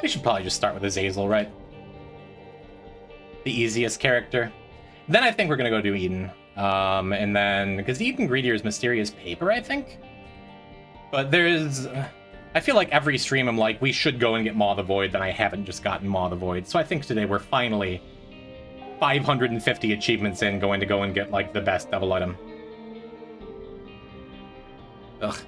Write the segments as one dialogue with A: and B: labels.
A: We should probably just start with Azazel, right? The easiest character. Then I think we're gonna go do Eden. And then, because Eden Greedier's Mysterious Paper, I think? But there's... I feel like every stream I'm like, we should go and get Maw the Void, then I haven't just gotten Maw the Void. So I think today we're finally 550 achievements in, going to go and get, like, the best devil item. Ugh.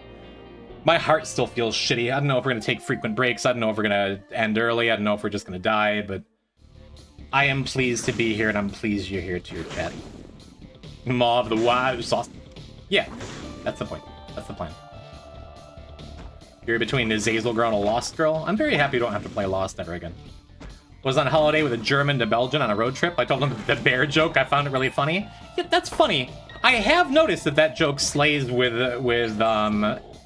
A: My heart still feels shitty. I don't know if we're going to take frequent breaks. I don't know if we're going to end early. I don't know if we're just going to die, but I am pleased to be here, and I'm pleased you're here too, chat. Maw of the Wild Sauce. Yeah, that's the point. That's the plan. You're between a Azazel girl and a Lost girl. I'm very happy you don't have to play Lost ever again. Was on holiday with a German to Belgium on a road trip. I told him the bear joke. I found it really funny. Yeah, that's funny. I have noticed that that joke slays with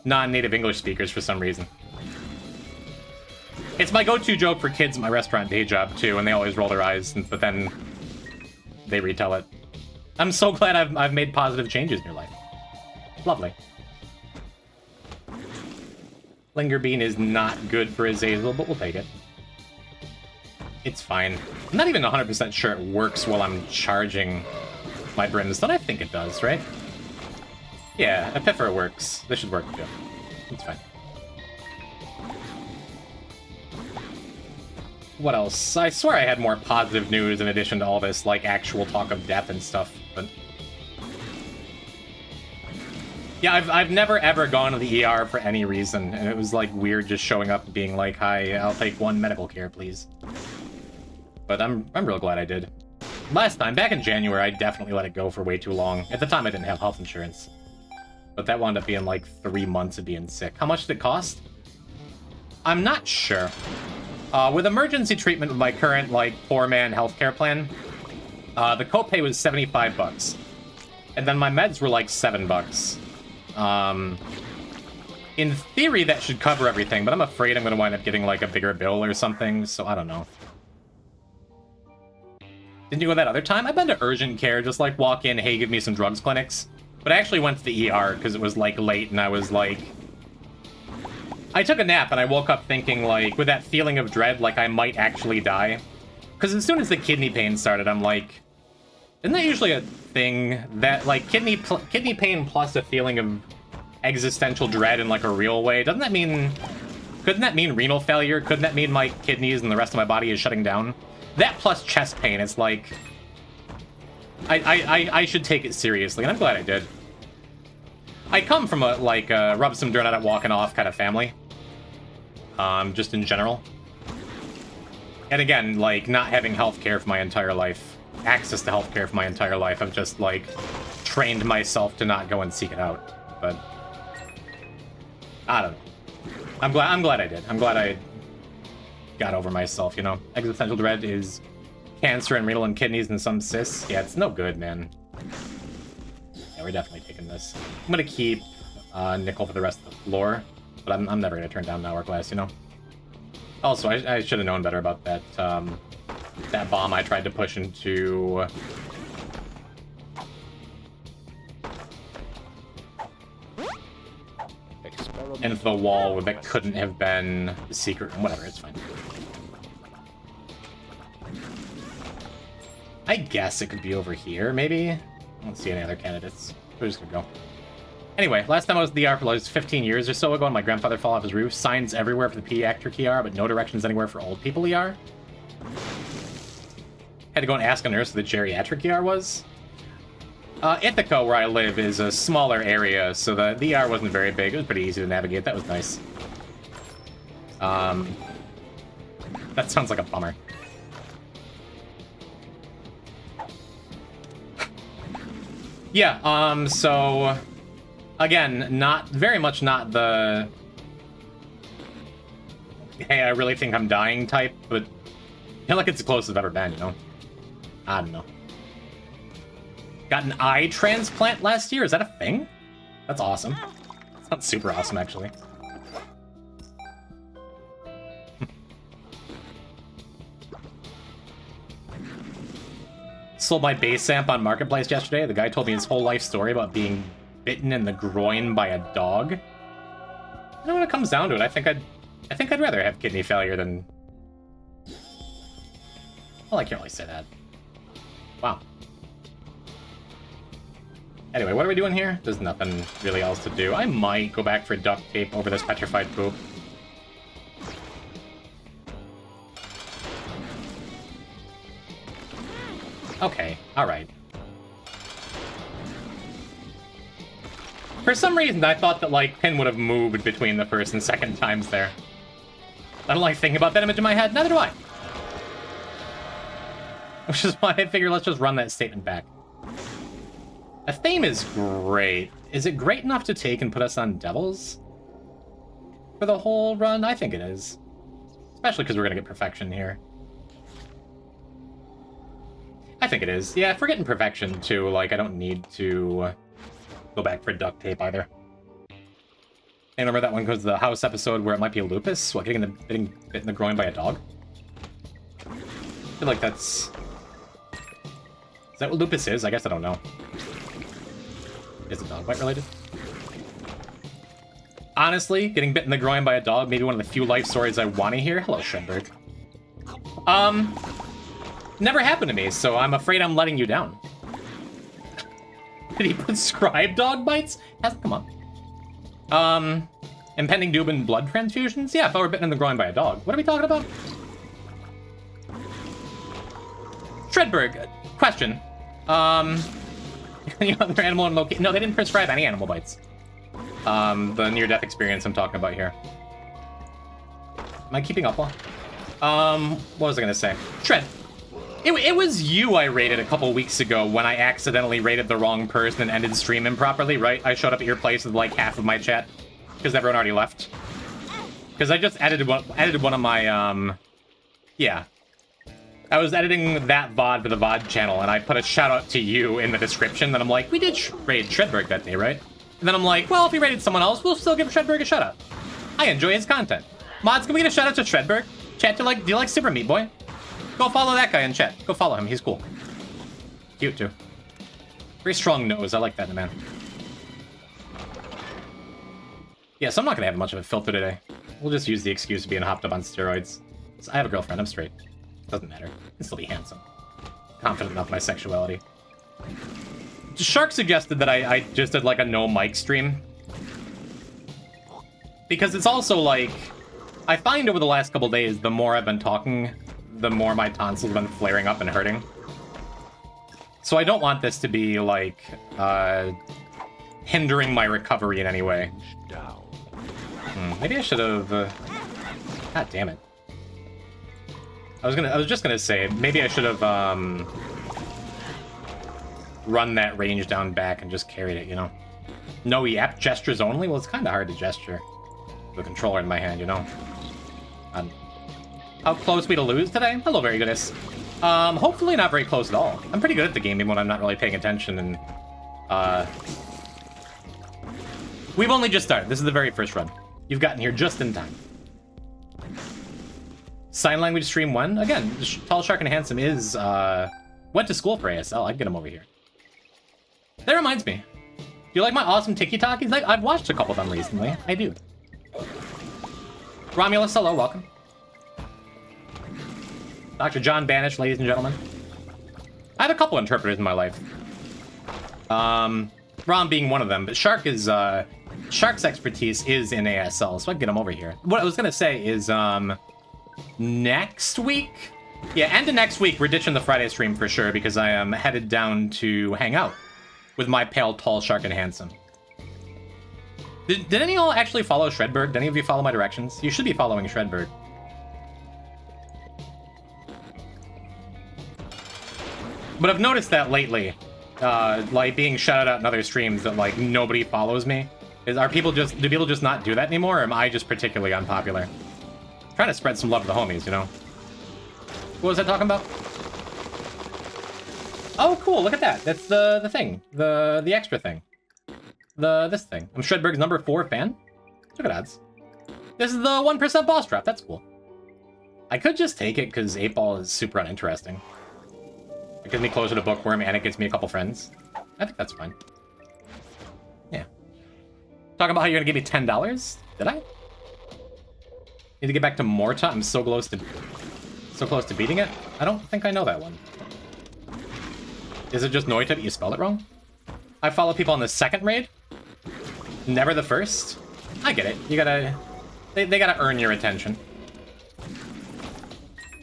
A: non-native English speakers for some reason. It's my go-to joke for kids at my restaurant day job too, and they always roll their eyes, but then they retell it. I'm so glad I've made positive changes in your life. Lovely. Linger Bean is not good for Azazel, but we'll take it. It's fine. I'm not even 100% sure it works while I'm charging my brimstone. I think it does, right? Yeah, Epipher works. This should work too. It's fine. What else? I swear I had more positive news in addition to all this, like, actual talk of death and stuff, but... Yeah, I've never ever gone to the ER for any reason, and it was, like, weird just showing up and being like, hi, I'll take one medical care, please. But I'm real glad I did. Last time, back in January, I definitely let it go for way too long. At the time, I didn't have health insurance. But that wound up being, like, 3 months of being sick. How much did it cost? I'm not sure. With emergency treatment with my current, like, poor man healthcare plan, the copay was $75. And then my meds were, like, $7. In theory, that should cover everything, but I'm afraid I'm going to wind up getting, like, a bigger bill or something, so I don't know. Didn't you go that other time? I've been to urgent care, just, like, walk in, hey, give me some drugs clinics. But I actually went to the ER because it was, like, late, and I was, like... I took a nap, and I woke up thinking, like, with that feeling of dread, like I might actually die. Because as soon as the kidney pain started, I'm like... Isn't that usually a thing that, like, kidney pain plus a feeling of existential dread in, like, a real way? Doesn't that mean... Couldn't that mean renal failure? Couldn't that mean my kidneys and the rest of my body is shutting down? That plus chest pain, it's like... I should take it seriously, and I'm glad I did. I come from a, like, rub some dirt on it, walking off kind of family. Just in general. And again, like, not having healthcare for my entire life, access to healthcare for my entire life, I've just, like, trained myself to not go and seek it out. But I don't know. I'm glad I did. I'm glad I got over myself, you know? Existential dread is cancer and renal and kidneys and some cysts. Yeah, it's no good, man. Yeah, we're definitely taking this. I'm gonna keep nickel for the rest of the floor, but I'm never gonna turn down an hourglass, you know? Also, I should have known better about that, that bomb I tried to push into... into the wall that couldn't have been the secret room. Whatever, it's fine. I guess it could be over here, maybe? I don't see any other candidates. We're just gonna go. Anyway, last time I was at the ER for like 15 years or so ago, and my grandfather fell off his roof. Signs everywhere for the pediatric ER, but no directions anywhere for old people ER. Had to go and ask a nurse what the geriatric ER was. Ithaca, where I live, is a smaller area, so the ER wasn't very big. It was pretty easy to navigate. That was nice. That sounds like a bummer. Yeah, so... Again, very much not the... Hey, I really think I'm dying type, but... I feel like it's the closest I've ever been, you know? I don't know. Got an eye transplant last year? Is that a thing? That's awesome. It's not super awesome, actually. Sold my base amp on Marketplace yesterday. The guy told me his whole life story about being bitten in the groin by a dog. You know, when it comes down to it, I think I'd rather have kidney failure than Well, I can't really say that. Wow. Anyway, what are we doing here? There's nothing really else to do. I might go back for duct tape over this petrified poop. Okay, alright. For some reason, I thought that, like, Pin would have moved between the first and second times there. I don't like thinking about that image in my head. Neither do I. Which is why I figure let's just run that statement back. A theme is great. Is it great enough to take and put us on Devils? For the whole run? I think it is. Especially because we're going to get Perfection here. I think it is. Yeah, if we're getting Perfection, too, like, I don't need to go back for duct tape, either. And remember that one goes to the house episode where it might be a lupus? What, getting bit in the groin by a dog? I feel like that's... Is that what lupus is? I guess I don't know. Is it dog bite related? Honestly, getting bit in the groin by a dog, maybe one of the few life stories I want to hear. Hello, Shredberg. Never happened to me, so I'm afraid I'm letting you down. Did he prescribe dog bites? Hasn't come up. Impending doom and blood transfusions? Yeah, if I were bitten in the groin by a dog. What are we talking about? Shredberg, question. Any other animal and location? No, they didn't prescribe any animal bites. The near-death experience I'm talking about here. Am I keeping up on? What was I gonna say? Shred. It was you I raided a couple weeks ago when I accidentally raided the wrong person and ended stream improperly, right? I showed up at your place with like half of my chat because everyone already left. Because I just edited one of my yeah. I was editing that VOD for the VOD channel, and I put a shout-out to you in the description, and I'm like, we did raid Shredberg that day, right? And then I'm like, well, if we raided someone else, we'll still give Shredberg a shout-out. I enjoy his content. Mods, can we get a shout-out to Shredberg? Chat, do you like Super Meat Boy? Go follow that guy in chat. Go follow him, he's cool. Cute, too. Very strong nose, I like that in a man. Yeah, so I'm not gonna have much of a filter today. We'll just use the excuse of being hopped up on steroids. So I have a girlfriend, I'm straight. Doesn't matter. I can still be handsome. Confident enough in my sexuality. Shark suggested that I just did like a no mic stream. Because it's also like, I find over the last couple days, the more I've been talking, the more my tonsils have been flaring up and hurting. So I don't want this to be like, hindering my recovery in any way. Maybe I should have, God damn it. I was just gonna say, maybe I should have, run that range down back and just carried it, you know? No yap gestures only? Well, it's kind of hard to gesture with a controller in my hand, you know? How close we to lose today? Hello, very goodness. Hopefully not very close at all. I'm pretty good at the game, even when I'm not really paying attention, and, we've only just started. This is the very first run. You've gotten here just in time. Sign language stream when? Again, Tall Shark and Handsome is, went to school for ASL. I can get him over here. That reminds me. Do you like my awesome Tiki-Takis? I've watched a couple of them recently. I do. Romulus, hello, welcome. Dr. John Banish, ladies and gentlemen. I have a couple interpreters in my life. Rom being one of them, but Shark is, Shark's expertise is in ASL, so I can get him over here. What I was gonna say is, next week? Yeah, end of next week, we're ditching the Friday stream for sure, because I am headed down to hang out with my pale, tall Shark and Handsome. Did any of y'all actually follow Shredberg? Did any of you follow my directions? You should be following Shredberg. But I've noticed that lately, like being shouted out in other streams that like nobody follows me. Do people just not do that anymore, or am I just particularly unpopular? I'm trying to spread some love to the homies, you know? What was I talking about? Oh, cool, look at that. That's the thing. The extra thing. This thing. I'm Shredberg's number 4 fan. Look at odds. This is the 1% boss drop. That's cool. I could just take it because 8-Ball is super uninteresting. It gets me closer to Bookworm and it gets me a couple friends. I think that's fine. Yeah. Talking about how you're gonna give me $10? Did I? Need to get back to Morta. I'm so close So close to beating it? I don't think I know that one. Is it just Noita that you spelled it wrong? I follow people on the second raid? Never the first? I get it. You gotta... They gotta earn your attention.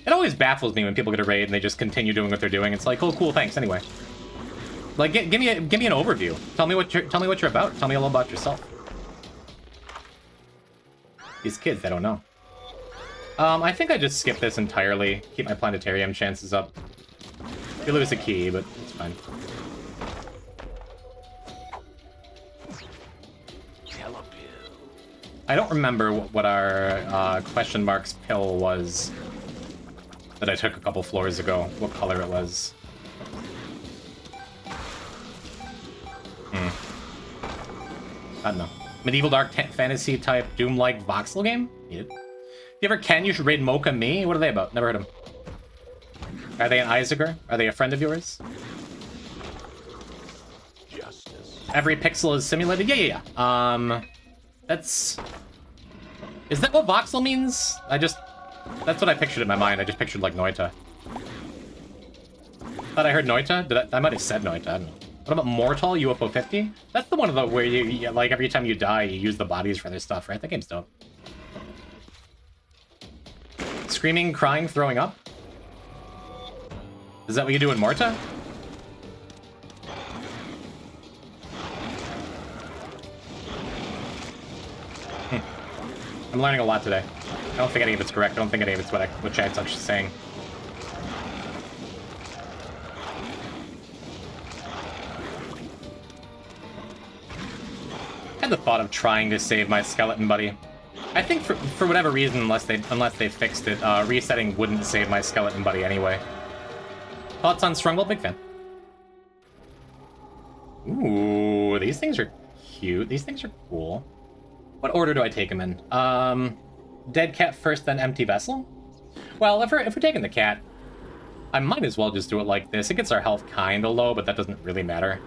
A: It always baffles me when people get a raid and they just continue doing what they're doing. It's like, oh, cool, thanks, anyway. Like, give me an overview. Tell me what you're about. Tell me a little about yourself. These kids, they don't know. I think I just skip this entirely. Keep my planetarium chances up. You lose a key, but it's fine. I don't remember what our question marks pill was that I took a couple floors ago. What color it was. I don't know. Medieval dark fantasy type Doom-like voxel game? Yep. If you ever can, you should raid Mocha Me. What are they about? Never heard of them. Are they an Isager? Are they a friend of yours? Justice. Every pixel is simulated? Yeah. That's... Is that what voxel means? That's what I pictured in my mind. I just pictured, like, Noita. Thought I heard Noita? I might have said Noita. I don't know. What about Mortal UFO 50? That's the one of the where you like, every time you die, you use the bodies for their stuff, right? That game's dope. Screaming, crying, throwing up? Is that what you do in Morta? I'm learning a lot today. I don't think any of it's correct. I don't think any of it's what chat's actually saying. I had the thought of trying to save my skeleton buddy. I think for whatever reason, unless they fixed it, resetting wouldn't save my skeleton buddy anyway. Thoughts on Strungle? Big fan. Ooh, these things are cute. These things are cool. What order do I take them in? Dead cat first, then empty vessel? Well, if we're taking the cat, I might as well just do it like this. It gets our health kinda low, but that doesn't really matter.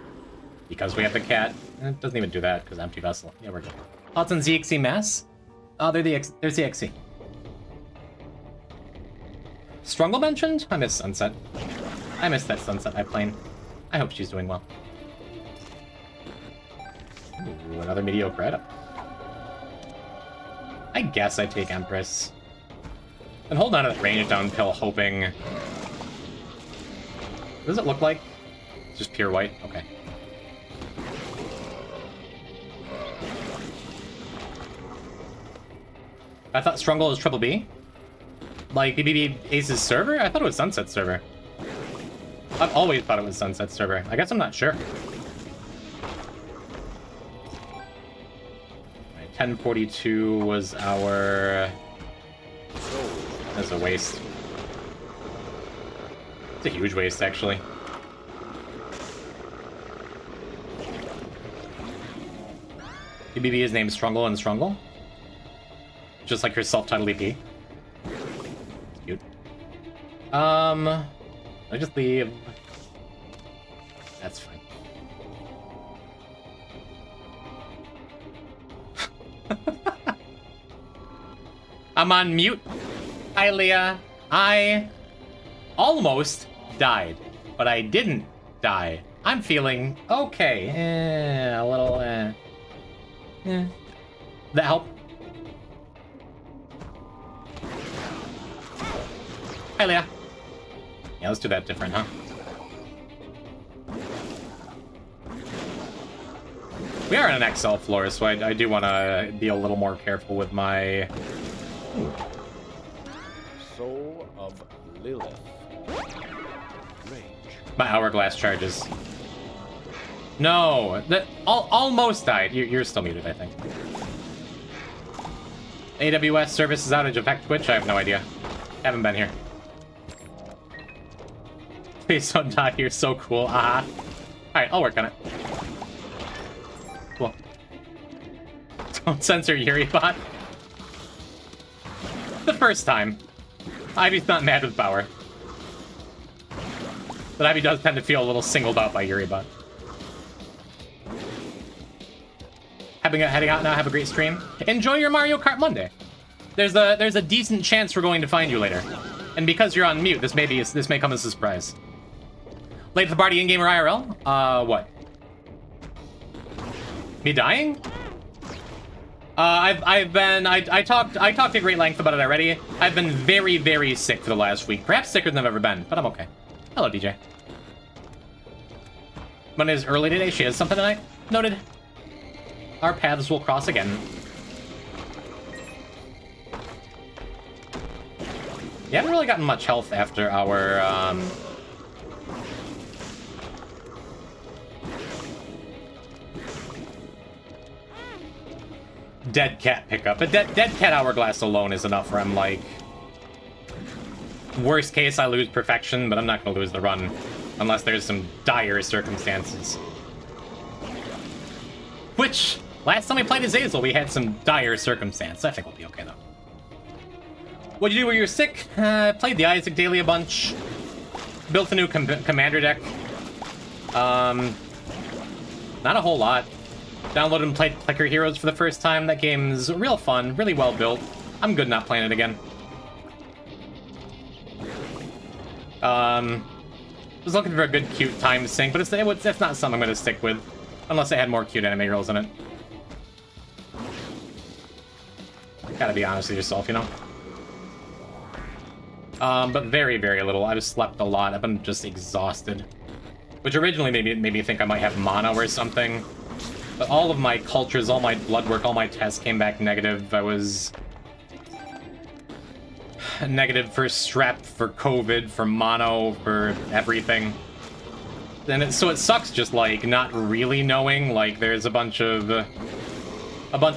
A: Because we have the cat. It doesn't even do that, because empty vessel. Yeah, we're good. Thoughts on ZXC Mass? Oh, there's the XC. Strungle mentioned? I miss Sunset. I miss that Sunset I played. I hope she's doing well. Ooh, another mediocre item. I guess I take Empress. And hold on to that range down pill, hoping... What does it look like? It's just pure white? Okay. I thought Strungle was Triple B? Like BBB Ace's server? I thought it was Sunset server. I've always thought it was Sunset server. I guess I'm not sure. 1042 was our... That's a waste. It's a huge waste, actually. BBB is named Strungle and Strungle. Just like her self-titled EP. Cute. I just leave. That's fine. I'm on mute. Hi, Leah. I almost died, but I didn't die. I'm feeling okay. A little, That help? Hi, Leah. Yeah, let's do that different, huh? We are on an XL floor, so I do want to be a little more careful with my...
B: Soul of Lilith. Range.
A: My hourglass charges. No, that almost died. You're still muted, I think. AWS services outage affect Twitch? I have no idea. Haven't been here. Please don't die. You're so cool. All right, I'll work on it. Cool. Don't censor Yuribot. The first time. Ivy's not mad with power. But Ivy does tend to feel a little singled out by Yuribot. Heading out now, have a great stream. Enjoy your Mario Kart Monday. There's a decent chance we're going to find you later. And because you're on mute, this may come as a surprise. Late to the party in-game or IRL? What? Me dying? I talked at great length about it already. I've been very, very sick for the last week. Perhaps sicker than I've ever been, but I'm okay. Hello, DJ. Monday is early today. She has something tonight. Noted. Our paths will cross again. You haven't really gotten much health after our, dead cat pickup. A dead cat hourglass alone is enough where I'm like... Worst case, I lose perfection, but I'm not gonna lose the run. Unless there's some dire circumstances. Which, last time we played Azazel, we had some dire circumstance. I think we'll be okay, though. What'd you do when you were sick? Played the Isaac daily a bunch. Built a new commander deck. Not a whole lot. Downloaded and played Clicker Heroes for the first time. That game's real fun, really well built. I'm good not playing it again. Was looking for a good cute time sync, but it's not something I'm going to stick with. Unless it had more cute anime girls in it. Gotta be honest with yourself, you know? But very, very little. I've slept a lot. I've been just exhausted. Which originally made me think I might have mono or something. But all of my cultures, all my blood work, all my tests came back negative. I was... negative for strep, for COVID, for mono, for everything. And so it sucks just, like, not really knowing. Like, there's a bunch of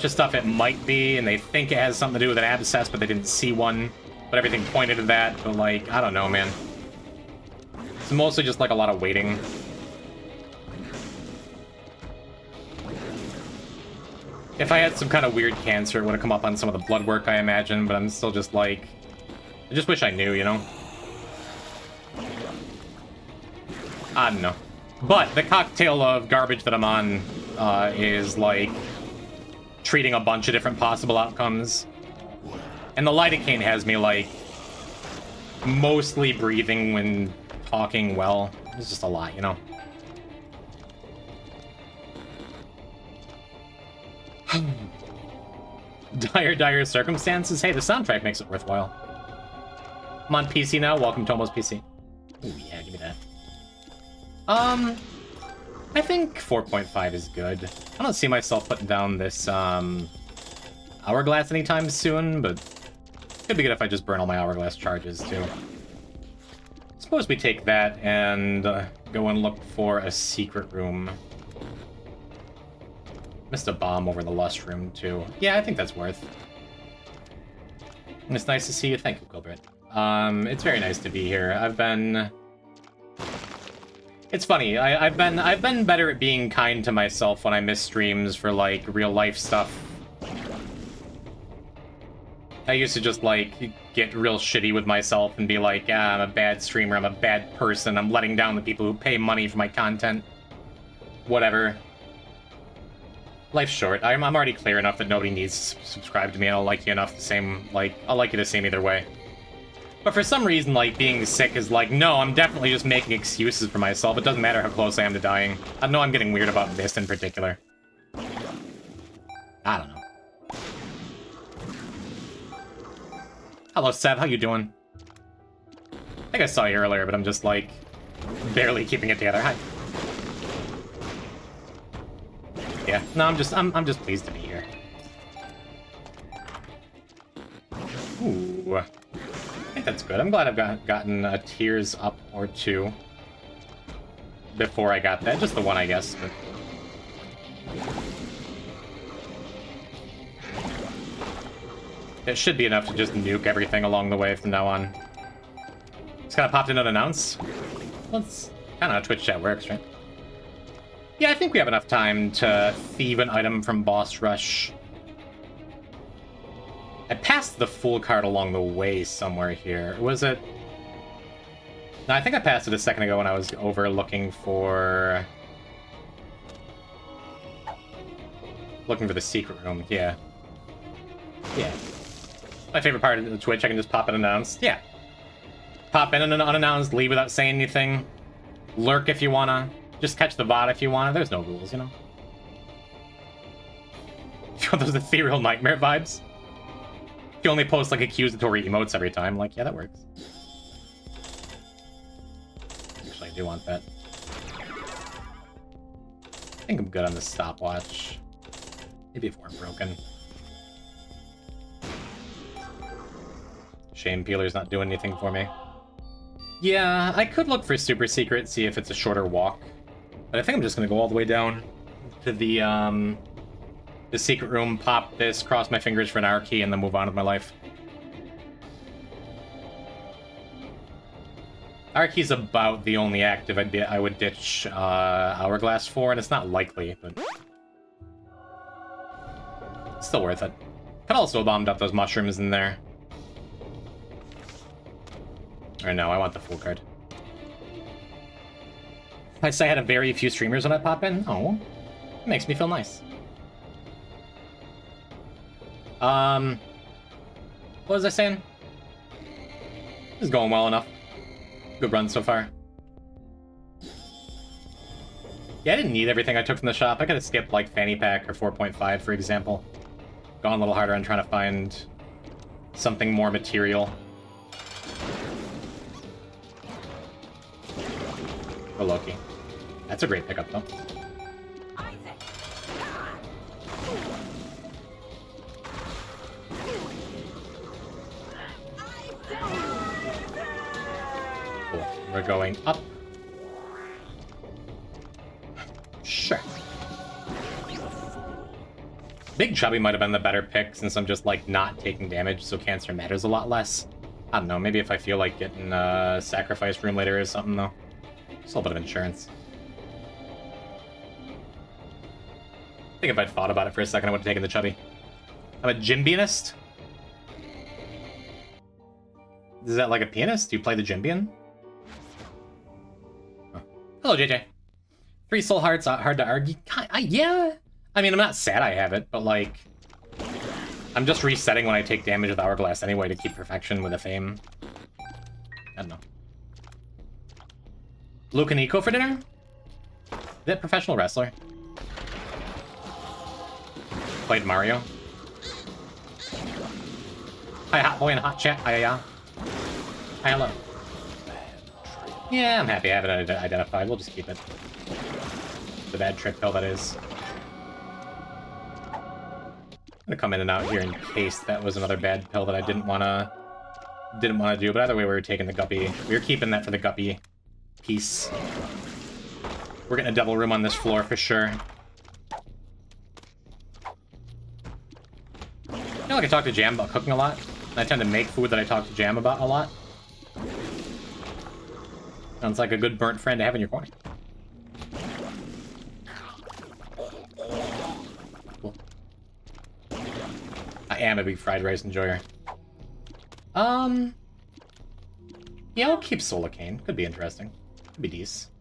A: stuff it might be, and they think it has something to do with an abscess, but they didn't see one. But everything pointed to that, but, like, I don't know, man. It's mostly just, like, a lot of waiting. If I had some kind of weird cancer, it would have come up on some of the blood work, I imagine, but I'm still just, like... I just wish I knew, you know? I don't know. But the cocktail of garbage that I'm on is, like, treating a bunch of different possible outcomes. And the lidocaine has me, like, mostly breathing when talking well. It's just a lot, you know? Dire circumstances? Hey, the soundtrack makes it worthwhile. I'm on PC now. Welcome to Almost PC. Ooh, yeah, give me that. I think 4.5 is good. I don't see myself putting down this, hourglass anytime soon, but could be good if I just burn all my hourglass charges, too. Suppose we take that and go and look for a secret room. Missed a bomb over the lust room, too. Yeah, I think that's worth. And it's nice to see you. Thank you, Gilbert. It's very nice to be here. It's funny. I've been better at being kind to myself when I miss streams for, like, real life stuff. I used to just, like, get real shitty with myself and be like, ah, I'm a bad streamer, I'm a bad person, I'm letting down the people who pay money for my content. Whatever. Life's short. I'm already clear enough that nobody needs to subscribe to me, and I'll like you enough the same, like, I'll like you the same either way. But for some reason, like, being sick is like, no, I'm definitely just making excuses for myself. It doesn't matter how close I am to dying. I know I'm getting weird about this in particular. I don't know. Hello, Sev. How you doing? I think I saw you earlier, but I'm just, like, barely keeping it together. Hi. Yeah. No, I'm just pleased to be here. Ooh. I think that's good. I'm glad I've gotten a tears up or two before I got that. Just the one, I guess. But... it should be enough to just nuke everything along the way from now on. Just kind of popped in unannounced. Well, that's kind of how Twitch chat works, right? Yeah, I think we have enough time to thieve an item from Boss Rush. I passed the full card along the way somewhere here. Was it? No, I think I passed it a second ago when I was over looking for the secret room. Yeah. Yeah. My favorite part of the Twitch, I can just pop and announce. Yeah. Pop in unannounced, leave without saying anything. Lurk if you wanna. Just catch the bot if you wanna. There's no rules, you know? You want those ethereal nightmare vibes? You only post, like, accusatory emotes every time. Like, yeah, that works. Actually, I do want that. I think I'm good on the stopwatch. Maybe if it weren't broken. Shame Peeler's not doing anything for me. Yeah, I could look for Super Secret, see if it's a shorter walk. But I think I'm just gonna go all the way down to the secret room, pop this, cross my fingers for an hour key, and then move on with my life. Hour key's about the only active I would ditch Hourglass for, and it's not likely, but it's still worth it. Could also have bombed up those mushrooms in there. Or no, I want the full card. I say I had a very few streamers when I pop in. Oh, it makes me feel nice. What was I saying? This is going well enough. Good run so far. Yeah, I didn't need everything I took from the shop. I could have skipped like Fanny Pack or 4.5, for example. Gone a little harder on trying to find something more material. Oh, Loki. That's a great pickup, though. Cool. We're going up. Sure. Big Chubby might have been the better pick, since I'm just, like, not taking damage, so cancer matters a lot less. I don't know, maybe if I feel like getting a sacrifice room later or something, though. Just a little bit of insurance. I think if I'd thought about it for a second, I would have taken the Chubby. I'm a Jimbianist? Is that like a pianist? Do you play the Jimbian? Oh. Hello, JJ. 3 soul hearts, hard to argue. Yeah. I mean, I'm not sad I have it, but like, I'm just resetting when I take damage with Hourglass anyway to keep perfection with a fame. I don't know. Luke and Eco for dinner? Is that professional wrestler? Played Mario. Hi, Hot Boy in Hot Chat. Hi, hello. Yeah, I'm happy I have it identified. We'll just keep it. The bad trip pill, that is. I'm gonna come in and out here in case that was another bad pill that I didn't wanna do. But either way, we were taking the guppy. We were keeping that for the guppy piece. We're getting a double room on this floor for sure. I feel like I talk to Jam about cooking a lot. And I tend to make food that I talk to Jam about a lot. Sounds like a good burnt friend to have in your corner. Cool. I am a big fried rice enjoyer. Yeah, I'll keep Solacane. Could be interesting. Could be decent.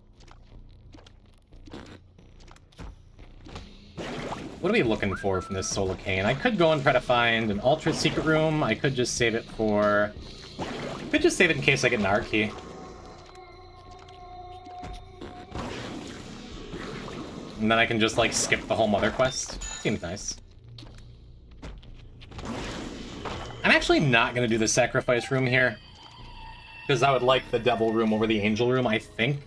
A: What are we looking for from this Solacane? I could go and try to find an Ultra Secret Room. I could just save it for... Could just save it in case I get an R key. And then I can just, like, skip the whole Mother quest. Seems nice. I'm actually not going to do the Sacrifice Room here. Because I would like the Devil Room over the Angel Room, I think.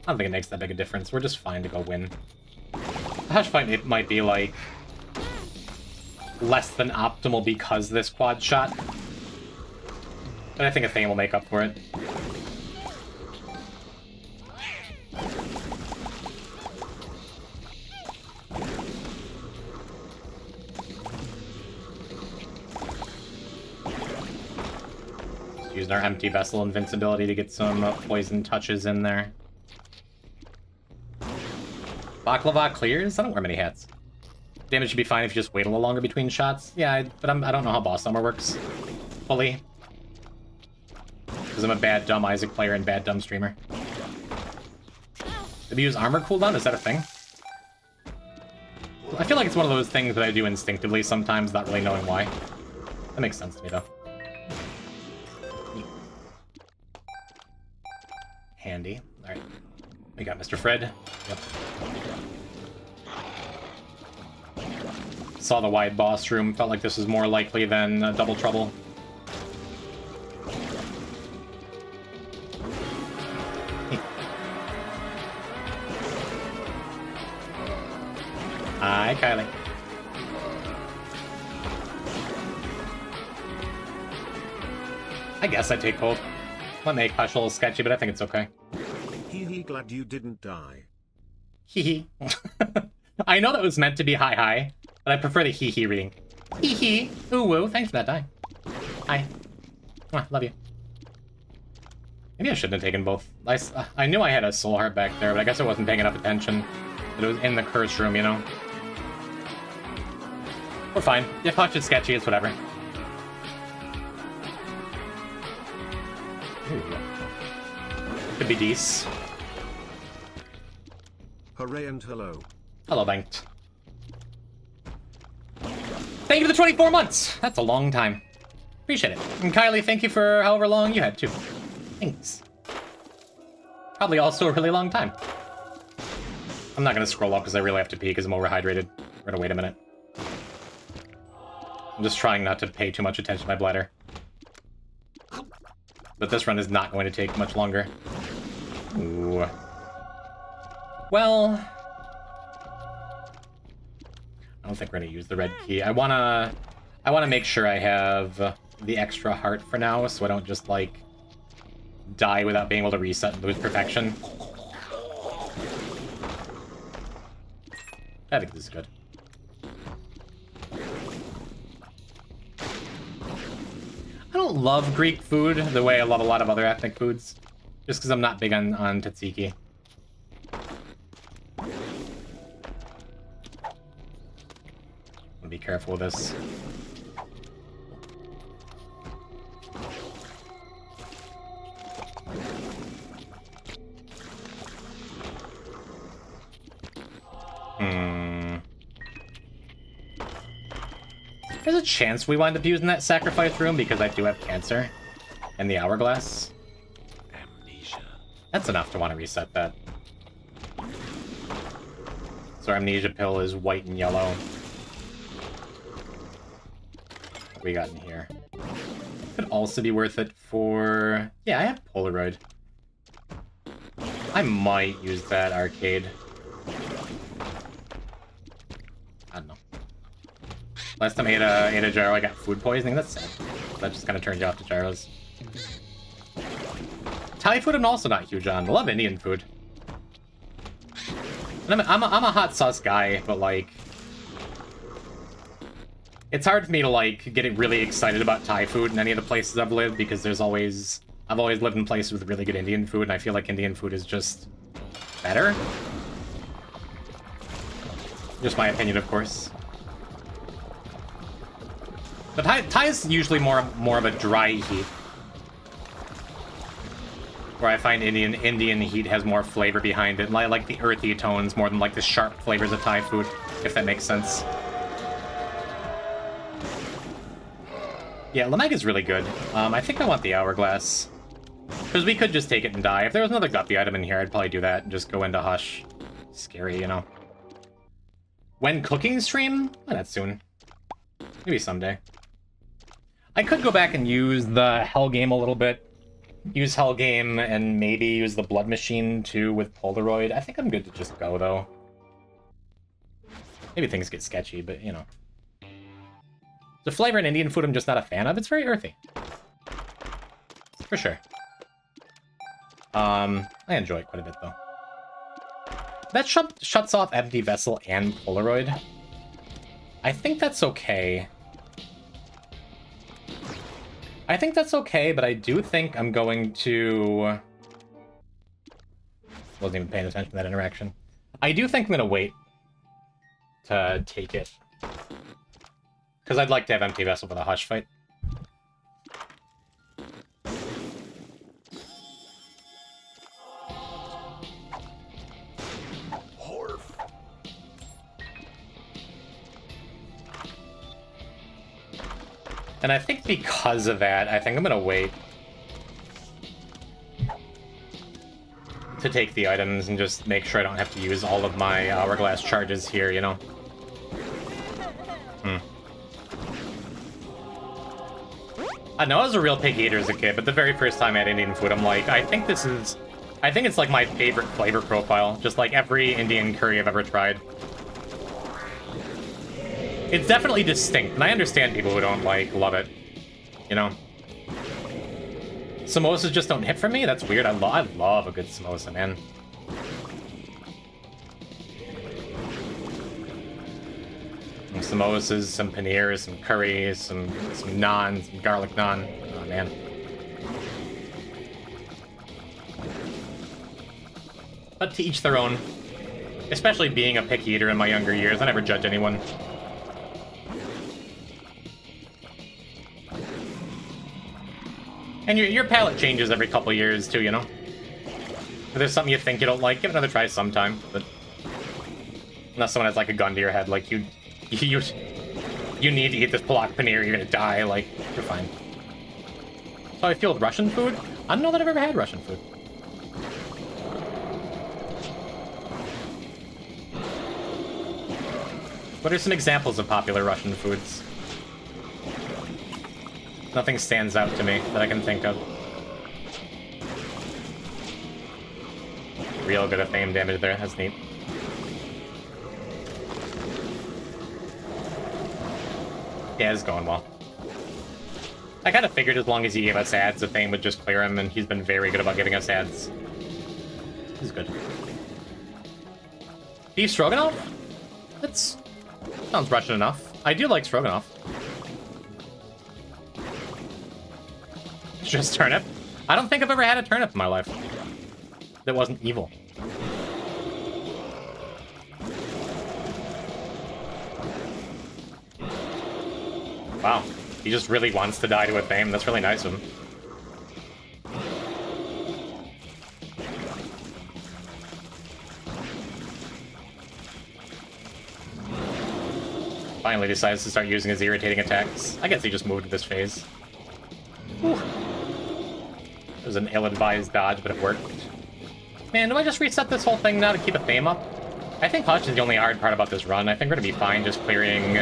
A: I don't think it makes that big a difference. We're just fine to go win. Hush Fight, it might be, like, less than optimal because this quad shot. But I think a Thane will make up for it. Just using our Empty Vessel invincibility to get some poison touches in there. Baklava clears? I don't wear many hats. Damage should be fine if you just wait a little longer between shots. Yeah, but I don't know how Boss Summer works fully. Because I'm a bad, dumb Isaac player and bad, dumb streamer. Did you use armor cooldown? Is that a thing? I feel like it's one of those things that I do instinctively sometimes, not really knowing why. That makes sense to me, though. dandy. Alright. We got Mr. Fred. Yep. Saw the wide boss room. Felt like this was more likely than Double Trouble. Hi, Kylie. I guess I'd take both. Might make Hush a little sketchy, but I think it's okay.
C: Hee glad you didn't die.
A: Hee. I know that was meant to be hi, but I prefer the hee reading. Hee. Ooh woo. Thanks for that die. Hi. Mwah, love you. Maybe I shouldn't have taken both. I knew I had a soul heart back there, but I guess I wasn't paying enough attention. It was in the curse room, you know. We're fine. If Hush is sketchy, it's whatever. Ooh. Could be decent.
C: Hooray and hello.
A: Hello, Banked. Thank you for the 24 months! That's a long time. Appreciate it. And Kylie, thank you for however long you had, too. Thanks. Probably also a really long time. I'm not gonna scroll up because I really have to pee because I'm overhydrated. We're gonna wait a minute. I'm just trying not to pay too much attention to my bladder. But this run is not going to take much longer. Ooh. Well... I don't think we're gonna use the red key. I wanna make sure I have the extra heart for now, so I don't just, like, die without being able to reset and lose perfection. I think this is good. I don't love Greek food the way I love a lot of other ethnic foods, just because I'm not big on tzatziki. Be careful with this. There's a chance we wind up using that sacrifice room because I do have cancer and the hourglass.
B: Amnesia.
A: That's enough to want to reset that. So our amnesia pill is white and yellow. What we got in here? Could also be worth it for... Yeah, I have Polaroid. I might use that arcade. I don't know. Last time I ate a gyro, I got food poisoning. That's sad. That just kind of turns you off to gyros. Thai food I'm also not huge on. I love Indian food. And I'm a hot sauce guy, but like... It's hard for me to like get really excited about Thai food in any of the places I've lived because there's always... I've always lived in places with really good Indian food, and I feel like Indian food is just... better? Just my opinion, of course. But Thai is usually more of a dry heat. Where I find Indian heat has more flavor behind it. I like the earthy tones more than like the sharp flavors of Thai food, if that makes sense. Yeah, Lameg is really good. I think I want the hourglass. Because we could just take it and die. If there was another guppy item in here, I'd probably do that and just go into Hush. Scary, you know. When cooking stream? Oh, that's soon. Maybe someday. I could go back and use the Hell game a little bit. Use Hell game and maybe use the Blood Machine too with Polaroid. I think I'm good to just go though. Maybe things get sketchy, but you know. The flavor in Indian food I'm just not a fan of. It's very earthy. For sure. I enjoy it quite a bit though. That shuts off Empty Vessel and Polaroid. I think that's okay. I think that's okay, but I do think I'm going to... Wasn't even paying attention to that interaction. I do think I'm going to wait to take it. Because I'd like to have Empty Vessel for the Hush fight. And I think because of that, I think I'm gonna wait. to take the items and just make sure I don't have to use all of my hourglass charges here, you know? I know I was a real picky eater as a kid, but the very first time I had Indian food, I'm like, I think it's like my favorite flavor profile. Just like every Indian curry I've ever tried. It's definitely distinct, and I understand people who don't, like, love it. You know? Samosas just don't hit for me? That's weird. I love a good samosa, man. Some samosas, some paneers, some curries, some naan, some garlic naan. Oh, man. But to each their own. Especially being a picky eater in my younger years, I never judge anyone. And your palate changes every couple years, too, you know? If there's something you think you don't like, give it another try sometime, but... Unless someone has, like, a gun to your head, like, you need to eat this palak paneer, you're gonna die, like, you're fine. So I feel with Russian food? I don't know that I've ever had Russian food. What are some examples of popular Russian foods? Nothing stands out to me that I can think of. Real good at fame damage there, that's neat. Yeah, it's going well. I kind of figured as long as he gave us ads, the fame would just clear him, and he's been very good about giving us ads. He's good. Beef stroganoff? That's... sounds Russian enough. I do like stroganoff. Just turnip? I don't think I've ever had a turnip in my life that wasn't evil. Wow, he just really wants to die to a fame. That's really nice of him. Finally decides to start using his irritating attacks. I guess he just moved to this phase. Whew. It was an ill-advised dodge, but it worked. Man, do I just reset this whole thing now to keep a fame up? I think Hutch is the only hard part about this run. I think we're gonna be fine just clearing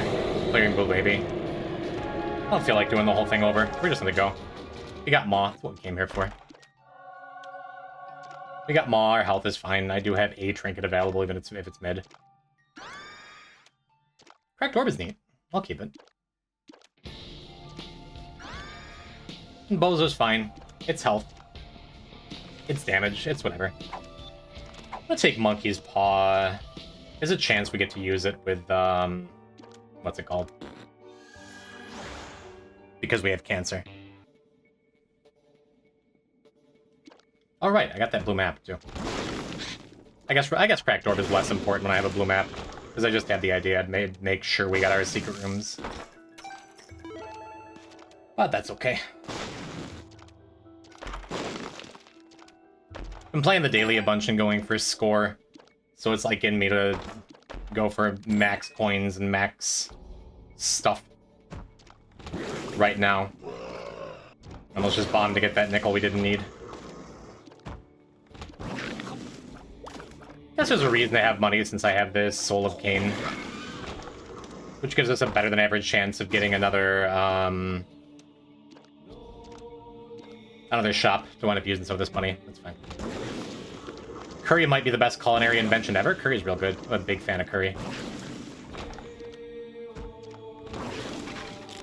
A: Blue Baby. I don't feel like doing the whole thing over. We're just gonna go. We got Maw. That's what we came here for. We got Maw. Our health is fine. I do have a trinket available, even if it's mid. Cracked Orb is neat. I'll keep it. And Bozo's fine. It's health. It's damage. It's whatever. I'm gonna take Monkey's Paw. There's a chance we get to use it with, what's it called? Because we have cancer. Alright, I got that blue map, too. I guess Cracked Orb is less important when I have a blue map. Because I just had the idea I'd make sure we got our secret rooms. But that's okay. Been playing the daily a bunch and going for score. So it's like getting me to go for max coins and max stuff right now. Almost just bombed to get that nickel we didn't need. Guess there's a reason to have money since I have this Soul of Cain. Which gives us a better than average chance of getting another, another shop to wind up using some of this money. That's fine. Curry might be the best culinary invention ever. Curry's real good. I'm a big fan of curry.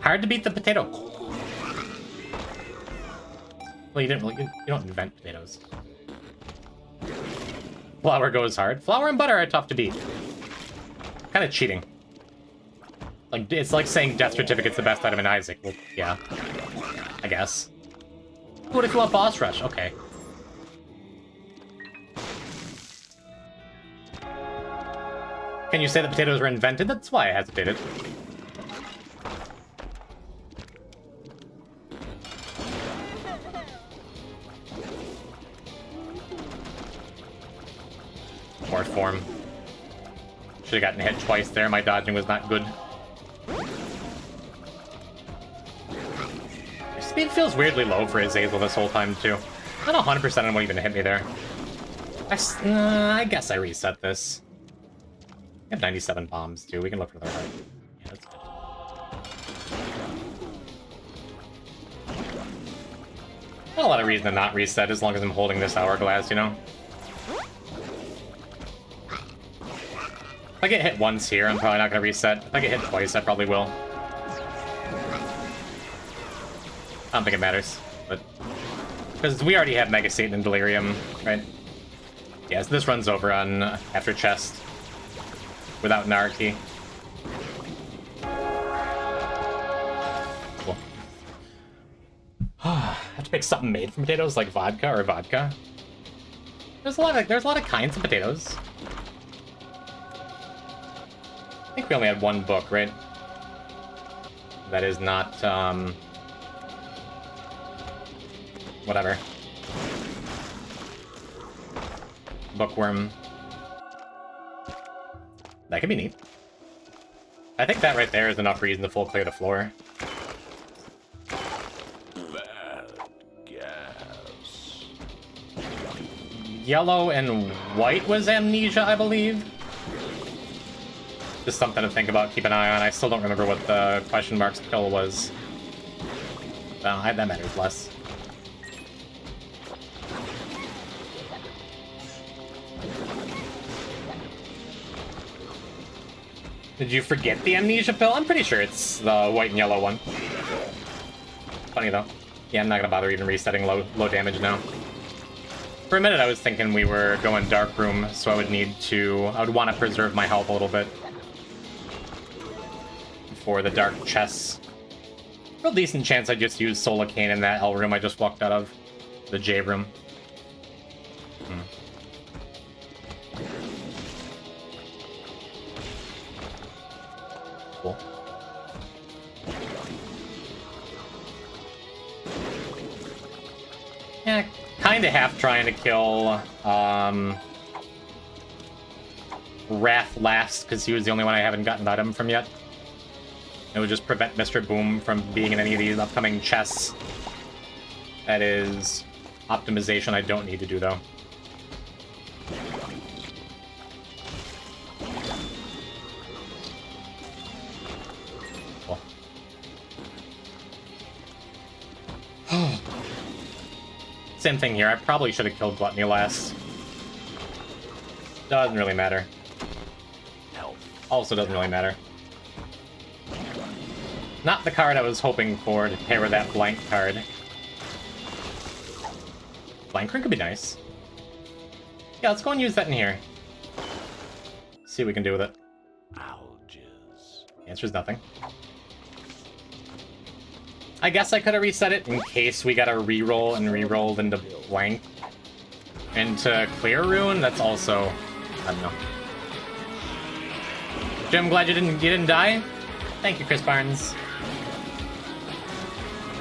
A: Hard to beat the potato. Well, you didn't really... You don't invent potatoes. Flour goes hard. Flour and butter are tough to beat. Kind of cheating. Like, it's like saying Death Certificate's the best item in Isaac. Well, yeah. I guess. What if you want boss rush? Okay. Can you say the potatoes were invented? That's why I hesitated. More form. Should have gotten hit twice there. My dodging was not good. Your speed feels weirdly low for Azazel this whole time, too. Not 100% on what even hit me there. I guess I reset this. We have 97 bombs, too. We can look for their heart. Yeah, that's good. Not a lot of reason to not reset as long as I'm holding this hourglass, you know? If I get hit once here, I'm probably not going to reset. If I get hit twice, I probably will. I don't think it matters, but... Because we already have Mega Satan and Delirium, right? Yeah, so this runs over on after chest. Without Naraki. Cool. I have to make something made from potatoes, like vodka or vodka. There's a lot of kinds of potatoes. I think we only had one book, right? That is not, whatever. Bookworm. That could be neat. I think that right there is enough reason to full clear the floor.
B: Bad gas.
A: Yellow and white was amnesia, I believe. Just something to think about, keep an eye on. I still don't remember what the question mark's kill was. Well, that matters less. Did you forget the amnesia pill? I'm pretty sure it's the white and yellow one. Funny though. Yeah, I'm not gonna bother even resetting low damage now. For a minute I was thinking we were going dark room, so I would want to preserve my health a little bit for the dark chests. Real decent chance I just use Soul Arcane in that L room I just walked out of. The J room. Cool. Yeah, kinda half trying to kill Wrath last, because he was the only one I haven't gotten an item from yet. It would just prevent Mr. Boom from being in any of these upcoming chests. That is optimization I don't need to do, though. Cool. Same thing here. I probably should have killed Gluttony last. Doesn't really matter. Also doesn't really matter. Not the card I was hoping for to pair with that blank card. Blank ring could be nice. Yeah, let's go and use that in here. See what we can do with it.
B: Alges.
A: The answer's nothing. I guess I could have reset it in case we got a reroll and re-rolled into blank. Into clear rune, that's also... I don't know. Jim, glad you didn't die. Thank you, Chris Barnes.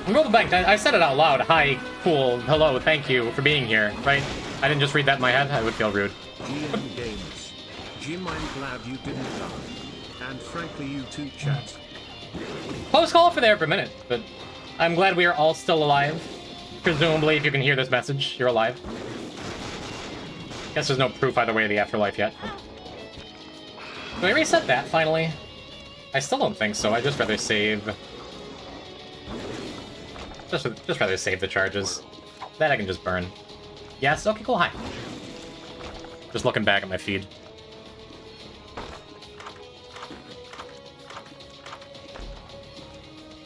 A: Roll the bank. I said it out loud. Hi, cool, hello, thank you for being here, right? I didn't just read that in my head. I would feel rude.
C: GM Games. Jim, I'm glad you didn't die. And frankly, you too, chat.
A: Post call for there for a minute, but I'm glad we are all still alive. Presumably, if you can hear this message, you're alive. Guess there's no proof either way of the afterlife yet. Do I reset that, finally? I still don't think so. I'd just rather save... Just rather save the charges. That I can just burn. Yes? Okay, cool, hi. Just looking back at my feed.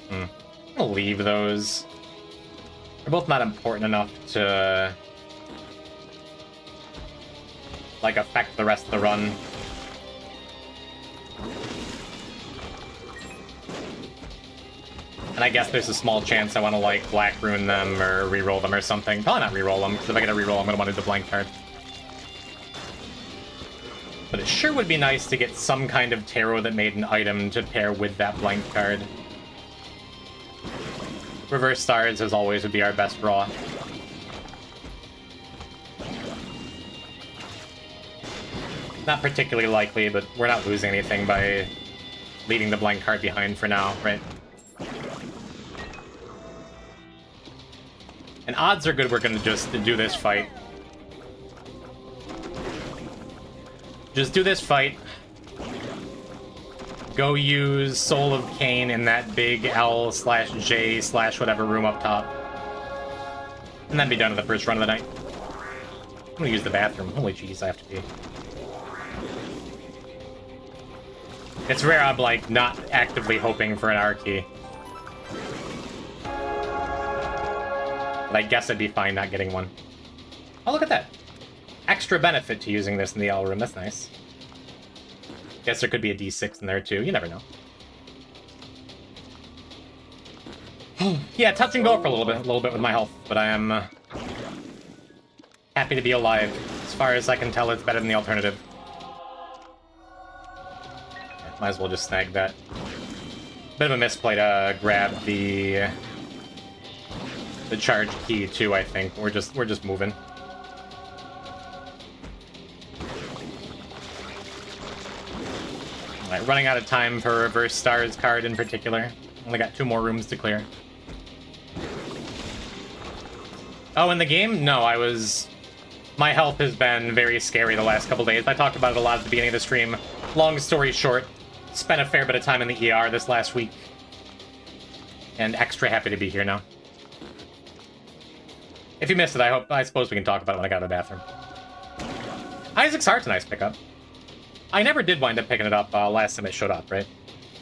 A: I'm gonna leave those. They're both not important enough to... like, affect the rest of the run. And I guess there's a small chance I want to, like, black rune them or reroll them or something. Probably not reroll them, because if I get a reroll, I'm going to want to do the blank card. But it sure would be nice to get some kind of tarot that made an item to pair with that blank card. Reverse stars, as always, would be our best draw. Not particularly likely, but we're not losing anything by leaving the blank card behind for now, right? And odds are good we're going to just do this fight. Just do this fight. Go use Soul of Cain in that big L/J/whatever room up top. And then be done with the first run of the night. I'm gonna use the bathroom. Holy jeez, I have to pee. It's rare I'm, like, not actively hoping for an R key. But I guess I'd be fine not getting one. Oh, look at that. Extra benefit to using this in the L room. That's nice. Guess there could be a D6 in there, too. You never know. Yeah, touch and go for a little bit with my health. But I am happy to be alive. As far as I can tell, it's better than the alternative. Yeah, might as well just snag that. Bit of a misplay to grab the charge key, too, I think. We're just moving. Alright, running out of time for Reverse Stars card in particular. Only got 2 more rooms to clear. Oh, in the game? No, my health has been very scary the last couple days. I talked about it a lot at the beginning of the stream. Long story short, spent a fair bit of time in the ER this last week. And extra happy to be here now. If you missed it, I suppose we can talk about it when I got out of the bathroom. Isaac's Heart's a nice pickup. I never did wind up picking it up last time it showed up, right?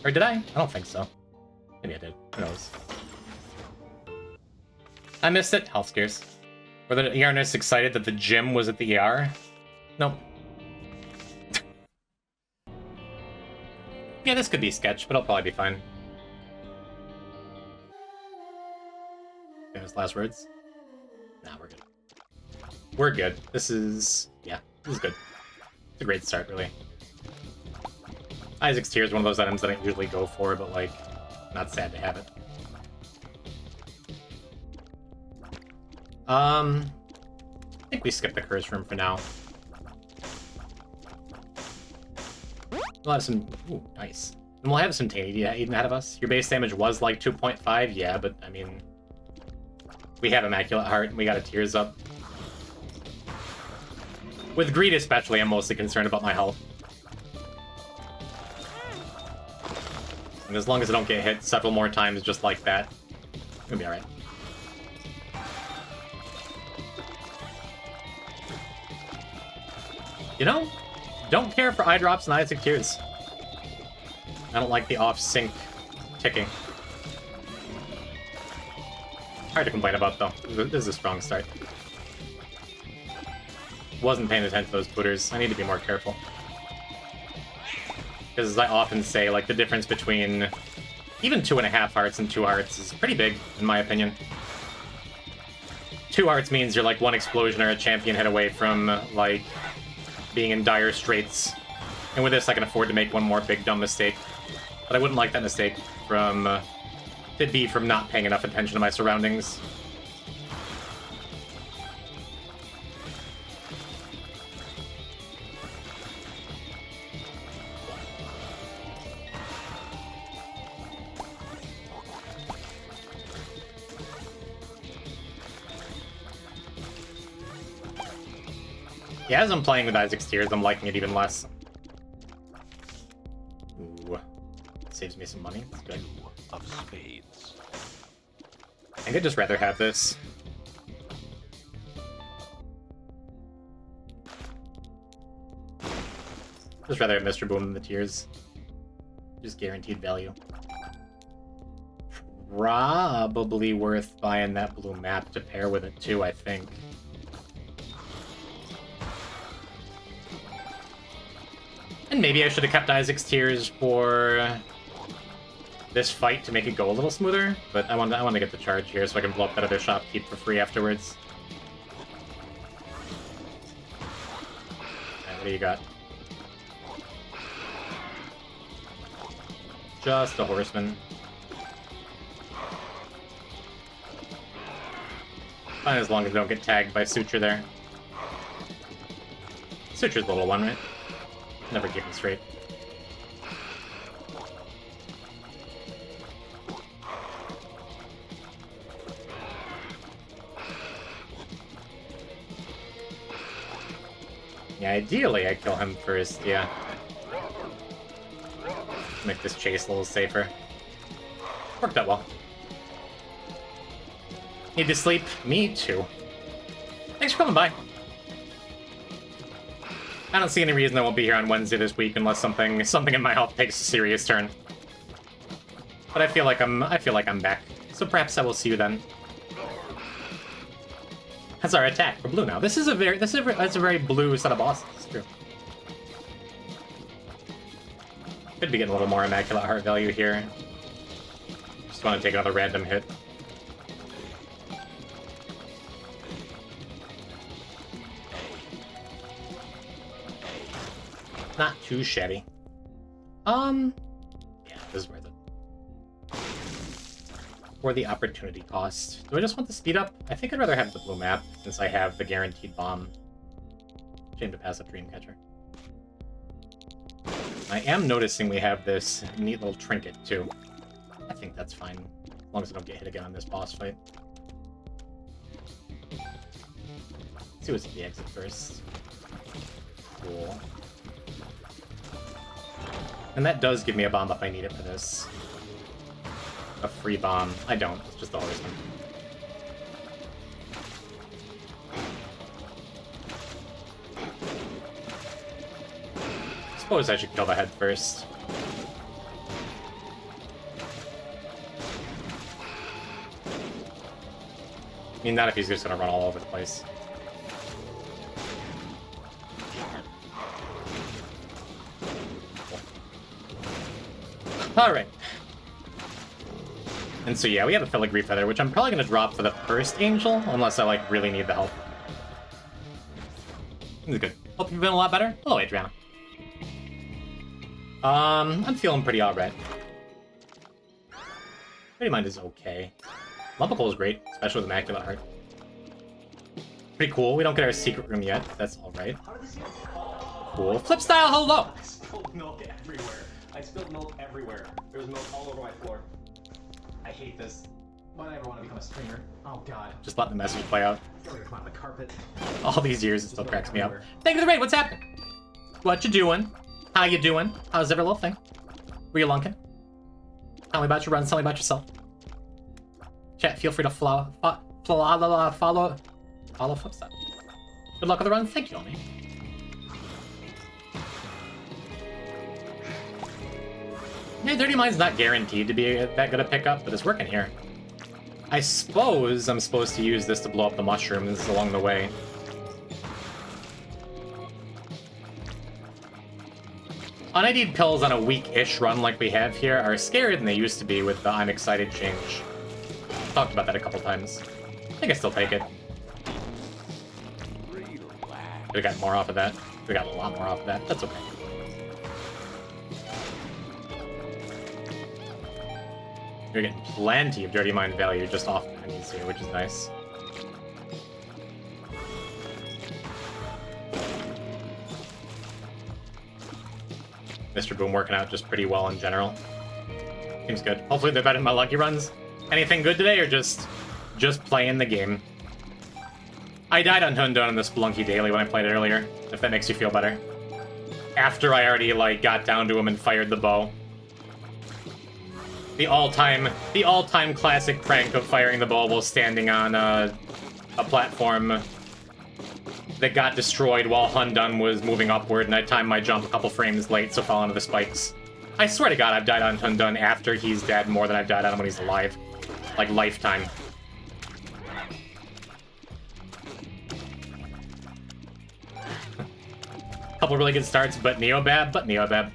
A: Or did I? I don't think so. Maybe I did. Who knows? I missed it. Health scares. Were the ER nurse excited that the gym was at the ER? Nope. Yeah, this could be sketch, but it'll probably be fine. Famous last words? Nah, we're good. We're good. This is good. It's a great start, really. Isaac's Tear is one of those items that I don't usually go for, but, like, not sad to have it. I think we skip the curse room for now. We'll have some... Ooh, nice. And we'll have some Tainted even ahead of us. Your base damage was, like, 2.5, yeah, but, I mean... We have Immaculate Heart, and we got a Tears up. With Greed especially, I'm mostly concerned about my health. And as long as I don't get hit several more times just like that, it'll be alright. You know, don't care for eye drops and Isaac Tears. I don't like the off-sync ticking. Hard to complain about, though. This is a strong start. Wasn't paying attention to those booters. I need to be more careful. Because as I often say, like, the difference between even 2.5 hearts and 2 hearts is pretty big, in my opinion. 2 hearts means you're, like, 1 explosion or a champion hit away from, like, being in dire straits. And with this, I can afford to make one more big dumb mistake. But I wouldn't like that mistake from... to be from not paying enough attention to my surroundings. Yeah, as I'm playing with Isaac's Tears, I'm liking it even less. Ooh. Saves me some money. That's good.
B: Of spades.
A: I think I'd just rather have this. Just rather have Mr. Boom than the Tears. Just guaranteed value. Probably worth buying that blue map to pair with it too, I think. And maybe I should have kept Isaac's Tears for this fight to make it go a little smoother, but I want to get the charge here so I can blow up that other shopkeep for free afterwards. Alright, what do you got? Just a horseman. Fine as long as we don't get tagged by Suture there. Suture's the little one, right? Never keep him straight. Yeah, ideally I kill him first, yeah. Make this chase a little safer. Worked out well. Need to sleep? Me too. Thanks for coming by. I don't see any reason I won't be here on Wednesday this week unless something in my health takes a serious turn. But I feel like I'm back. So perhaps I will see you then. That's our attack for blue now. This is a very blue set of bosses. It's true. Could be getting a little more Immaculate Heart value here. Just want to take another random hit. Not too shabby. Yeah, this is worth it. For the opportunity cost. Do I just want the speed up? I think I'd rather have the blue map, since I have the guaranteed bomb. Shame to pass up Dreamcatcher. I am noticing we have this neat little trinket, too. I think that's fine, as long as I don't get hit again on this boss fight. Let's see what's at the exit first. Cool. And that does give me a bomb if I need it for this. A free bomb. I don't. It's just always one. Suppose I should kill the head first. I mean, not if he's just gonna run all over the place. Alright. And so yeah, we have a Filigree Feather, which I'm probably going to drop for the first Angel, unless I like really need the help. This is good. Hope you've been a lot better. Hello, Adriana. I'm feeling pretty alright. Pretty Mind is okay. Lumpicle is great, especially with Immaculate Heart. Pretty cool. We don't get our secret room yet. That's alright. Cool. Flip style, hello!
D: I spilled milk everywhere. I spilled milk everywhere. There was milk all over my floor. I hate this. Why do I ever want to become a streamer? Oh god.
A: Just let the message play out.
D: I feel like I come out on the carpet.
A: All these years, it still cracks me up. Thank you for the raid. What's happening? What you doing? How you doing? How's every little thing? Were you lunking? Tell me about your runs. Tell me about yourself. Chat, feel free to follow Flipstep. Good luck with the run. Thank you, Omi. Yeah, Dirty Mind's not guaranteed to be that good a pickup, but it's working here. I suppose I'm supposed to use this to blow up the mushrooms along the way. UnID'd pills on a weak-ish run like we have here are scarier than they used to be with the I'm Excited change. Talked about that a couple times. I think I still take it. We got more off of that. We got a lot more off of that. That's okay. You're getting plenty of Dirty Mind value just off pennies here, which is nice. Mr. Boom working out just pretty well in general. Seems good. Hopefully they're better than my lucky runs. Anything good today, or just playing the game? I died on Hundun in the Spelunky Daily when I played it earlier, if that makes you feel better. After I already, like, got down to him and fired the bow. The all-time classic prank of firing the bow while standing on a platform that got destroyed while Hundun was moving upward, and I timed my jump a couple frames late, so fell into the spikes. I swear to God, I've died on Hundun after he's dead more than I've died on him when he's alive. Like, lifetime. Couple really good starts, but Neobab.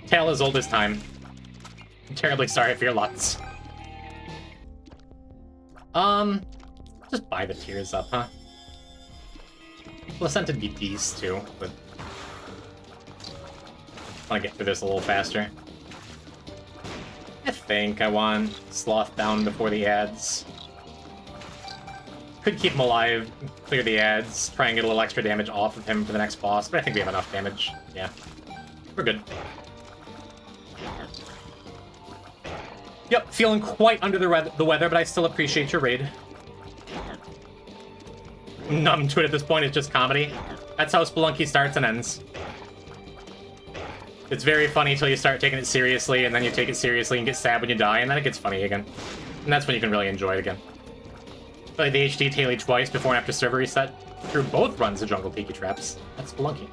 A: Tale as old as time. I'm terribly sorry for your lots. Just buy the tears up, huh? Placented be these too, but I want to get through this a little faster. I think I want Sloth down before the ads. Could keep him alive, clear the ads, try and get a little extra damage off of him for the next boss, but I think we have enough damage. Yeah. We're good. Yep, feeling quite under the weather, but I still appreciate your raid. numb to it at this point. It's just comedy. That's how Spelunky starts and ends. It's very funny until you start taking it seriously, and then you take it seriously and get sad when you die, and then it gets funny again. And that's when you can really enjoy it again. Played the HD Taily twice before and after server reset. Through both runs of Jungle Tiki Traps. That's Spelunky.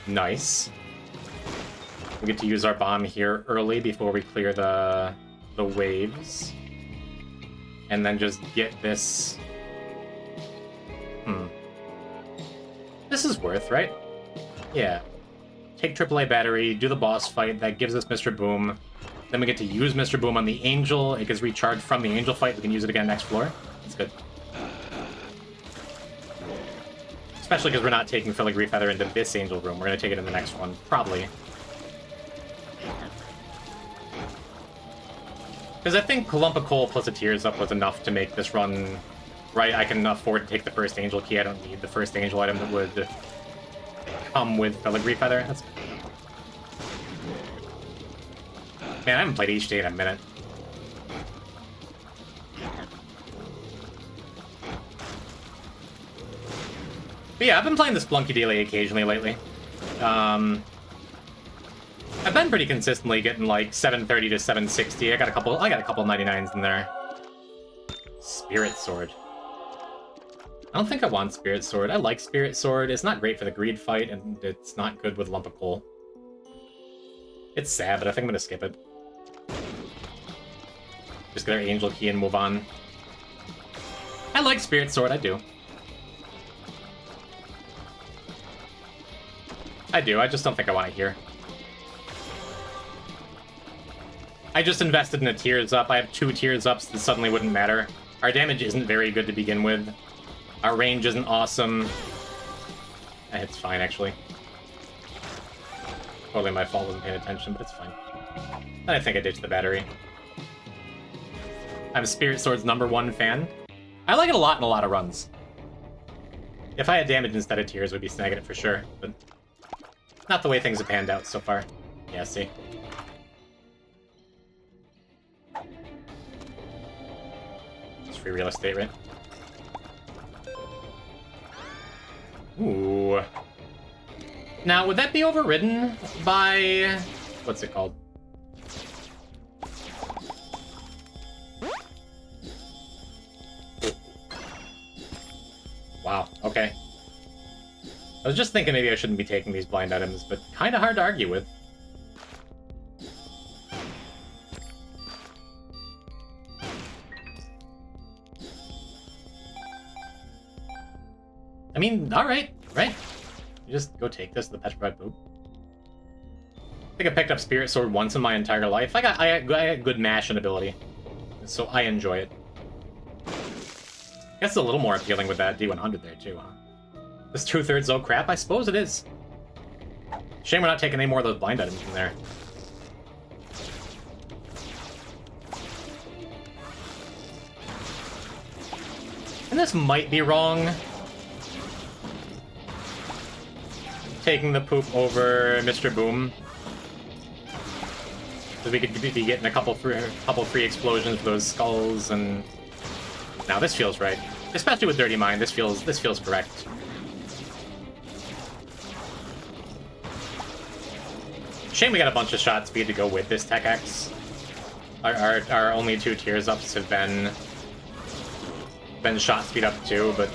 A: Nice. We get to use our bomb here early before we clear the waves. And then just get this... This is worth, right? Yeah. Take AAA battery, do the boss fight, that gives us Mr. Boom. Then we get to use Mr. Boom on the Angel. It gets recharged from the Angel fight. We can use it again next floor. That's good. Especially because we're not taking Filigree Feather into this Angel room. We're going to take it in the next one, probably. Because I think a lump of coal plus a Tears Up was enough to make this run right. I can afford to take the first Angel key. I don't need the first Angel item that would come with Filigree Feather. That's good. Man, I haven't played HD in a minute. But yeah, I've been playing this Spelunky daily occasionally lately. I've been pretty consistently getting like 730 to 760. I got a couple 99s in there. Spirit Sword. I don't think I want Spirit Sword. I like Spirit Sword. It's not great for the greed fight, and it's not good with Lump of Coal. It's sad, but I think I'm gonna skip it. Just get our Angel Key and move on. I like Spirit Sword, I do. I do, I just don't think I want it here. I just invested in a Tears Up. I have 2 Tears Ups that suddenly wouldn't matter. Our damage isn't very good to begin with. Our range isn't awesome. It's fine, actually. Totally my fault, wasn't paying attention, but it's fine. I think I ditched the battery. I'm Spirit Sword's #1 fan. I like it a lot in a lot of runs. If I had damage instead of Tears, I'd be snagging it for sure, but not the way things have panned out so far. Yeah, see. It's free real estate, right? Ooh. Now, would that be overridden by... what's it called? Wow, okay. I was just thinking maybe I shouldn't be taking these blind items, but kind of hard to argue with. I mean, alright, right? You just go take this, the Petrified Poop. I think I picked up Spirit Sword once in my entire life. I got good mashing ability, so I enjoy it. I guess it's a little more appealing with that D100 there, too, huh? This 2/3 oh crap? I suppose it is. Shame we're not taking any more of those blind items from there. And this might be wrong. Taking the poop over Mr. Boom. So we could be getting a couple free explosions for those skulls, and now this feels right. Especially with Dirty Mind, this feels correct. Shame we got a bunch of shot speed to go with this Tech X. Our only 2 Tears Ups have been shot speed up too, but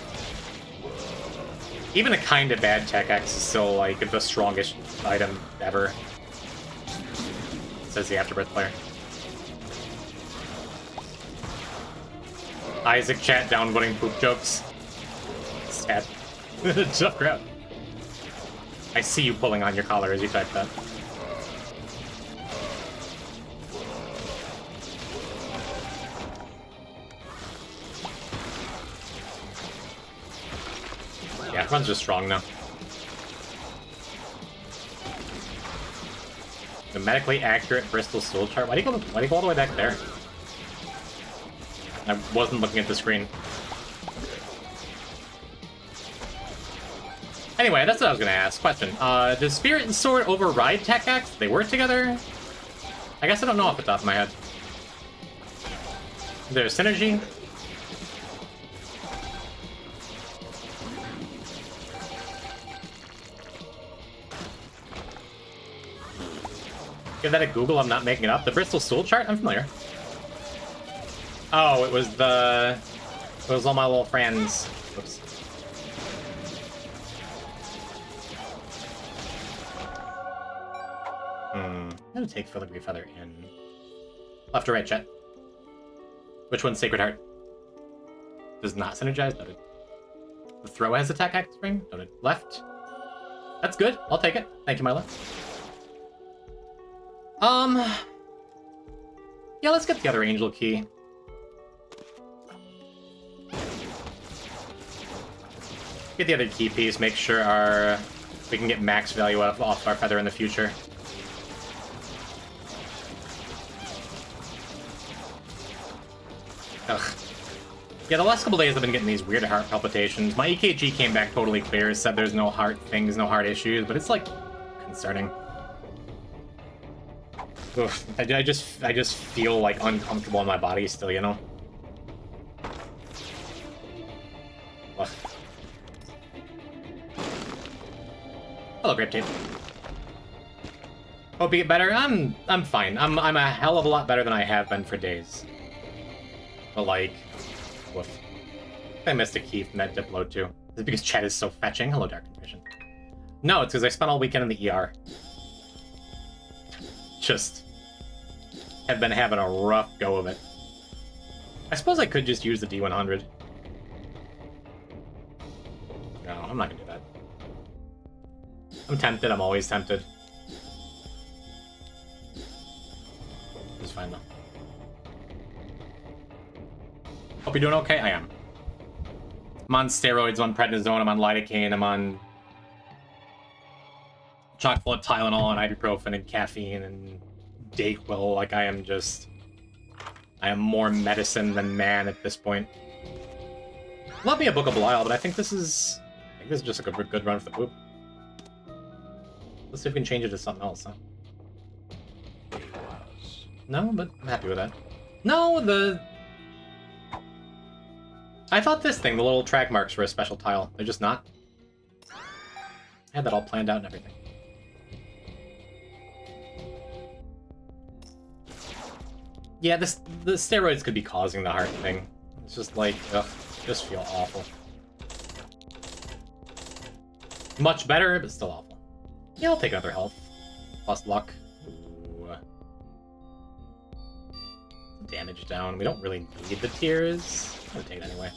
A: even a kind of bad Tech X is still like the strongest item ever. Says the Afterbirth player. Isaac chat downvoting poop jokes. Sad. Tough crowd. I see you pulling on your collar as you type that. Yeah, run's just strong now. The medically accurate Bristol Soul chart. Why do you go all the way back there? I wasn't looking at the screen. Anyway, that's what I was gonna ask. Question. Does Spirit and Sword override Tech X? They work together? I guess I don't know off the top of my head. Is there a synergy? Give that a Google, I'm not making it up. The Bristol stool chart? I'm familiar. Oh, it was all my little friends. Oops. I'm gonna take Filigree Feather in. Left or right, chat? Which one's Sacred Heart? Does not synergize? Noted. The throw has attack active spring? Noted. Left. That's good. I'll take it. Thank you, Milo. Yeah, let's get the other Angel Key. Get the other key piece, make sure we can get max value off our feather in the future. Ugh. Yeah, the last couple days I've been getting these weird heart palpitations. My EKG came back totally clear, said there's no heart things, no heart issues, but it's like concerning. Oof. I just feel like uncomfortable in my body still, you know? Ugh. Hello, Grape Tape. Hope you get better. I'm fine. I'm a hell of a lot better than I have been for days. But like, woof. I missed a key from that Diplo too. Is it because chat is so fetching? Hello, Dark Vision. No, it's because I spent all weekend in the ER. Just have been having a rough go of it. I suppose I could just use the D100. No, I'm not gonna do that. I'm tempted. I'm always tempted. It's fine though. Hope you're doing okay. I am. I'm on steroids, I'm on prednisone, I'm on lidocaine, I'm on chock-full Tylenol and ibuprofen and caffeine and Dayquil. Like I am more medicine than man at this point. Love me a Book of Belial, but I think this is just like a good run for the poop. Let's see if we can change it to something else, huh? No, but I'm happy with that. No, I thought this thing, the little track marks, were a special tile. They're just not. I had that all planned out and everything. Yeah, the steroids could be causing the heart thing. It's just like, ugh, just feel awful. Much better, but still awful. Yeah, I'll take another health. Plus luck. Ooh. Damage down. We don't really need the tears. I'm gonna take it anyway.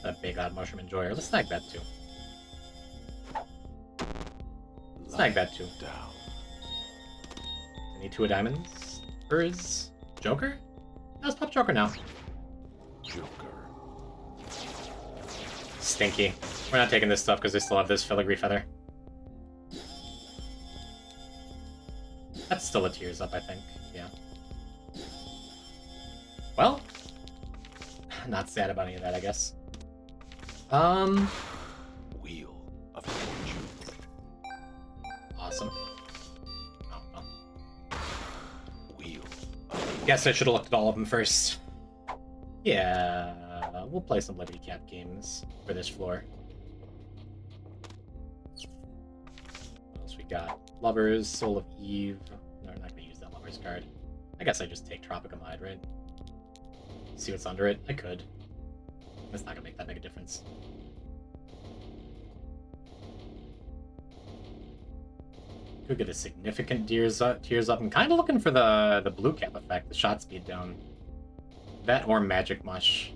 A: That big odd mushroom enjoyer. Let's snag that too. Snag that too. I need 2 of diamonds. Where's Joker? Let's pop Joker now.
B: Joker.
A: Stinky. We're not taking this stuff because they still have this filigree feather. That's still a tears up, I think. Yeah. Well, not sad about any of that, I guess.
B: Wheel of Fortune.
A: Awesome. Oh, well.
B: Wheel.
A: Guess I should have looked at all of them first. Yeah, we'll play some Liberty Cap games for this floor. What else we got? Lovers, Soul of Eve. No, I'm not gonna use that Lovers card. I guess I just take Tropicamide, right? See what's under it? I could. That's not gonna make that big a difference. Could get a significant tears up. I'm kind of looking for the blue cap effect, the shot speed down. That or Magic Mush.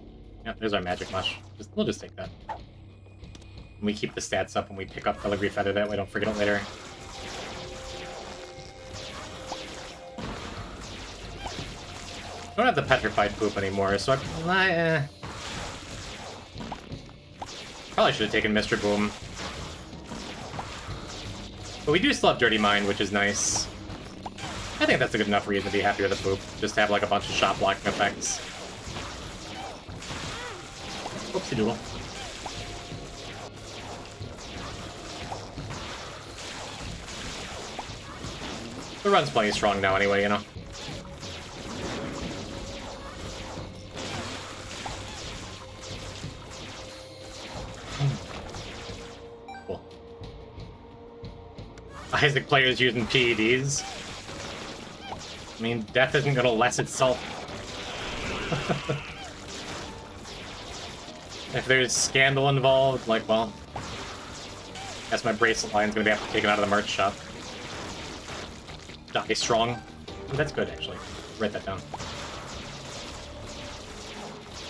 A: Yep, there's our Magic Mush. We'll just take that. And we keep the stats up when we pick up Filigree Feather, that way don't forget it later. I don't have the petrified poop anymore, so I probably should have taken Mr. Boom. But we do still have Dirty Mind, which is nice. I think that's a good enough reason to be happy with the poop. Just to have like a bunch of shot blocking effects. Oopsie doodle. The run's plenty strong now anyway, you know. Cool. Isaac players using PEDs. I mean, death isn't gonna less itself. If there's scandal involved, like, well... guess my bracelet line's gonna have to be taken out of the merch shop. Die strong. Ooh, that's good, actually. Write that down.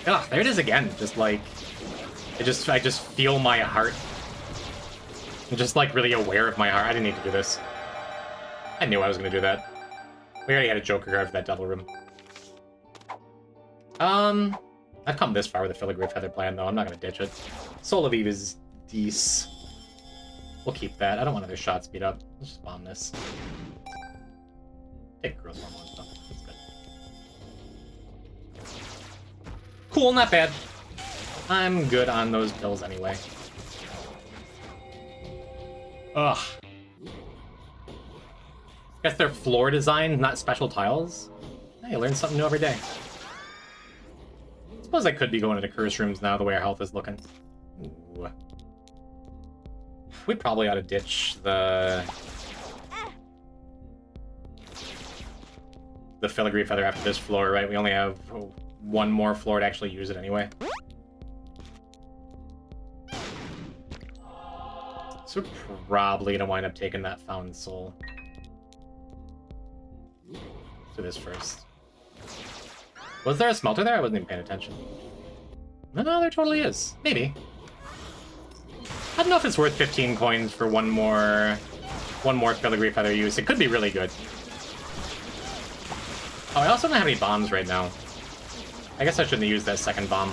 A: Ugh, there it is again. Just like... I just feel my heart. I'm just, like, really aware of my heart. I didn't need to do this. I knew I was gonna do that. We already had a Joker guard for that Devil Room. I've come this far with the Filigree Feather plan, though. I'm not gonna ditch it. Soul of Eve is decent. We'll keep that. I don't want other shots speed up. Let's just bomb this. Take growth hormone stuff. That's good. Cool, not bad. I'm good on those pills anyway. Ugh. Guess they're floor design, not special tiles. Hey, you learn something new every day. Suppose I could be going into curse rooms now, the way our health is looking. Ooh. We probably ought to ditch the Filigree Feather after this floor, right? We only have one more floor to actually use it anyway. So we're probably gonna wind up taking that Found Soul. Do this first. Was there a smelter there? I wasn't even paying attention. No, there totally is. Maybe. I don't know if it's worth 15 coins for one more Filigree Feather use. It could be really good. Oh, I also don't have any bombs right now. I guess I shouldn't have used that second bomb.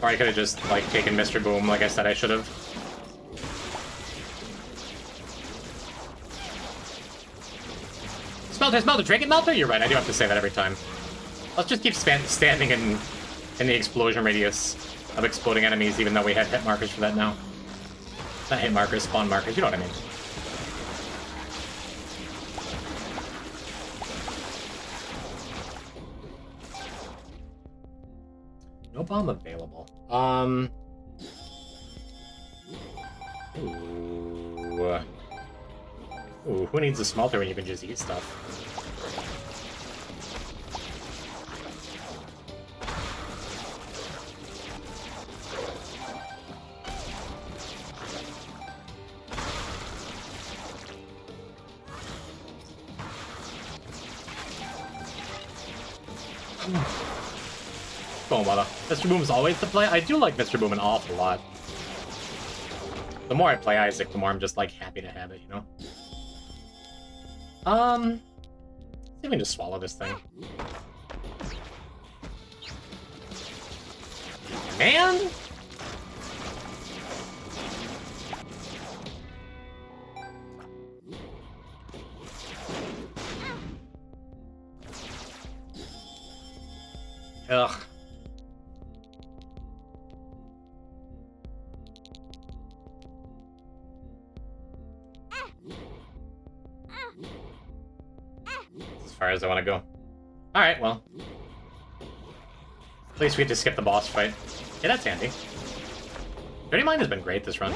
A: Or I could have just, like, taken Mr. Boom, like I said I should have. Smelter, smelter, trinket melter? You're right, I do have to say that every time. Let's just keep standing in the explosion radius of exploding enemies, even though we had hit markers for that now. Not hit markers, spawn markers, you know what I mean. No bomb available. Ooh, who needs a smelter when you can just eat stuff? Go on, Wada. Mr. Boom is always the play. I do like Mr. Boom an awful lot. The more I play Isaac, the more I'm just, like, happy to have it, you know? See if we can just swallow this thing. Man! Ugh. As far as I want to go. Alright, well. At least we get to skip the boss fight. Yeah, that's handy. Dirty Mind has been great this run.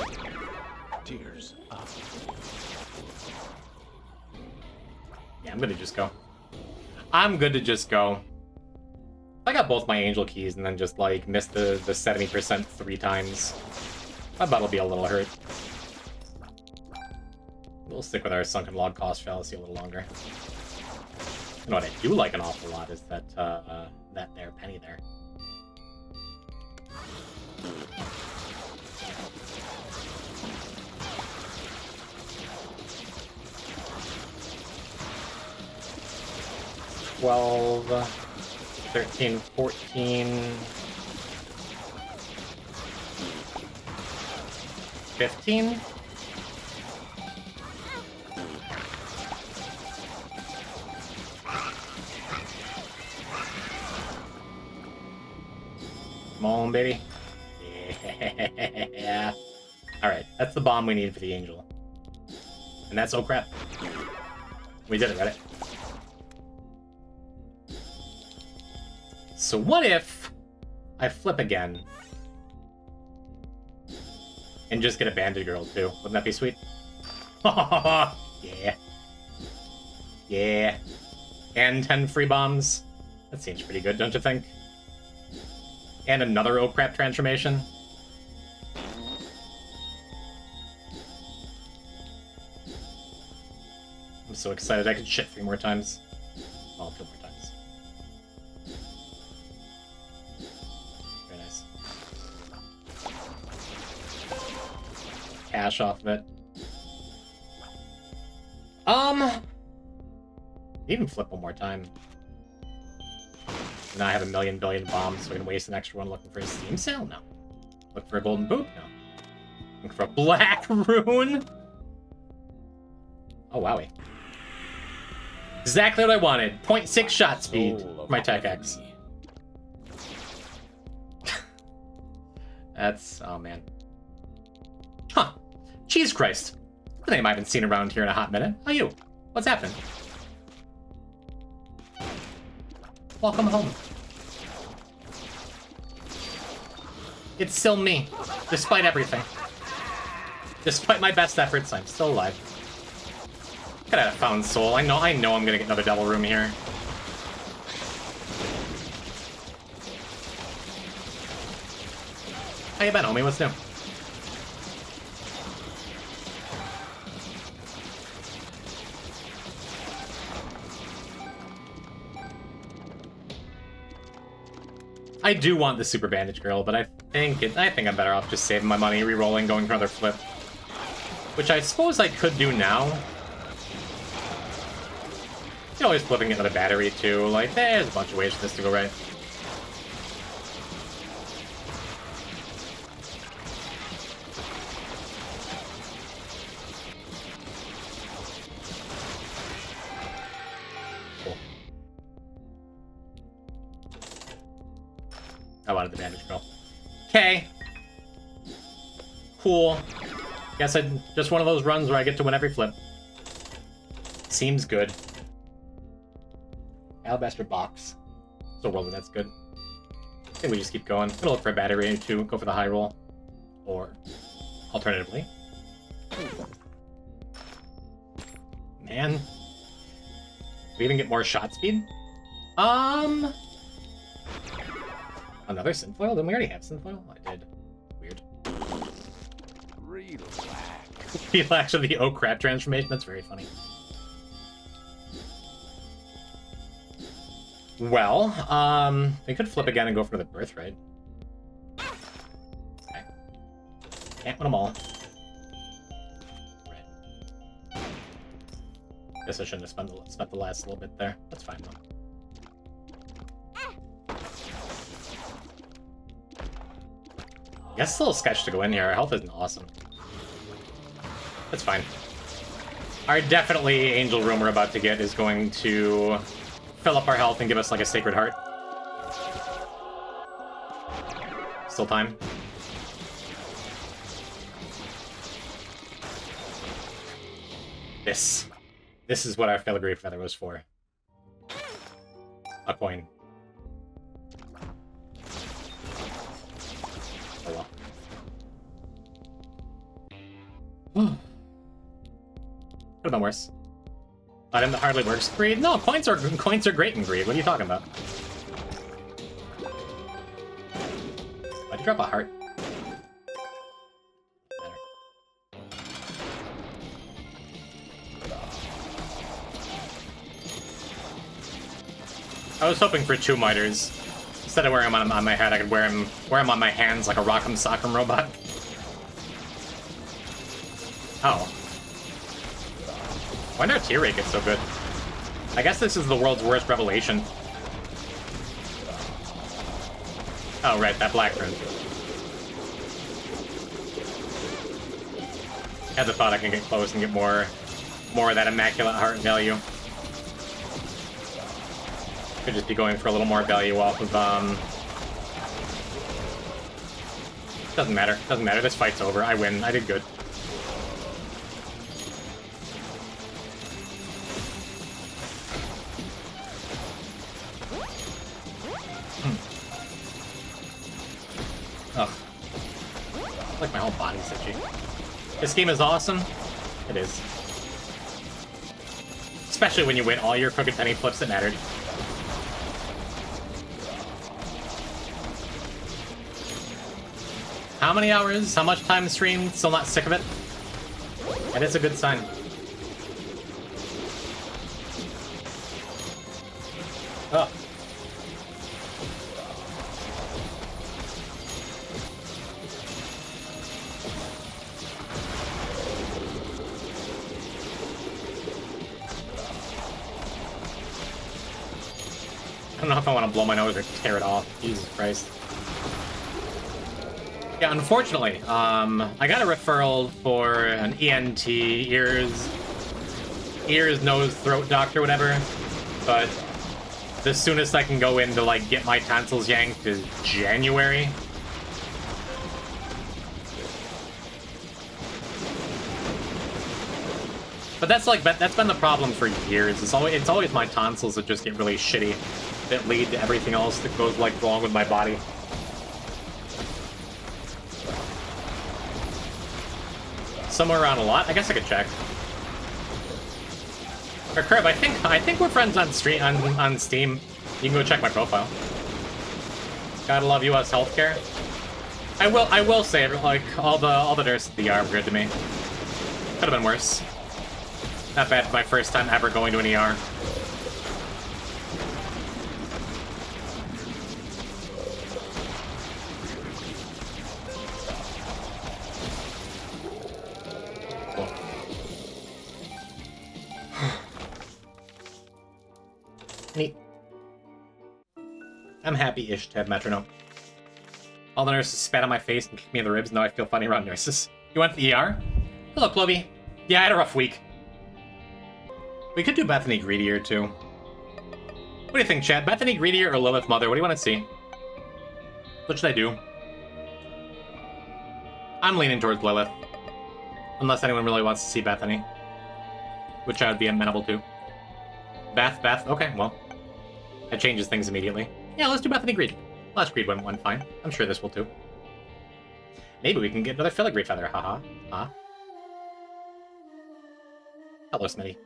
B: Tears up.
A: Yeah, I'm good to just go. I'm good to just go. I got both my angel keys and then just, like, missed the 70% 3 times. My butt will be a little hurt. We'll stick with our sunken log cost fallacy a little longer. You know what I do like an awful lot is that, that there penny there. $12, 13, 14, 15? Come on, baby. Yeah. Alright, that's the bomb we need for the angel. And that's oh crap. We did it, right? So what if I flip again and just get a banded girl too? Wouldn't that be sweet? Yeah. Yeah. And 10 free bombs. That seems pretty good, don't you think? And another oh crap transformation. I'm so excited I could shit 3 more times. Well, 2 more times. Very nice. Cash off of it. Even flip one more time. Now I have a million billion bombs, so I can waste an extra one looking for a Steam sale? No. Look for a golden boot? No. Looking for a black rune? Oh, wowie. Exactly what I wanted. 0.6 shot speed for my Tech X. That's... oh, man. Huh. Cheese Christ. The name I haven't seen around here in a hot minute. How are you? What's happening? Welcome home. It's still me, despite everything. Despite my best efforts, I'm still alive. Could have found soul. I know I'm gonna get another double room here. How you been, homie? What's new? I do want the Super Bandage Girl, but I think I'm better off just saving my money, re-rolling, going for another flip. Which I suppose I could do now. You can always flip and get another battery too. Like, there's a bunch of ways for this to go right. I wanted the Bandage Girl. Okay. Cool. Guess I just one of those runs where I get to win every flip. Seems good. Alabaster box. So rolling, that's good. I think we just keep going. Gonna look for a battery or two, go for the high roll. Or alternatively. Man. We even get more shot speed? Another Synfoil? Didn't we already have Synfoil? I did. Weird.
B: Relax.
A: Relax of the oh crap transformation? That's very funny. Well, we could flip again and go for the birthright. Okay. Can't win them all. Right. Guess I shouldn't have spent the last little bit there. That's fine though. Guess it's a little sketch to go in here. Our health isn't awesome. That's fine. Our definitely angel room we're about to get is going to fill up our health and give us like a sacred heart. Still time. This is what our filigree feather was for. A coin. Oh well. Could've been worse. Item that hardly works. Greed? No, coins are great in Greed. What are you talking about? Why'd you drop a heart? I was hoping for 2 miters. Instead of wearing them on my head, I could wear them on my hands like a Rock'em Sock'em robot. Oh. Why did our tier rate get so good? I guess this is the world's worst revelation. Oh, right, that black rune. I had the thought I can get close and get more of that immaculate heart value. Could just be going for a little more value off of, Doesn't matter. Doesn't matter. This fight's over. I win. I did good. Ugh. Like my whole body's itchy. This game is awesome. It is. Especially when you win all your crooked penny flips that mattered. How many hours? How much time streamed? Still not sick of it? That is a good sign. Oh. I don't know if I want to blow my nose or tear it off. Jesus Christ. Yeah, unfortunately, I got a referral for an ENT, ears, nose, throat doctor, whatever, but the soonest I can go in to, like, get my tonsils yanked is January. But that's like, that's been the problem for years. It's always my tonsils that just get really shitty, that lead to everything else that goes, like, wrong with my body. Somewhere around a lot? I guess I could check. Or Curb, I think we're friends on on Steam. You can go check my profile. Gotta love US healthcare. I will say, like, all the nurses at the ER were good to me. Could have been worse. Not bad for my first time ever going to an ER. Neat. I'm happy-ish to have metronome. All the nurses spat on my face and kicked me in the ribs. Now I feel funny around nurses. You went to the ER? Hello, Clovey. Yeah, I had a rough week. We could do Bethany Greedier, too. What do you think, Chad? Bethany Greedier or Lilith Mother? What do you want to see? What should I do? I'm leaning towards Lilith. Unless anyone really wants to see Bethany. Which I would be amenable to. Beth. Okay, well. That changes things immediately. Yeah, let's do Bethany Greed. Last Greed went fine. I'm sure this will too. Maybe we can get another filigree feather. Haha. Hello, Smitty.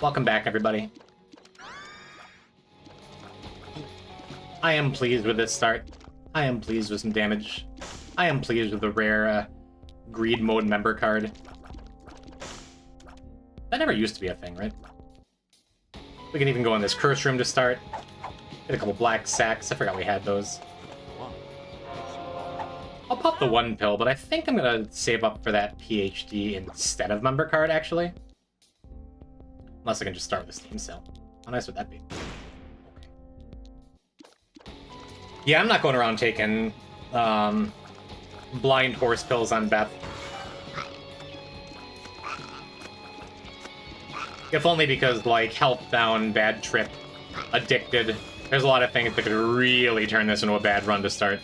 A: Welcome back, everybody. I am pleased with this start. I am pleased with some damage. I am pleased with the rare Greed mode member card. That never used to be a thing, right? We can even go in this curse room to start. Get a couple black sacks. I forgot we had those. I'll pop the one pill, but I think I'm gonna save up for that PhD instead of member card, actually. Unless I can just start with Steam sale. How nice would that be? Okay. Yeah, I'm not going around taking blind horse pills on Beth. If only because, like, health down, bad trip, addicted. There's a lot of things that could really turn this into a bad run to start.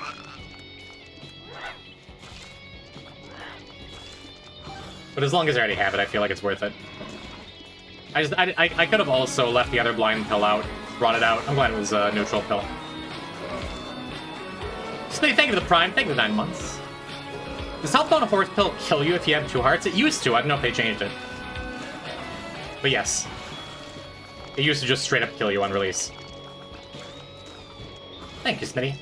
A: But as long as I already have it, I feel like it's worth it. I could have also left the other blind pill out, brought it out. I'm glad it was a neutral pill. Smitty, thank you for the Prime. Thank you for 9 months. Does health down a horse pill kill you if you have 2 hearts? It used to. I don't know if they changed it. But yes. It used to just straight up kill you on release. Thank you, Smitty.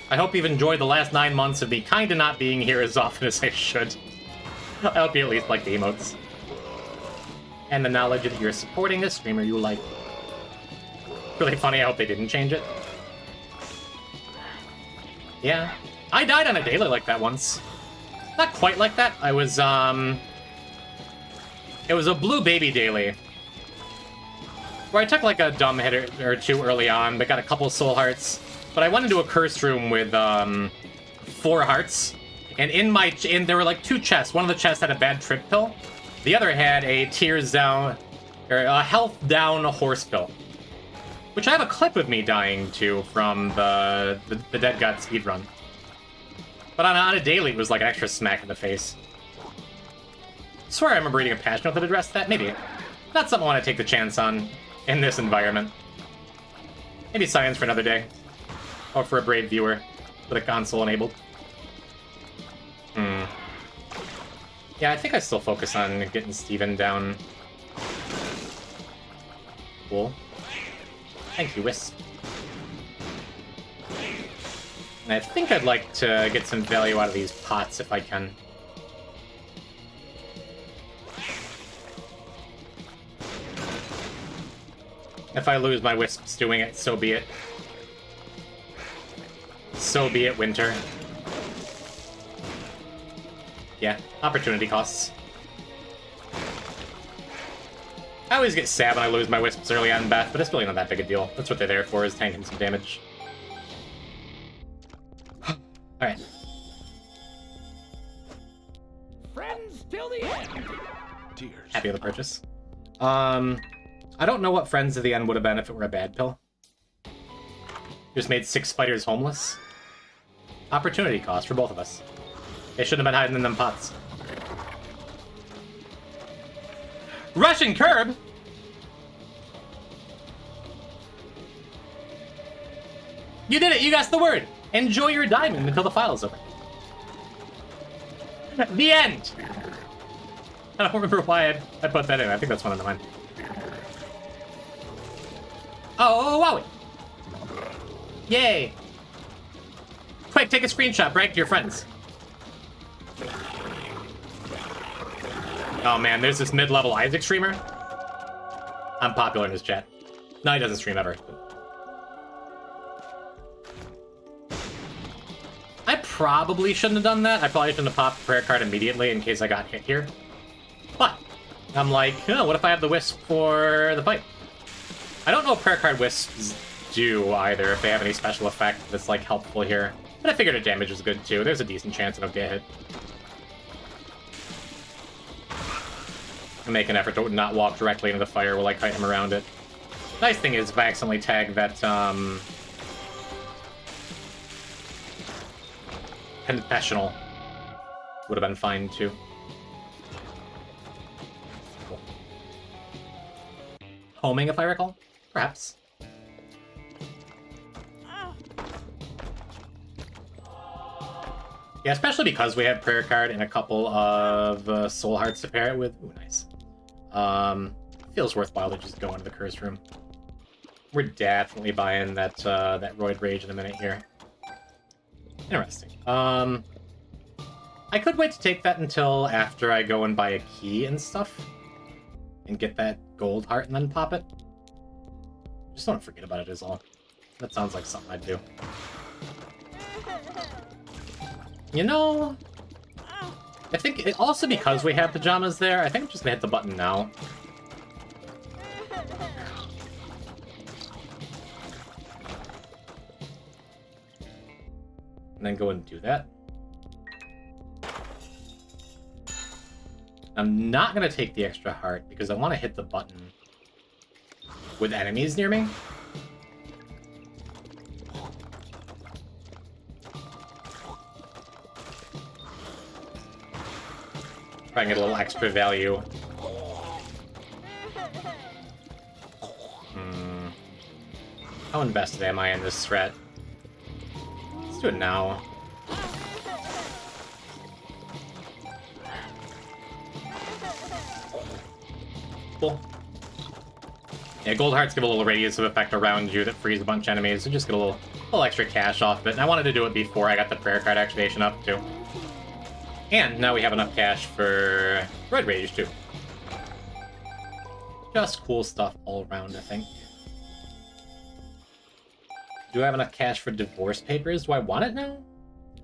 A: I hope you've enjoyed the last 9 months of me kinda not being here as often as I should. I hope you at least like the emotes. And the knowledge that you're supporting a streamer you like. Really funny, I hope they didn't change it. Yeah. I died on a daily like that once. Not quite like that. I was, it was a blue baby daily. Where I took like a dumb hit or 2 early on, but got a couple soul hearts. But I went into a curse room with 4 hearts. And there were like 2 chests. One of the chests had a bad trip pill. The other had a tears down, or a health down horse pill. Which I have a clip of me dying to from the Dead God speedrun. But on a daily, it was like an extra smack in the face. I swear I remember reading a patch note that addressed that. Maybe. Not something I want to take the chance on in this environment. Maybe science for another day. Or for a brave viewer with a console enabled. Yeah, I think I still focus on getting Steven down. Cool. Thank you, Wisp. And I think I'd like to get some value out of these pots if I can. If I lose my Wisps doing it, so be it. So be it, Winter. Yeah, opportunity costs. I always get sad when I lose my Wisps early on in Beth, but it's really not that big a deal. That's what they're there for, is tanking some damage. Alright.
B: Friends till the end. Tears.
A: Happy with the purchase. I don't know what Friends of the End would have been if it were a bad pill. Just made 6 spiders homeless. Opportunity cost for both of us. They shouldn't have been hiding in them pots. Russian curb! You did it! You guessed the word! Enjoy your diamond until the file's open. The end! I don't remember why I put that in. I think that's one of mine. Oh, wowie! Yay! Quick, take a screenshot, brag to your friends. Oh man, there's this mid-level Isaac streamer. I'm popular in his chat. No, he doesn't stream ever. I probably shouldn't have done that. I probably shouldn't have popped the prayer card immediately in case I got hit here. But I'm like, oh, what if I have the Wisp for the fight? I don't know if prayer card Wisps do either, if they have any special effect that's like helpful here. But I figured a damage was good too. There's a decent chance it'll get hit. Make an effort to not walk directly into the fire while I kite him around it. Nice thing is, if I accidentally tag that, confessional, would have been fine too. Cool. Homing, if I recall? Perhaps. Yeah, especially because we have Prayer Card and a couple of Soul Hearts to pair it with. Ooh, nice. Feels worthwhile to just go into the Curse Room. We're definitely buying that that Roid Rage in a minute here. Interesting. I could wait to take that until after I go and buy a key and stuff. And get that gold heart and then pop it. Just don't forget about it is all. That sounds like something I'd do. You know, I think it also because we have pajamas there, I think I'm just gonna hit the button now. And then go and do that. I'm not gonna take the extra heart because I want to hit the button with enemies near me. Try and get a little extra value. How invested am I in this threat? Let's do it now. Cool. Yeah, gold hearts give a little radius of effect around you that frees a bunch of enemies, so just get a little extra cash off of it. And I wanted to do it before I got the prayer card activation up, too. And now we have enough cash for Red Rage, too. Just cool stuff all around, I think. Do I have enough cash for divorce papers? Do I want it now?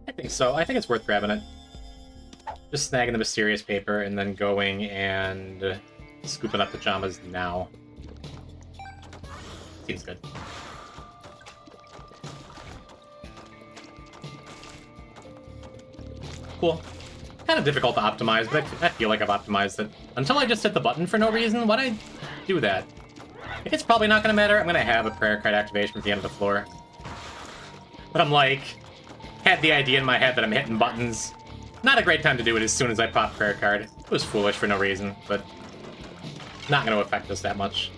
A: I think so. I think it's worth grabbing it. Just snagging the mysterious paper and then going and scooping up pajamas now. Seems good. Cool. Kind of difficult to optimize, but I feel like I've optimized it. Until I just hit the button for no reason, why'd I do that? It's probably not going to matter. I'm going to have a prayer card activation at the end of the floor. But I'm like, had the idea in my head that I'm hitting buttons. Not a great time to do it as soon as I pop prayer card. It was foolish for no reason, but not going to affect us that much.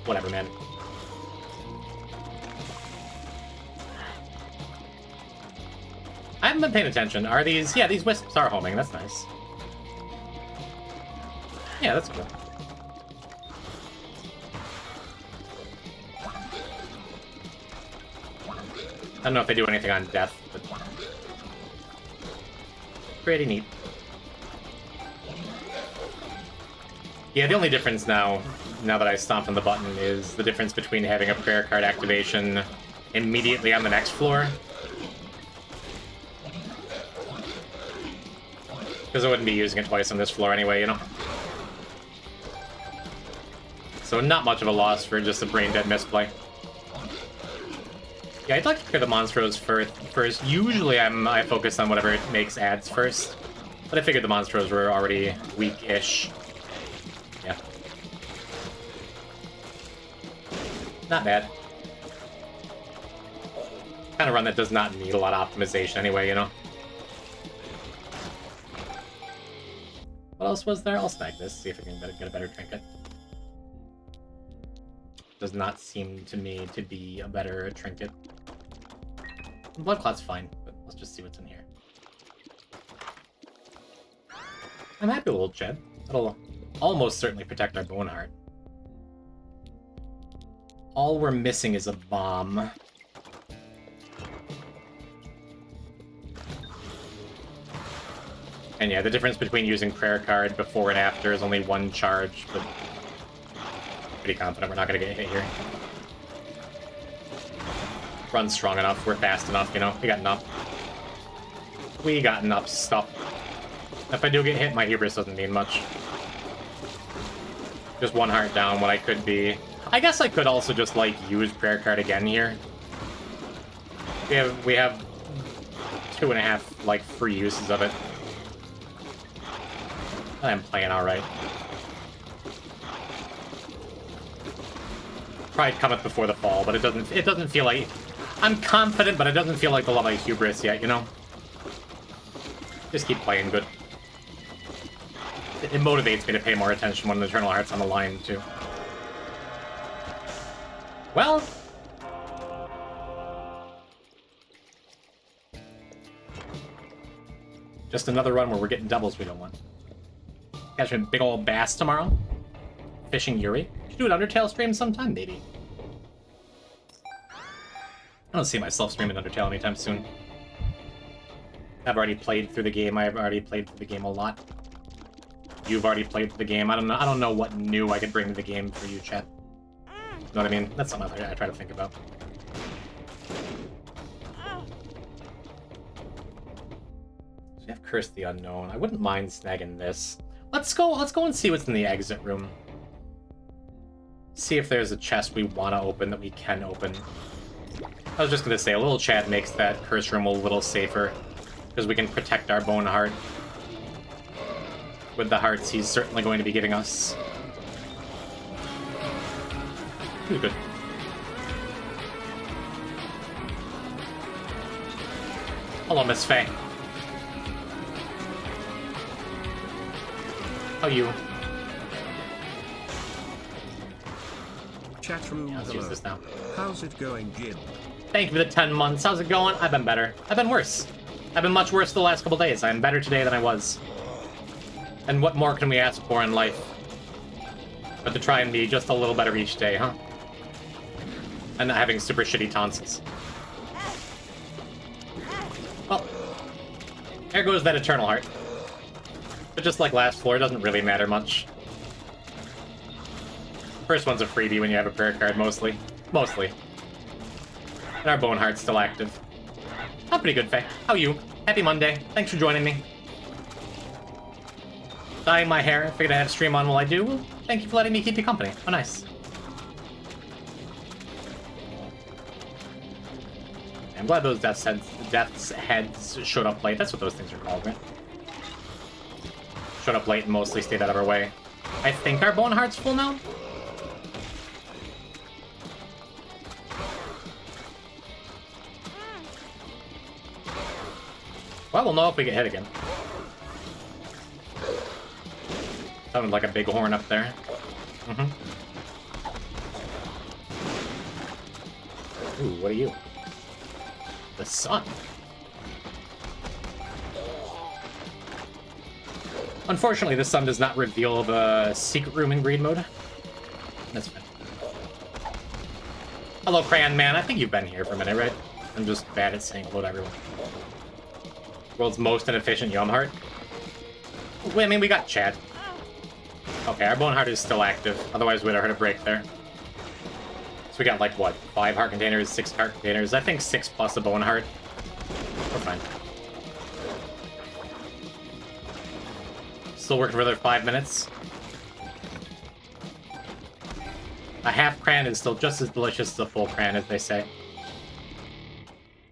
A: Whatever, man. I haven't been paying attention. Are these... Yeah, these wisps are homing. That's nice. Yeah, that's cool. I don't know if they do anything on death, but... Pretty neat. Yeah, the only difference now that I stomped on the button, is the difference between having a prayer card activation immediately on the next floor. Because I wouldn't be using it twice on this floor anyway, you know? So not much of a loss for just a brain-dead misplay. Yeah, I'd like to clear the Monstros first. Usually I focus on whatever makes ads first. But I figured the Monstros were already weak-ish. Yeah. Not bad. Kind of run that does not need a lot of optimization anyway, you know? What else was there? I'll snag this, see if I can get a better trinket. Does not seem to me to be a better trinket. Blood Clot's fine, but let's just see what's in here. I'm happy with old Ched. It'll almost certainly protect our Bone Heart. All we're missing is a bomb. And yeah, the difference between using Prayer Card before and after is only one charge, but pretty confident we're not going to get hit here. Run strong enough, we're fast enough, you know? We got enough. We got enough stuff. If I do get hit, my hubris doesn't mean much. Just one heart down when I could be... I guess I could also just, like, use Prayer Card again here. We have 2.5, like, free uses of it. I'm playing alright. Pride cometh before the fall, but it doesn't feel like... I'm confident, but it doesn't feel like the level of hubris yet, you know? Just keep playing good. It motivates me to pay more attention when the Eternal Heart's on the line, too. Well... just another run where we're getting doubles we don't want. Catch a big old bass tomorrow. Fishing Yuri. Should do an Undertale stream sometime, maybe. I don't see myself streaming Undertale anytime soon. I've already played through the game. I've already played through the game a lot. You've already played through the game. I don't know what new I could bring to the game for you, chat. You know what I mean? That's something I try to think about. So we have Curse the Unknown. I wouldn't mind snagging this. Let's go and see what's in the exit room. See if there's a chest we want to open that we can open. I was just going to say, a little Chad makes that curse room a little safer, because we can protect our Bone Heart. With the hearts he's certainly going to be giving us. Ooh, good. Hello, Miss Faye. How are you?
C: Chat room,
A: Yeah, let's use this now.
C: How's it going, Jim?
A: Thank you for the 10 months. How's it going? I've been better. I've been worse. I've been much worse the last couple days. I'm better today than I was. And what more can we ask for in life? But to try and be just a little better each day, huh? And not having super shitty tonsils. Well, there goes that Eternal Heart. But just like last floor, it doesn't really matter much. First one's a freebie when you have a prayer card, mostly. Mostly. And our Bone Heart's still active. I'm pretty good, Faye. How are you? Happy Monday. Thanks for joining me. Dyeing my hair. Figured I'd have stream on while I do. Well, thank you for letting me keep you company. Oh, nice. I'm glad those death's heads showed up late. That's what those things are called, right? Showed up late and mostly stayed out of our way. I think our Bone Heart's full now? Well, we'll know if we get hit again. Sounded like a big horn up there. Ooh, what are you? The sun. Unfortunately, this sun does not reveal the secret room in greed mode. That's fine. Hello, Crayon Man. I think you've been here for a minute, right? I'm just bad at saying hello to everyone. World's most inefficient Yum Heart. Wait, I mean, we got Chad. Okay, our Bone Heart is still active. Otherwise, we'd have heard a break there. So we got, like, what? 5 heart containers, 6 heart containers. I think 6 plus a Bone Heart. We're fine. Still working for another 5 minutes. A half cran is still just as delicious as a full cran, as they say.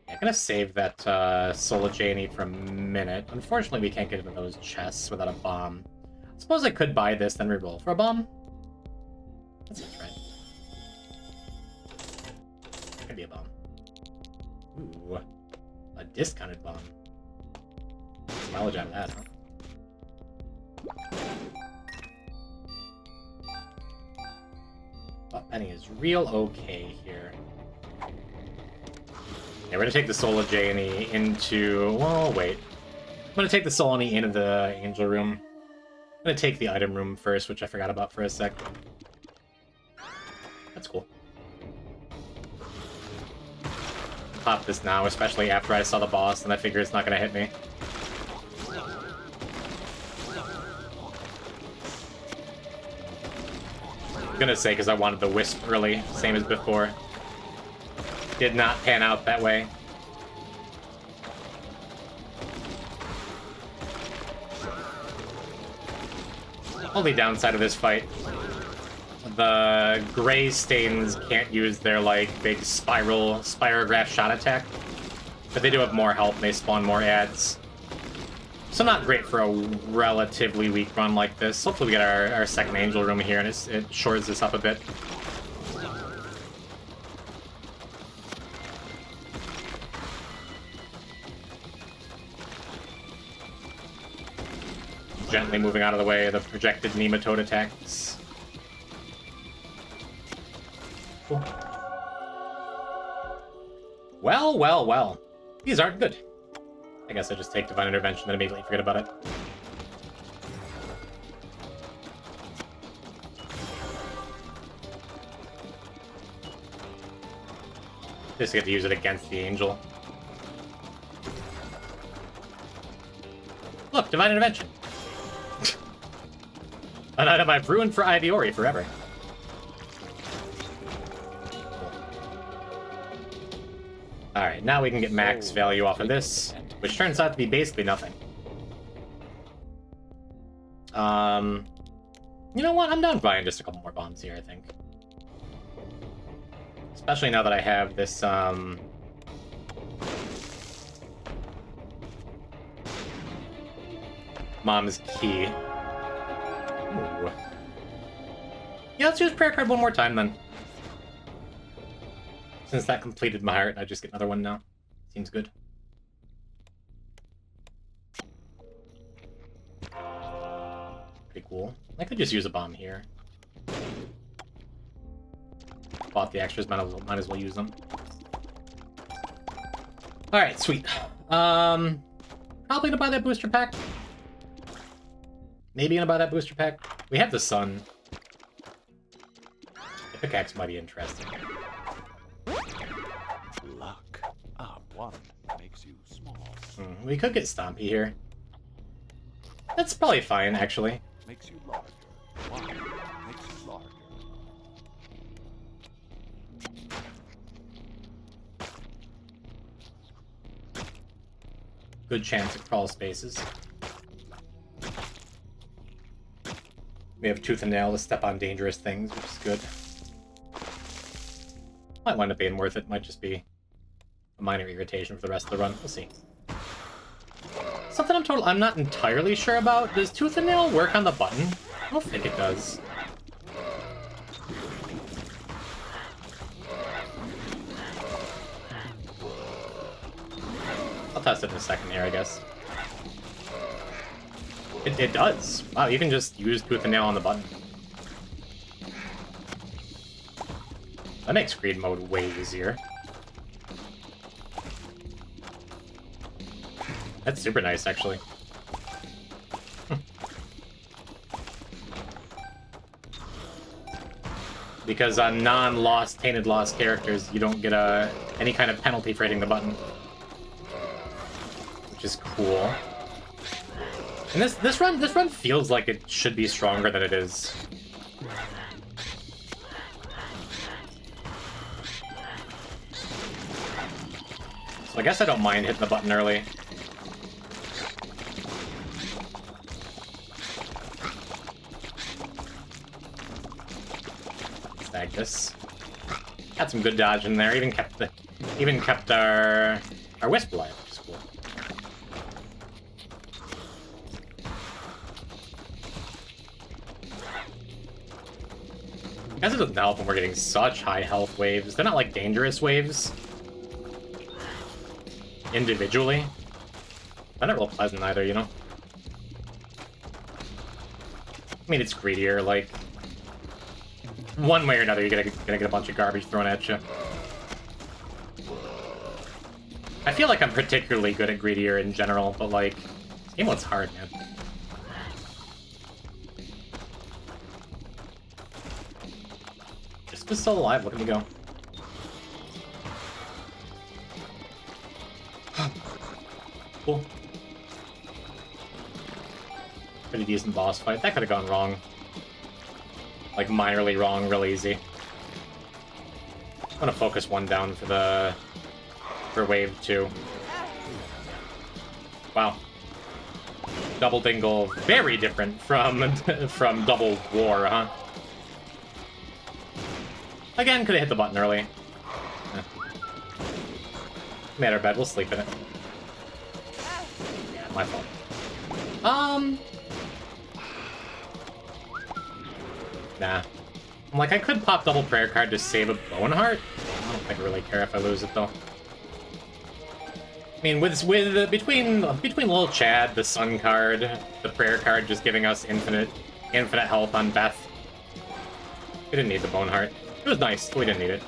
A: I'm gonna save that Soul Janie for a minute. Unfortunately, we can't get into those chests without a bomb. I suppose I could buy this, then reroll for a bomb. That's not right. Could be a bomb. Ooh, a discounted bomb. Some knowledge out of that, huh? Bethany is real okay here. Yeah, we're gonna take the Soul of Janie into... Well, wait. I'm gonna take the Soul Janie into the Angel Room. I'm gonna take the item room first, which I forgot about for a sec. That's cool. Pop this now, especially after I saw the boss, and I figure it's not gonna hit me. I'm gonna say because I wanted the Wisp early, same as before. Did not pan out that way. Only downside of this fight. The gray stains can't use their, like, big spirograph shot attack. But they do have more health and they spawn more ads. So not great for a relatively weak run like this. Hopefully we get our second Angel Room here and it shores this up a bit. Gently moving out of the way of the projected nematode attacks. Cool. Well, well, well. These aren't good. I guess I just take Divine Intervention and immediately forget about it. Just get to use it against the Angel. Look, Divine Intervention. An item I've ruined for Iviori forever. Alright, now we can get max value off of this, which turns out to be basically nothing. You know what? I'm down buying just a couple more bombs here, I think. Especially now that I have this, Mom's Key. Ooh. Yeah, let's use Prayer Card one more time, then. Since that completed my heart, I just get another one now. Seems good. Pretty cool. I could just use a bomb here. Bought the extras, might as well use them. Alright, sweet. Probably gonna buy that booster pack. Maybe gonna buy that booster pack. We have the sun. The pickaxe might be interesting.
E: Luck. One makes you small.
A: We could get Stompy here. That's probably fine, actually.
E: Makes you larger. One makes you larger.
A: Good chance at crawl spaces. We have Tooth and Nail to step on dangerous things, which is good. Might wind up being worth it. Might just be a minor irritation for the rest of the run. We'll see. Something I'm not entirely sure about. Does Tooth and Nail work on the button? I don't think it does. I'll test it in a second here, I guess. It does. Wow, you can just use Tooth and Nail on the button. That makes greed mode way easier. That's super nice, actually. Because on non-lost, tainted lost characters, you don't get any kind of penalty for hitting the button. Which is cool. And this run feels like it should be stronger than it is. So I guess I don't mind hitting the button early. Snag this. Had some good dodge in there. Even kept our wisp alive, which is cool. I guess it doesn't help when we're getting such high health waves. They're not like dangerous waves individually. They're not real pleasant either, you know? I mean, it's greedier, like... One way or another, you're gonna get a bunch of garbage thrown at you. I feel like I'm particularly good at greedier in general, but like, this game one's hard, man. This was still alive, look at me go. Cool. Pretty decent boss fight. That could have gone wrong. Like, minorly wrong, real easy. I'm gonna focus one down for wave 2. Wow. Double Dingle, very different from from Double War, huh? Again, could have hit the button early. Made our bed, we'll sleep in it. Yeah, my fault. Nah. I'm like, I could pop double prayer card to save a bone heart. I don't think I really care if I lose it, though. I mean, between Lil Chad, the Sun card, the prayer card just giving us infinite health on Beth. We didn't need the bone heart. It was nice, but we didn't need it.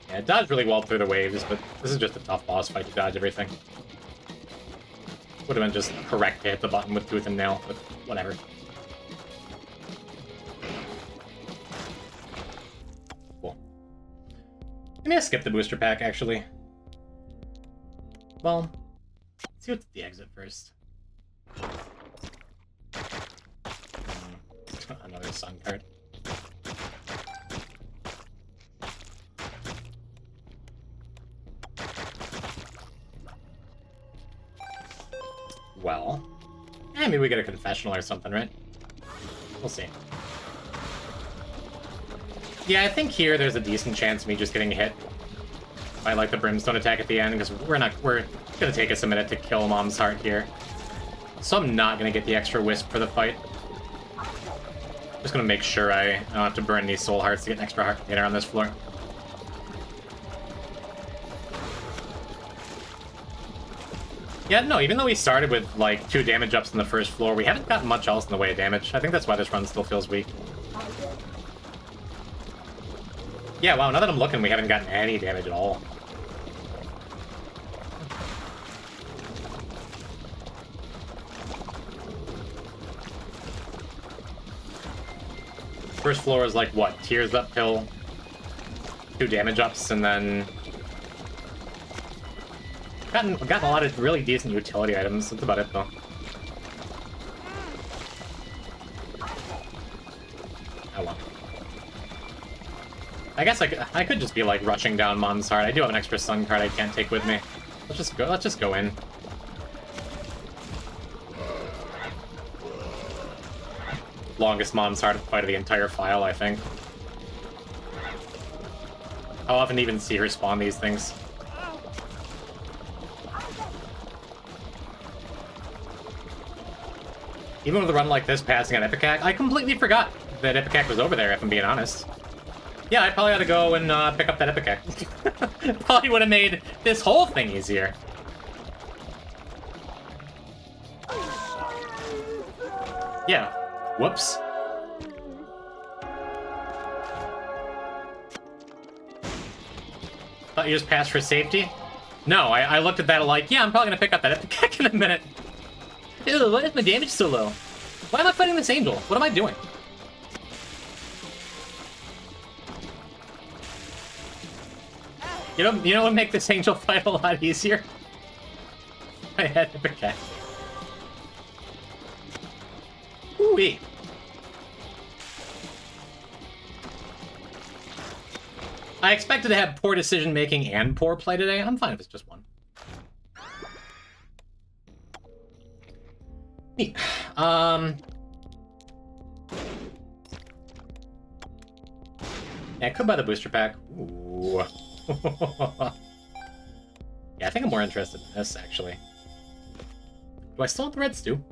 A: Yeah, it dodged really well through the waves, but this is just a tough boss fight to dodge everything. Would have been just correct to hit the button with tooth and nail, but whatever. Cool. Maybe I skip the booster pack, actually. Well, let's see what's the exit first. Another Sun card. Well, maybe we get a confessional or something, right? We'll see. Yeah, I think here there's a decent chance of me just getting hit by like the brimstone attack at the end, because we're gonna take us a minute to kill Mom's heart here. So I'm not gonna get the extra wisp for the fight. Just gonna make sure I don't have to burn these soul hearts to get an extra heart container on this floor. Yeah, no, even though we started with, like, 2 damage ups in the first floor, we haven't gotten much else in the way of damage. I think that's why this run still feels weak. Yeah, wow, now that I'm looking, we haven't gotten any damage at all. First floor is like, what, Tears Up Pill, 2 damage ups, and then... Gotten a lot of really decent utility items. That's about it, though. Oh well. I guess I could just be like rushing down Mom's heart. I do have an extra Sun card I can't take with me. Let's just go in. Longest Mom's heart fight of the entire file, I think. I'll often even see her spawn these things. Even with a run like this, passing on Ipecac, I completely forgot that Ipecac was over there, if I'm being honest. Yeah, I probably ought to go and pick up that Ipecac. Probably would have made this whole thing easier. Yeah. Whoops. Thought you just passed for safety? No, I looked at that like, yeah, I'm probably gonna pick up that Ipecac in a minute. Ew, why is my damage so low? Why am I fighting this angel? What am I doing? You know what would make this angel fight a lot easier? I had to protect. Ooh-wee. I expected to have poor decision-making and poor play today. I'm fine if it's just one. Neat. Yeah, I could buy the booster pack. Ooh. Yeah, I think I'm more interested in this, actually. Do I still want the red stew?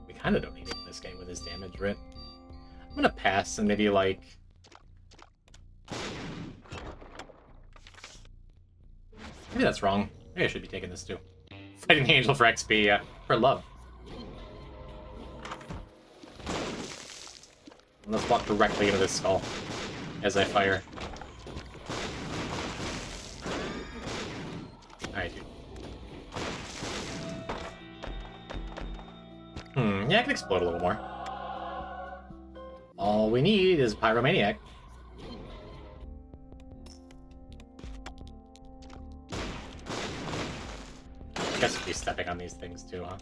A: We kind of don't need it in this game with his damage, right? I'm gonna pass and maybe, like... Maybe that's wrong. Maybe I should be taking this, too. Fighting the angel for XP, yeah. For love. Let's walk directly into this skull as I fire. Alright, dude. Yeah, I can explode a little more. All we need is Pyromaniac. I guess I'd be stepping on these things too, huh?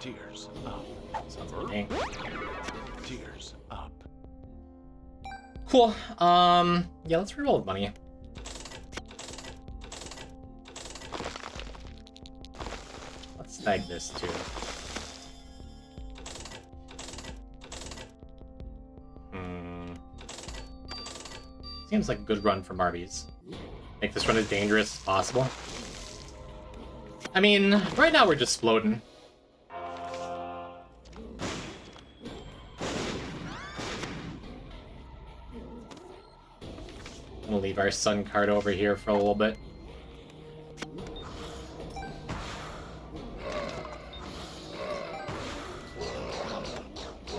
E: Tears up.
A: Sounds like me.
E: Tears up.
A: Cool. Yeah, let's reroll with money. Let's snag this too. Seems like a good run for Marbies. Make this run as dangerous as possible. I mean, right now we're just exploding. I'm gonna leave our sun card over here for a little bit.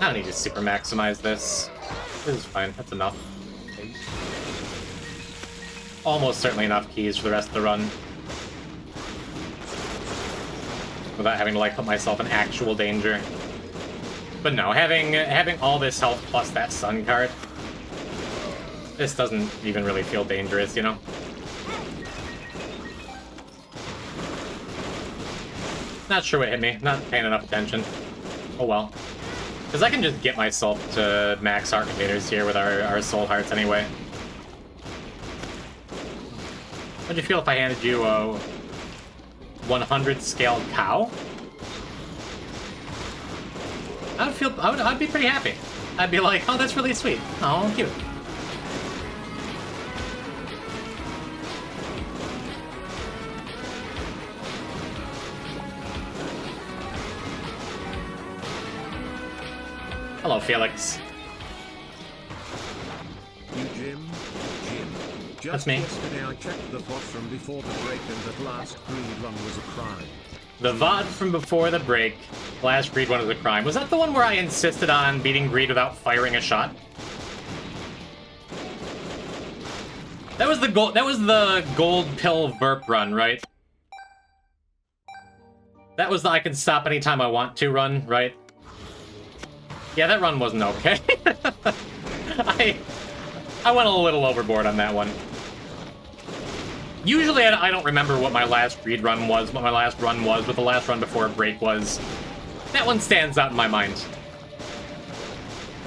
A: I don't need to super maximize this. This is fine, that's enough. Almost certainly enough keys for the rest of the run. Without having to, like, put myself in actual danger. But no, having all this health plus that sun card, this doesn't even really feel dangerous, you know? Not sure what hit me, not paying enough attention. Oh well. Because I can just get myself to max heart containers here with our soul hearts anyway. How'd you feel if I handed you a 100 scaled cow? I'd be pretty happy. I'd be like, oh, that's really sweet. Oh, cute. Hello, Felix.
C: You Jim?
A: That's
C: Just
A: me.
C: yesterday I checked the VOD from before the break and that last greed run was a crime.
A: The VOD from before the break, last Greed one was a crime. Was that the one where I insisted on beating Greed without firing a shot? That was the gold pill Verp run, right? That was the I can stop anytime I want to run, right? Yeah, that run wasn't okay. I went a little overboard on that one. Usually I don't remember what my last Greed run was, what the last run before a break was. That one stands out in my mind.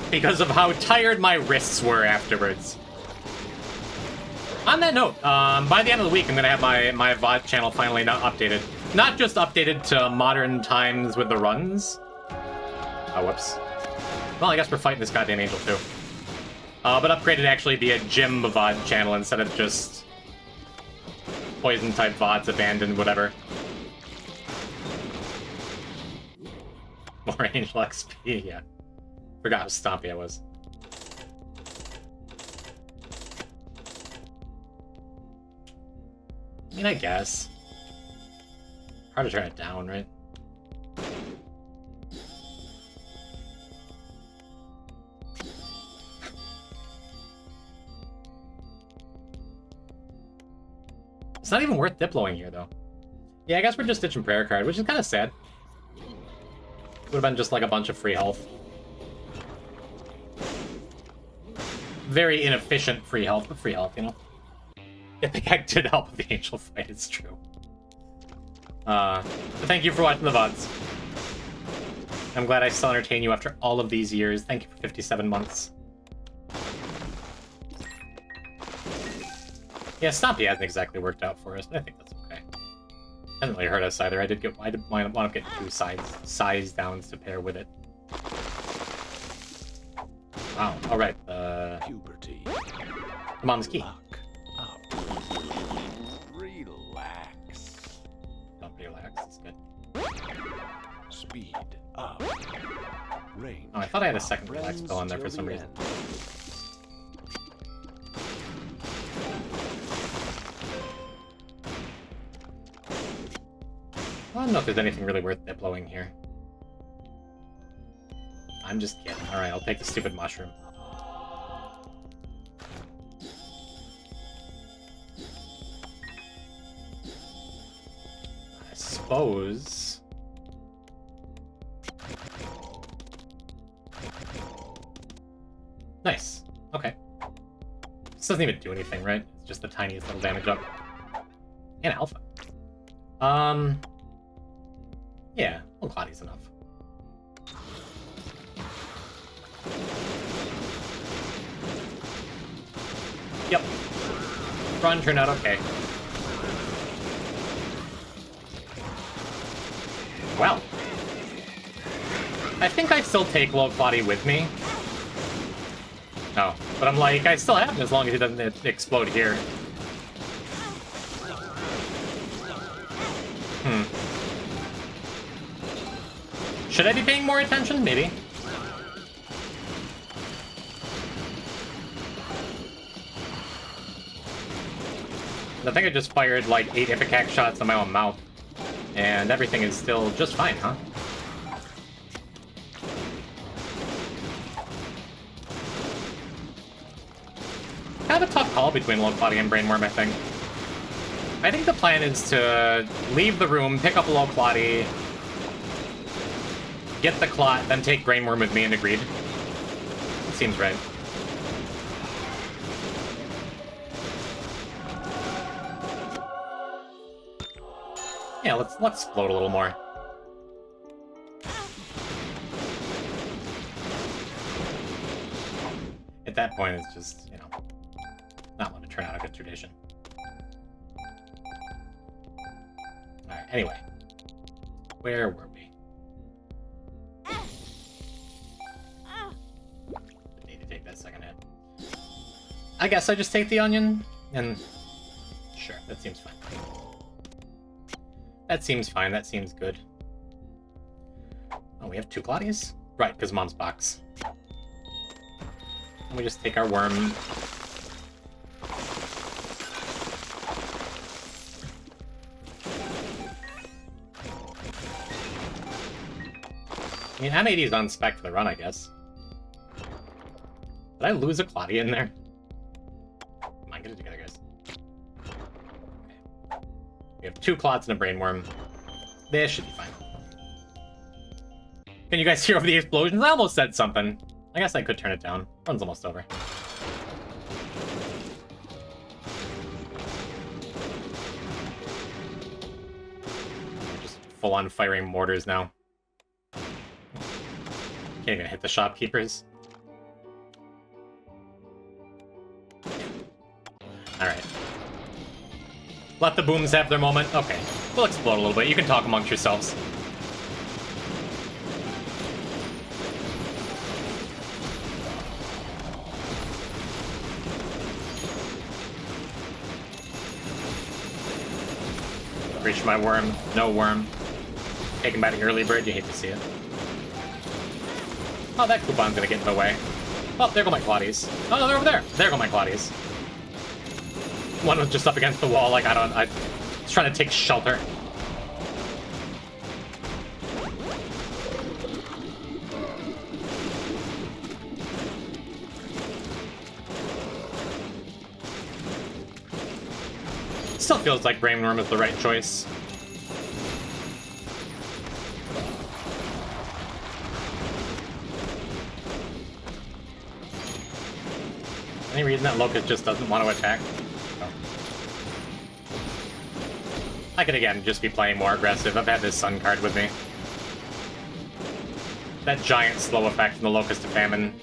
A: Because of how tired my wrists were afterwards. On that note, by the end of the week I'm gonna have my VOD channel finally now updated. Not just updated to modern times with the runs. Oh, whoops. Well, I guess we're fighting this goddamn angel too. But upgraded to actually be a gym VOD channel instead of just poison type VODs, abandoned, whatever. More angel XP, yeah. Forgot how stompy I was. I mean, I guess. Hard to turn it down, right? It's not even worth Diploing here, though. Yeah, I guess we're just ditching prayer card, which is kind of sad. Would have been just like a bunch of free health. Very inefficient free health, but free health, you know? Yeah, the gag did help with the angel fight, it's true. But thank you for watching the VODs. I'm glad I still entertain you after all of these years. Thank you for 57 months. Yeah, Stompy hasn't exactly worked out for us, but I think that's okay. Hasn't really hurt us either. I did wind up getting 2 size downs to pair with it. Wow, alright,
E: Puberty.
A: Mom's key.
E: Luck up. Relax.
A: Don't relax, it's good.
E: Speed up. Range.
A: Oh, I thought I had a
E: up.
A: second relax spell on there for some reason. I don't know if there's anything really worth deploying here. I'm just kidding. Alright, I'll take the stupid mushroom. I suppose... Nice. Okay. This doesn't even do anything, right? It's just the tiniest little damage up. And alpha. Yeah, well, Cloudy's enough. Yep. Run turned out okay. Well. I think I still take Low Cloudy with me. No, but I'm like, I still have him as long as he doesn't explode here. Should I be paying more attention? Maybe. I think I just fired like 8 Ipecac shots on my own mouth. And everything is still just fine, huh? Kind of a tough call between Low Cloudy and Brainworm, I think. I think the plan is to leave the room, pick up Low Cloudy, get the Clot, then take Brainworm with me into Greed. That seems right. Yeah, let's explode a little more. At that point, it's just, you know, not want to turn out a good tradition. Alright, anyway. Where were we? Need to take that second hit. I guess I just take the onion, and... Sure, that seems fine. That seems fine, that seems good. Oh, we have 2 Clotties? Right, because Mom's box. And we just take our worm. I mean, M80 is on spec for the run, I guess. Did I lose a Clotty in there? Come on, get it together, guys. Okay. We have 2 Clots and a Brainworm. This should be fine. Can you guys hear over the explosions? I almost said something. I guess I could turn it down. Run's almost over. We're just full-on firing mortars now. Can't even hit the shopkeepers. Alright. Let the booms have their moment. Okay. We'll explode a little bit. You can talk amongst yourselves. Reach my worm. No worm. Taken by the early bird. You hate to see it. Oh, that coupon's gonna get in the way. Oh, there go my Clotties. Oh, no, they're over there. There go my Clotties. One was just up against the wall, like, I was trying to take shelter. Still feels like Brainworm is the right choice. Any reason that Locust just doesn't want to attack? No. I could, again, just be playing more aggressive. I've had this Sun card with me. That giant slow effect from the Locust of Famine.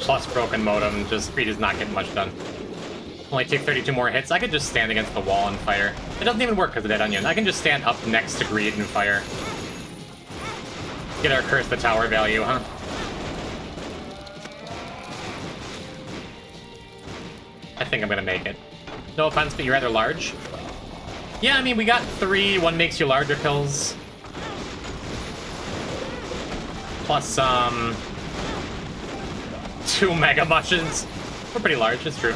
A: Plus Broken Modem, just Greed is not getting much done. Only take 32 more hits. I could just stand against the wall and fire. It doesn't even work because of Dead Onion. I can just stand up next to Greed and fire. Get our Curse the Tower value, huh? I think I'm gonna make it. No offense, but you're rather large. Yeah, I mean, we got 3 one makes you larger kills. Plus, 2 Mega Mushes. We're pretty large, it's true.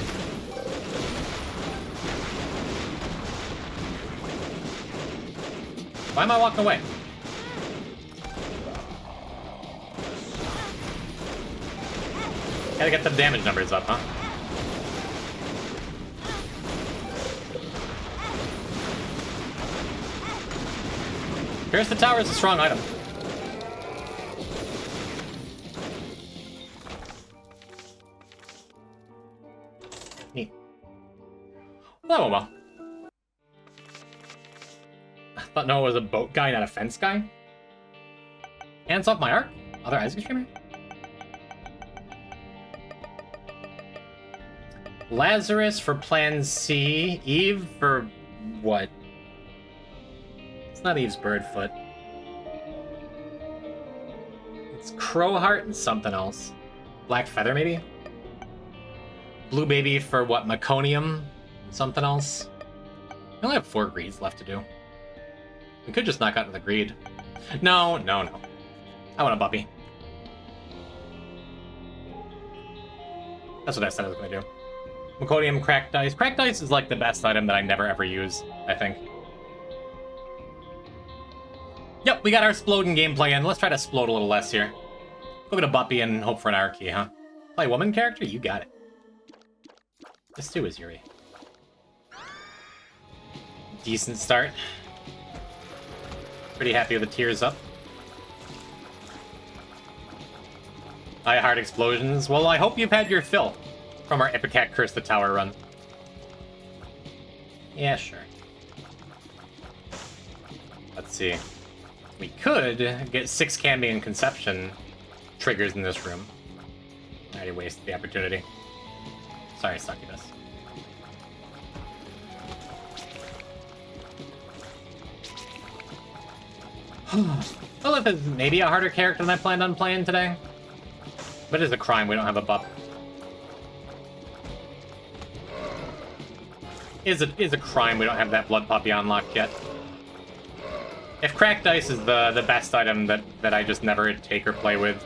A: Why am I walking away? Gotta get the damage numbers up, huh? Curse the Tower is a strong item. Neat. Well, that went well. I thought Noah was a boat guy, not a fence guy. Hands off my arc? Other Isaac streamer? Lazarus for Plan C. Eve for what? It's not Eve's Birdfoot. It's Crowheart and something else. Black Feather, maybe? Blue Baby for what? Meconium? Something else? I only have 4 greeds left to do. We could just knock out the greed. No. I want a Buppy. That's what I said I was going to do. Meconium, Cracked Dice. Cracked Dice is like the best item that I never ever use, I think. Yep, we got our Sploding gameplay in. Let's try to Splode a little less here. Go get a Buppy and hope for an Arky, huh? Play woman character? You got it. This too is Yuri. Decent start. Pretty happy with the tiers up. Heart explosions. Well, I hope you've had your fill from our Ipecac Curse the Tower run. Yeah, sure. Let's see. We could get 6 Cambion Conception triggers in this room. I already wasted the opportunity. Sorry, Succubus. Lilith is maybe a harder character than I planned on playing today. But it is a crime we don't have a buff. Is a crime we don't have that Blood Puppy unlocked yet. If Cracked Dice is the best item that I just never take or play with,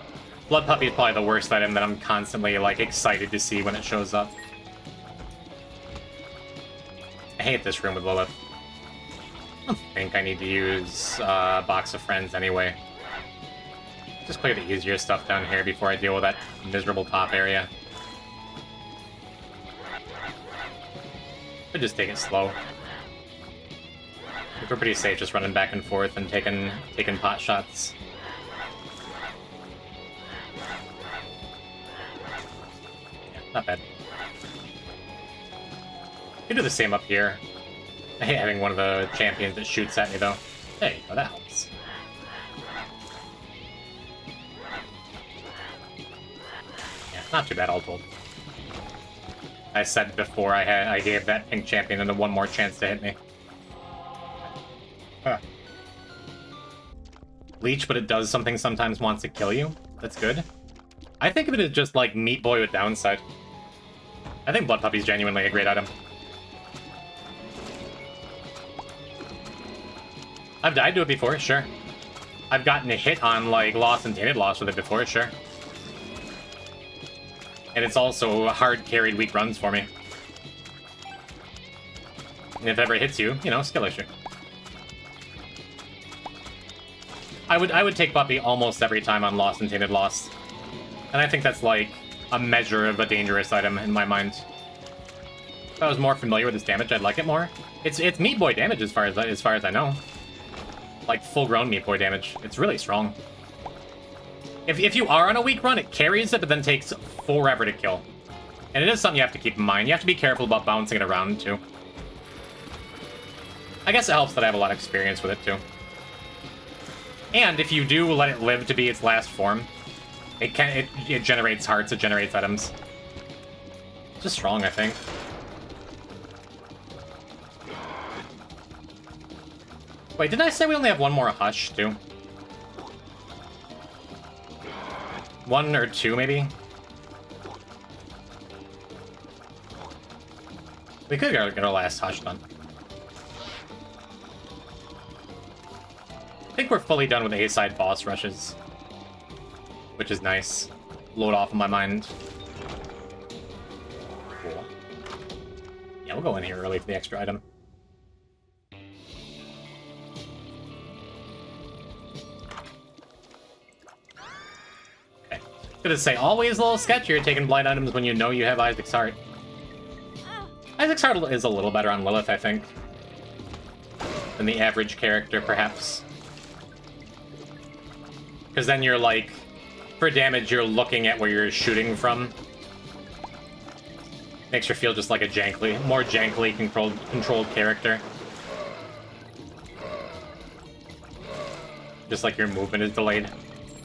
A: Blood Puppy is probably the worst item that I'm constantly like excited to see when it shows up. I hate this room with Lilith. I don't think I need to use Box of Friends anyway. Just clear the easier stuff down here before I deal with that miserable top area. But just take it slow. I think we're pretty safe just running back and forth and taking pot shots. Yeah, not bad. You do the same up here. I hate having one of the champions that shoots at me though. There you go, that helps. Yeah, not too bad all told. I said before I gave that pink champion one more chance to hit me. Huh. Leech, but it does something sometimes wants to kill you. That's good. I think of it as just like Meat Boy with downside. I think Blood Puppy's genuinely a great item. I've died to it before, sure. I've gotten a hit on like Lost and Tainted Lost with it before, sure. And it's also hard carried weak runs for me. And if it ever hits you, you know, skill issue. I would take Buppy almost every time on Lost and Tainted Lost. And I think that's like a measure of a dangerous item in my mind. If I was more familiar with its damage, I'd like it more. It's Meat Boy damage as far as I know. Like full grown Meat Boy damage. It's really strong. If you are on a weak run, it carries it, but then takes forever to kill. And it is something you have to keep in mind. You have to be careful about bouncing it around, too. I guess it helps that I have a lot of experience with it, too. And if you do let it live to be its last form, it generates hearts, it generates items. It's just strong, I think. Wait, didn't I say we only have one more Hush, too? One or two, maybe? We could get our last Hush done. I think we're fully done with A-side boss rushes. Which is nice. Load off of my mind. Cool. Yeah, we'll go in here early for the extra item. Okay. Gonna say, always a little sketchier taking blind items when you know you have Isaac's Heart. Isaac's Heart is a little better on Lilith, I think. Than the average character, perhaps. Because then you're like, for damage, you're looking at where you're shooting from. Makes her feel just like a more jankily controlled character. Just like your movement is delayed.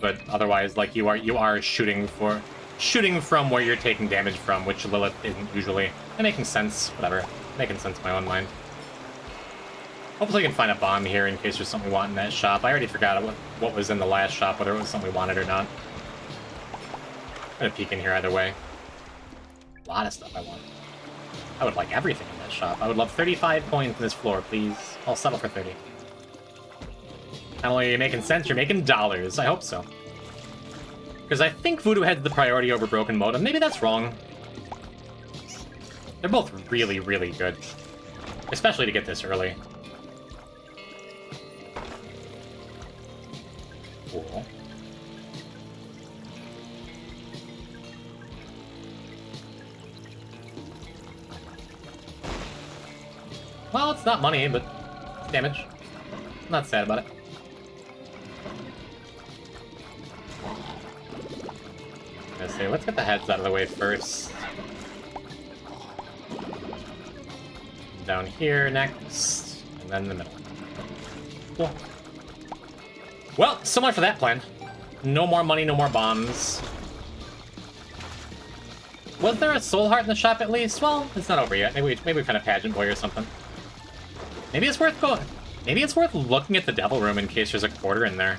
A: But otherwise, like you are shooting from where you're taking damage from, which Lilith isn't usually. And making sense, whatever. Making sense in my own mind. Hopefully we can find a bomb here in case there's something we want in that shop. I already forgot what was in the last shop, whether it was something we wanted or not. I'm gonna peek in here either way. A lot of stuff I want. I would like everything in that shop. I would love 35 coins in this floor, please. I'll settle for 30. Not only are you making sense, you're making dollars. I hope so. Because I think Voodoo Head's the priority over Broken Modem. Maybe that's wrong. They're both really, really good. Especially to get this early. Cool. Well, it's not money, but it's damage. I'm not sad about it. Let's see, let's get the heads out of the way first. Down here next, and then in the middle. Cool. Well, so much for that plan. No more money, no more bombs. Was there a soul heart in the shop at least? Well, it's not over yet. Maybe we find a pageant boy or something. Maybe it's worth going. Maybe it's worth looking at the devil room in case there's a quarter in there.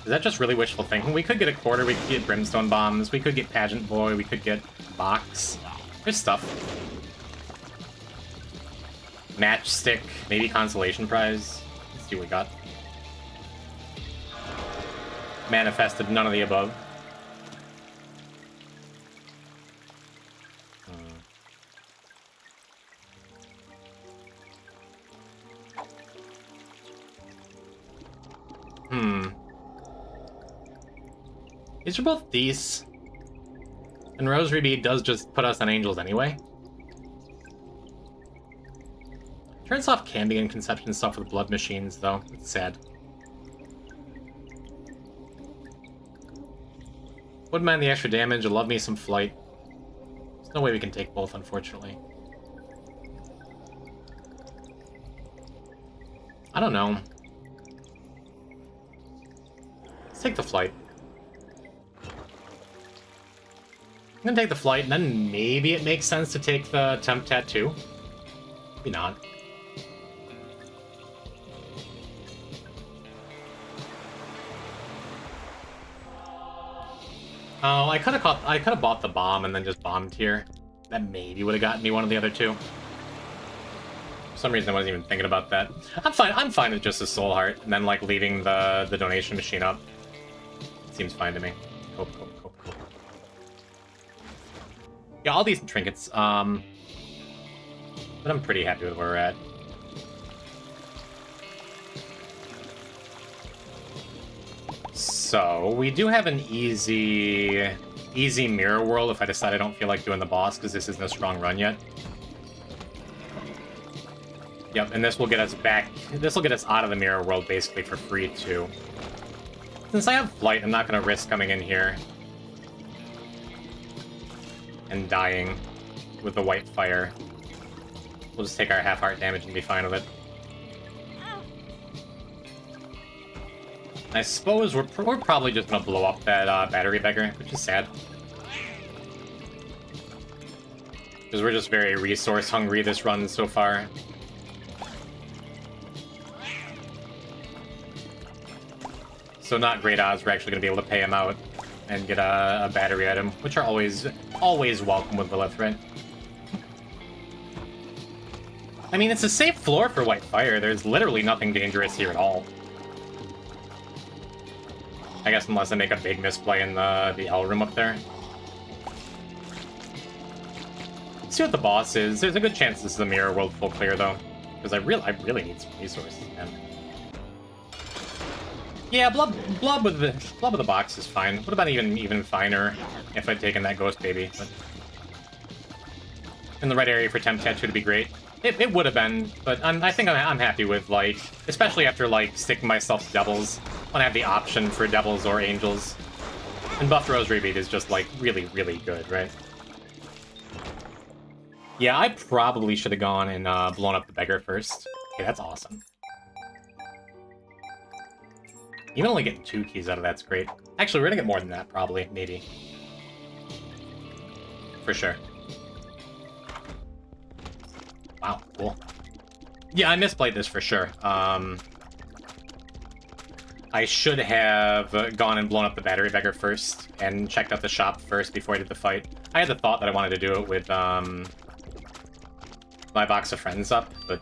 A: Is that just really wishful thinking? We could get a quarter, we could get brimstone bombs, we could get pageant boy, we could get box. There's stuff. Matchstick, maybe consolation prize. Let's see what we got. Manifested, none of the above. These are both these. And Rosary Bead does just put us on angels anyway. Turns off candy and conception stuff with blood machines, though. It's sad. Wouldn't mind the extra damage. I love me some flight. There's no way we can take both, unfortunately. I don't know. Let's take the flight. I'm gonna take the flight, and then maybe it makes sense to take the temp tattoo. Maybe not. Oh, I could have bought the bomb and then just bombed here. That maybe would have gotten me one of the other two. For some reason I wasn't even thinking about that. I'm fine with just a soul heart, and then like leaving the donation machine up. Seems fine to me. Cool. Yeah, all these trinkets. But I'm pretty happy with where we're at. So, we do have an easy mirror world if I decide I don't feel like doing the boss, because this isn't a strong run yet. Yep, and this will get us back. This will get us out of the mirror world basically for free, too. Since I have flight, I'm not going to risk coming in here and dying with the white fire. We'll just take our half-heart damage and be fine with it. I suppose we're probably just going to blow up that battery beggar, which is sad. Because we're just very resource-hungry this run so far. So not great odds we're actually going to be able to pay him out and get a battery item, which are always welcome with Lilith, right? I mean, it's a safe floor for White Fire. There's literally nothing dangerous here at all. I guess unless I make a big misplay in the L room up there. Let's see what the boss is. There's a good chance this is a mirror world full clear though, because I really need some resources, man. Yeah, blob with the box is fine. Would have been even finer if I'd taken that ghost baby. But in the right area for temp tattoo to be great. It would have been, but I think I'm happy with, like, especially after like sticking myself to devils when I have the option for devils or angels. And buffed rosary bead is just like really good, right? Yeah, I probably should have gone and blown up the beggar first. Okay, that's awesome. Even only getting 2 keys out of that's great. Actually, we're gonna get more than that, probably, maybe. For sure. Wow, cool. Yeah, I misplayed this for sure. I should have gone and blown up the battery beggar first and checked out the shop first before I did the fight. I had the thought that I wanted to do it with my box of friends up, but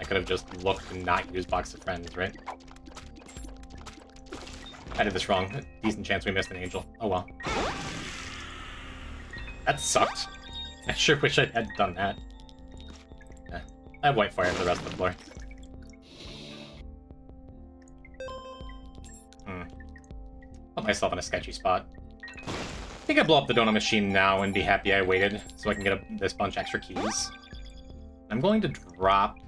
A: I could have just looked and not used box of friends, right? I did this wrong. Decent chance we missed an angel. Oh well. That sucked. I sure wish I had done that. Yeah. I have white fire for the rest of the floor. Put myself in a sketchy spot. I think I blow up the donut machine now and be happy I waited so I can get this bunch extra keys. I'm going to drop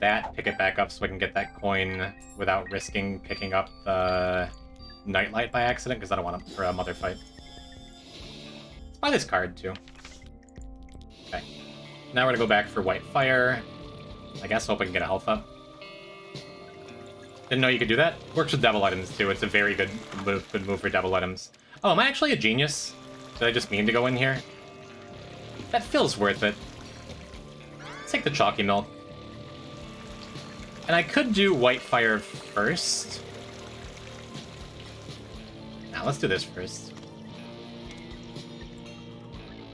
A: that, pick it back up so I can get that coin without risking picking up the nightlight by accident because I don't want to for a mother fight. Let's buy this card too. Okay. Now we're gonna go back for white fire. I guess hope I can get a health up. Didn't know you could do that. Works with devil items too. It's a very good move for devil items. Oh, am I actually a genius? Did I just mean to go in here? That feels worth it. Let's take the chalky milk. And I could do white fire first. Now let's do this first.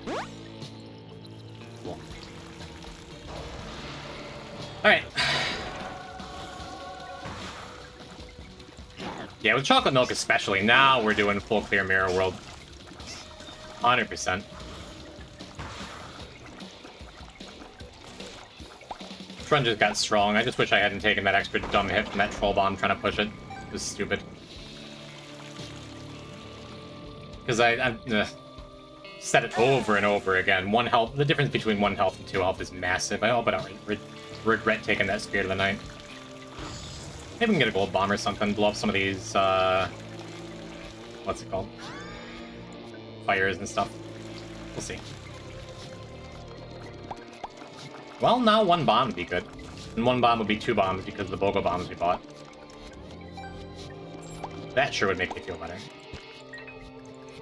A: Cool. Alright. Yeah, with chocolate milk especially, now we're doing full clear mirror world. 100%. Trun just got strong. I just wish I hadn't taken that extra dumb hit from that troll bomb trying to push it. It was stupid. Because I said it over and over again. 1 health, the difference between 1 health and 2 health is massive. I hope I don't regret taking that Spirit of the Night. Maybe we can get a gold bomb or something, blow up some of these, what's it called? Fires and stuff. We'll see. Well, now 1 bomb would be good. And 1 bomb would be 2 bombs because of the BOGO bombs we bought. That sure would make me feel better.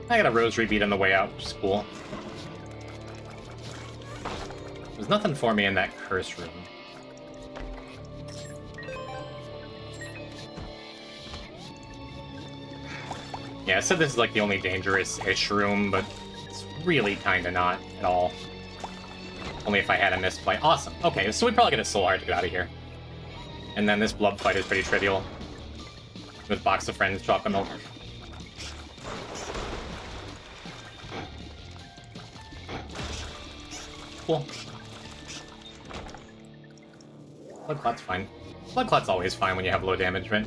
A: I got a rosary bead on the way out, which is cool. There's nothing for me in that curse room. Yeah, I said this is like the only dangerous-ish room, but it's really kinda not at all. Only if I had a misplay. Awesome. Okay, so we probably get a soul heart to get out of here. And then this blood fight is pretty trivial. With box of friends, chocolate milk. Cool. Blood clot's fine. Blood clot's always fine when you have low damage, right?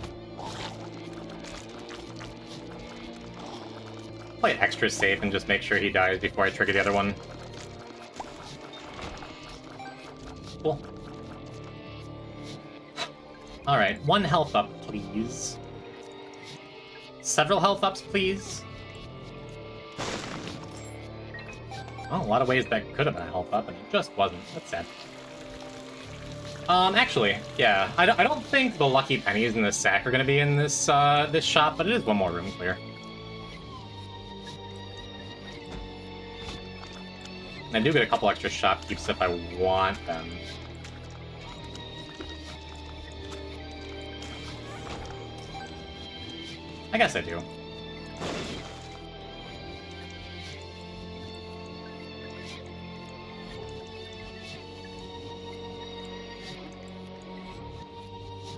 A: Play it extra safe and just make sure he dies before I trigger the other one. Cool. Alright, 1 health up, please. Several health ups, please. Well, a lot of ways that could have been a health up, and it just wasn't. That's sad. Actually, yeah, I don't think the lucky pennies in this sack are going to be in this this shop, but it is 1 more room clear. And I do get a couple extra shopkeeps if I want them. I guess I do.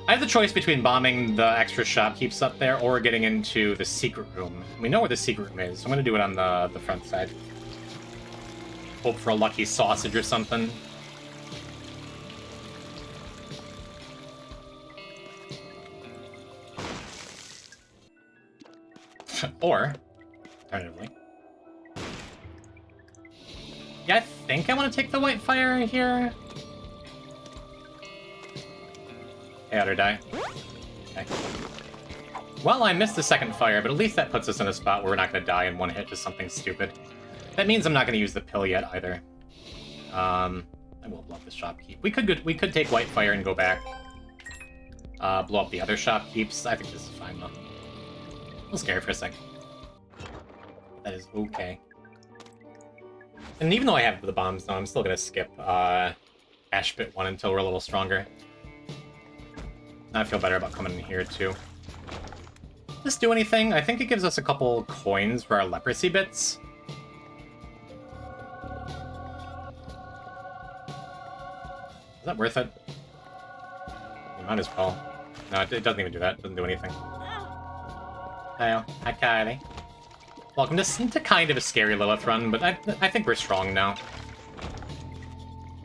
A: I have the choice between bombing the extra shopkeeps up there or getting into the secret room. We know where the secret room is, so I'm going to do it on the front side. Hope for a lucky sausage or something. Or, alternatively. Yeah, I think I want to take the white fire here. Hey, Otter, die. Okay. Well, I missed the second fire, but at least that puts us in a spot where we're not going to die in 1 hit to something stupid. That means I'm not going to use the pill yet, either. I will blow up the shopkeep. We could take white fire and go back. Blow up the other shopkeeps. I think this is fine, though. A little scary for a second. That is okay. And even though I have the bombs now, I'm still going to skip Ash Pit 1 until we're a little stronger. I feel better about coming in here, too. Does this do anything? I think it gives us a couple coins for our leprosy bits. Is that worth it? You might as well. No, it doesn't even do that. It doesn't do anything. Hi, Kylie. Welcome to kind of a scary Lilith run, but I think we're strong now.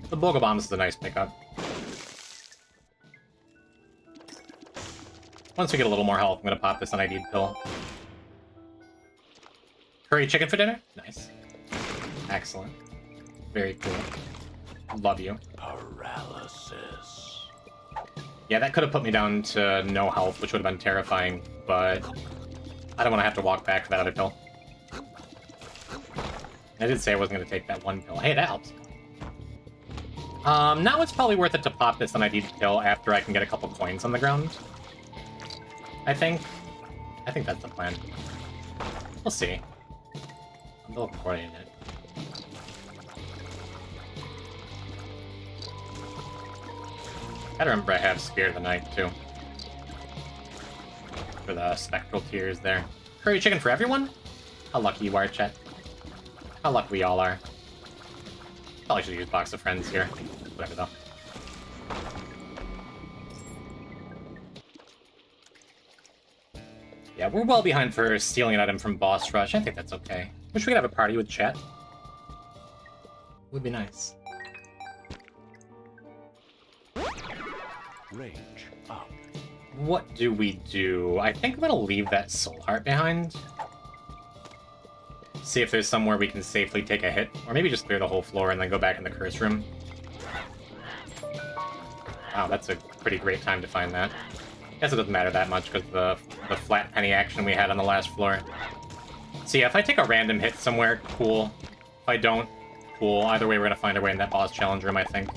A: The Boga Bombs is a nice pickup. Once we get a little more health, I'm going to pop this unID'd pill. Curry chicken for dinner? Nice. Excellent. Very cool. Love you.
E: Paralysis.
A: Yeah, that could have put me down to no health, which would have been terrifying, but I don't want to have to walk back for that other pill. I did say I wasn't going to take that 1 pill. Hey, that helps. Now it's probably worth it to pop this unID'd pill after I can get a couple coins on the ground. I think that's the plan. We'll see. I'm looking forward to it. Gotta remember I have Spirit of the Night, too. For the spectral tears there. Curry chicken for everyone? How lucky you are, Chet. How lucky we all are. Probably should use Box of Friends here. Whatever, though. Yeah, we're well behind for stealing an item from Boss Rush. I think that's okay. Wish we could have a party with chat. Would be nice.
E: Range up.
A: What do we do? I think I'm gonna leave that Soul Heart behind. See if there's somewhere we can safely take a hit. Or maybe just clear the whole floor and then go back in the curse room. Wow, that's a pretty great time to find that. Guess it doesn't matter that much because the flat penny action we had on the last floor. So yeah, if I take a random hit somewhere, cool. If I don't, cool. Either way, we're gonna find our way in that boss challenge room, I think.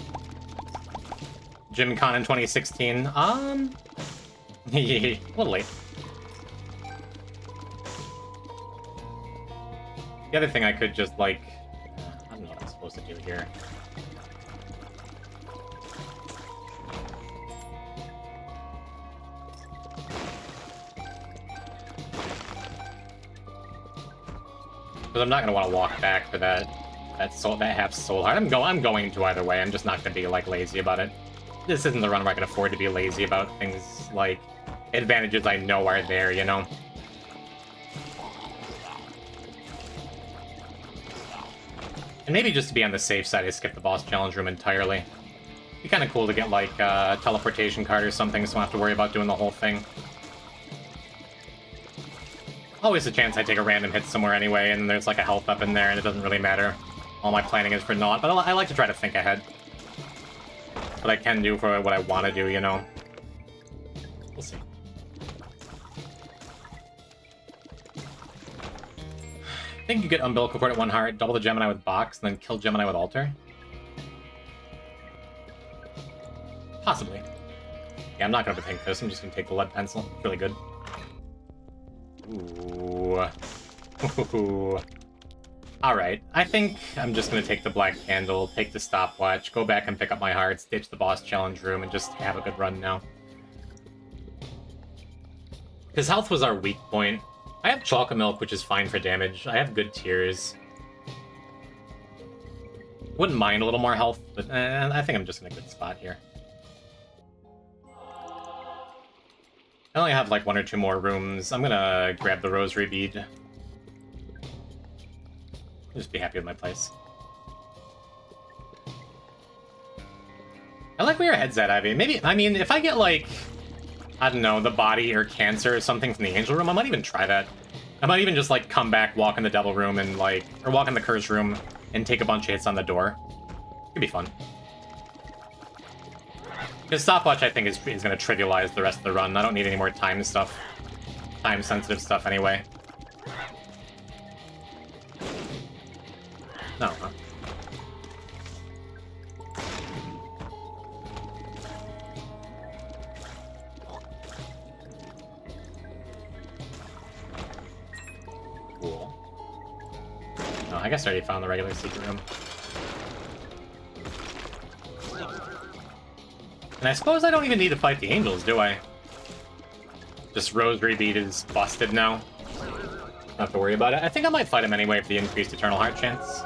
A: Gym Con in 2016. A little late. The other thing I could just, like... I don't know what I'm supposed to do here. Because I'm not going to want to walk back for that half soul heart. I'm going to either way. I'm just not going to be, like, lazy about it. This isn't the run where I can afford to be lazy about things like advantages I know are there, you know? And maybe just to be on the safe side, I skip the boss challenge room entirely. It'd be kind of cool to get, like, a teleportation card or something, so I don't have to worry about doing the whole thing. Always a chance I take a random hit somewhere anyway, and there's, like, a health up in there, and it doesn't really matter. All my planning is for naught, but I like to try to think ahead. What I can do for what I want to do, you know? We'll see. I think you get umbilical cord at 1 heart, double the Gemini with box, and then kill Gemini with altar. Possibly. Yeah, I'm not gonna overthink this. I'm just gonna take the lead pencil. It's really good. Ooh. Ooh. Alright, I think I'm just gonna take the black candle, take the stopwatch, go back and pick up my hearts, ditch the boss challenge room, and just have a good run now. Because health was our weak point. I have chocolate milk, which is fine for damage. I have good tiers. Wouldn't mind a little more health, but I think I'm just in a good spot here. I only have like 1 or 2 more rooms. I'm gonna grab the rosary bead. Just be happy with my place. I like where your head's at, Ivy. Maybe, I mean, if I get like, I don't know, the body or cancer or something from the angel room, I might even try that. I might even just like come back, walk in the devil room and like, or walk in the curse room and take a bunch of hits on the door. Could be fun. Because stopwatch, I think, is going to trivialize the rest of the run. I don't need any more time stuff. Time-sensitive stuff, anyway. No, huh? Cool. Oh, I guess I already found the regular secret room. And I suppose I don't even need to fight the angels, do I? Just rosary bead is busted now. Don't have to worry about it. I think I might fight him anyway for the increased eternal heart chance.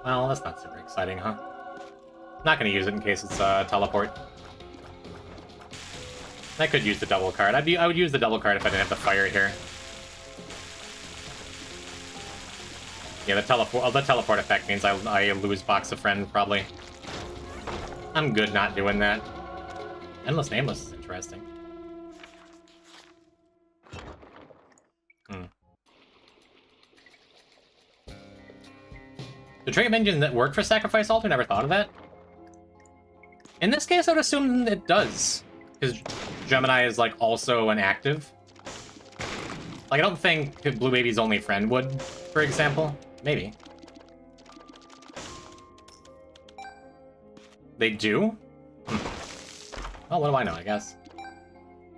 A: Well, that's not super exciting, huh? Not gonna use it in case it's teleport. I could use the double card. I would use the double card if I didn't have the fire here. Yeah, the teleport effect means I lose Box of Friend, probably. I'm good not doing that. Endless Nameless is interesting. The trade engine that work for Sacrifice Altar? Never thought of that. In this case, I would assume it does. Because Gemini is, like, also an active. Like, I don't think Blue Baby's only friend would, for example. Maybe. They do? Well, what do I know, I guess.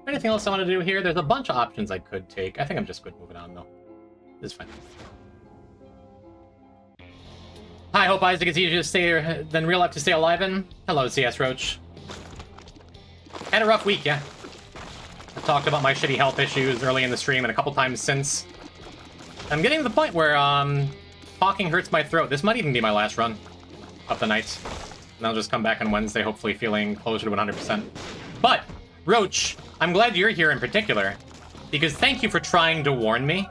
A: Anything else I want to do here? There's a bunch of options I could take. I think I'm just good moving on, though. This is fine. I hope Isaac is easier to stay than real life to stay alive in. Hello, CS Roach. Had a rough week, yeah. I talked about my shitty health issues early in the stream and a couple times since. I'm getting to the point where, talking hurts my throat. This might even be my last run of the night. And I'll just come back on Wednesday, hopefully feeling closer to 100%. But, Roach, I'm glad you're here in particular, because thank you for trying to warn me.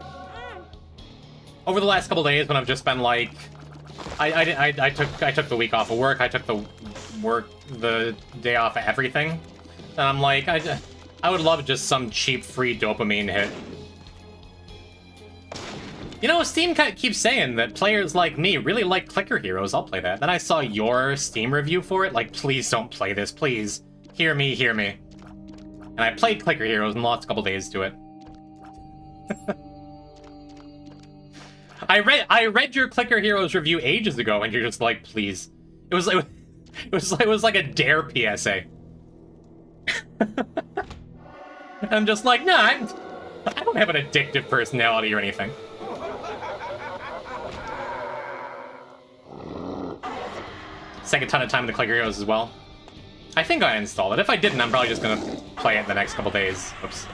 A: Over the last couple days when I've just been like, I took the week off of work, I took the day off of everything, and I'm like, I would love just some cheap free dopamine hit. You know, Steam keeps saying that players like me really like clicker heroes. I'll play that. Then I saw your Steam review for it. Like, please don't play this. Please. Hear me, hear me. And I played clicker heroes and lost a couple days to it. I read your clicker heroes review ages ago, and you're just like, please. It was like a dare PSA. I'm just like, nah, I don't have an addictive personality or anything. Take a ton of time to clicker heroes as well. I think I installed it. If I didn't, I'm probably just gonna play it the next couple days. Oops.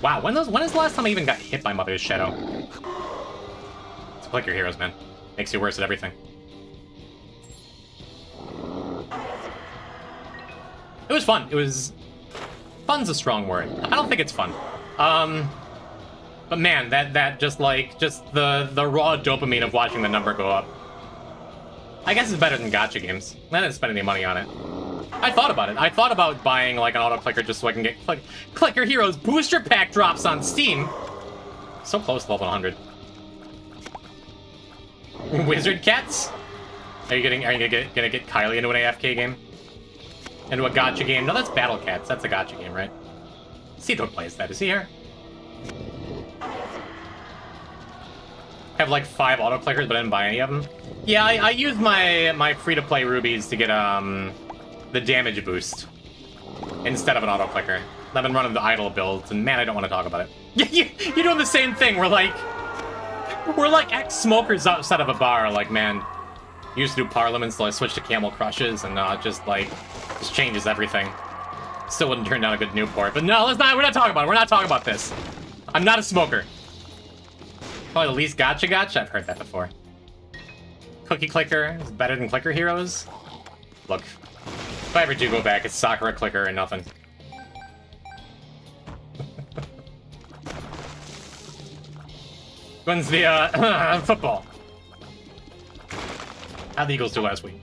A: Wow, when is the last time I even got hit by Mother's Shadow? It's clicker heroes, man. Makes you worse at everything. It was fun. It was... Fun's a strong word. I don't think it's fun. But man, that just the raw dopamine of watching the number go up. I guess it's better than gacha games. I didn't spend any money on it. I thought about it. I thought about buying like an auto clicker just so I can get Clicker Heroes booster pack drops on Steam. So close to level 100. Wizard cats? Are you gonna get Kylie into an AFK game? into a gacha game. No, that's Battle Cats. That's a gacha game, right? Cito plays that. Is he here? Have like 5 auto-clickers, but I didn't buy any of them. Yeah, I used my free-to-play rubies to get the damage boost instead of an auto-clicker. I've been running the idle builds, and man, I don't want to talk about it. You're doing the same thing. We're like ex-smokers outside of a bar. Like, man, used to do parliaments, so I switched to Camel Crushes, and it just changes everything. Still wouldn't turn down a good Newport, but no, we're not talking about it. We're not talking about this. I'm not a smoker. Probably the least gotcha. I've heard that before. Cookie Clicker is better than Clicker Heroes. Look, if I ever do go back, it's Sakura Clicker and nothing. When's the football? How'd the Eagles do last week?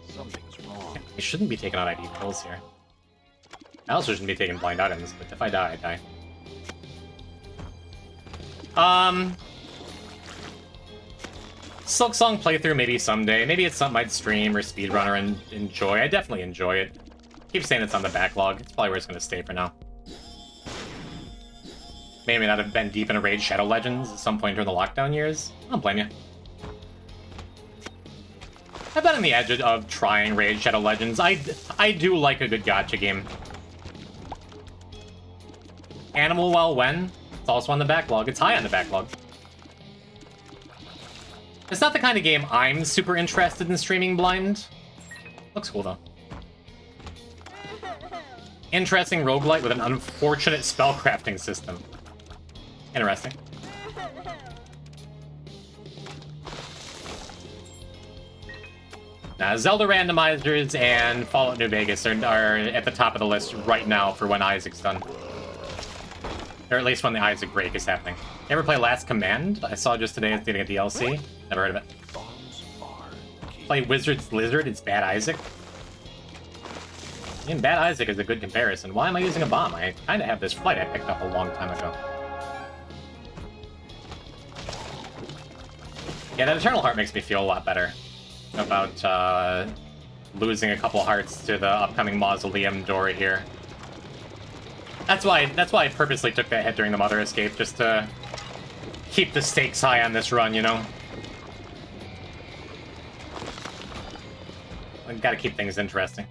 E: Something's wrong.
A: I shouldn't be taking on ID pills here. I also shouldn't be taking blind items, but if I die, I die. Silk Song playthrough maybe someday. Maybe it's something I'd stream or speedrunner and enjoy. I definitely enjoy it. Keep saying it's on the backlog. It's probably where it's going to stay for now. Maybe not have been deep in a Raid Shadow Legends at some point during the lockdown years. I don't blame you. I've been on the edge of trying Raid Shadow Legends. I do like a good gacha game. Animal Well When? It's also on the backlog. It's high on the backlog. It's not the kind of game I'm super interested in streaming blind. Looks cool, though. Interesting roguelite with an unfortunate spellcrafting system. Interesting. Now, Zelda randomizers and Fallout New Vegas are at the top of the list right now for when Isaac's done. Or at least when the Isaac break is happening. You ever play Last Command? I saw just today it's getting a DLC. Never heard of it. Play Wizard's Lizard, it's Bad Isaac. I mean, Bad Isaac is a good comparison. Why am I using a bomb? I kind of have this flight I picked up a long time ago. Yeah, that Eternal Heart makes me feel a lot better about losing a couple hearts to the upcoming Mausoleum door here. That's why I purposely took that hit during the Mother Escape, just to keep the stakes high on this run, you know? I gotta keep things interesting.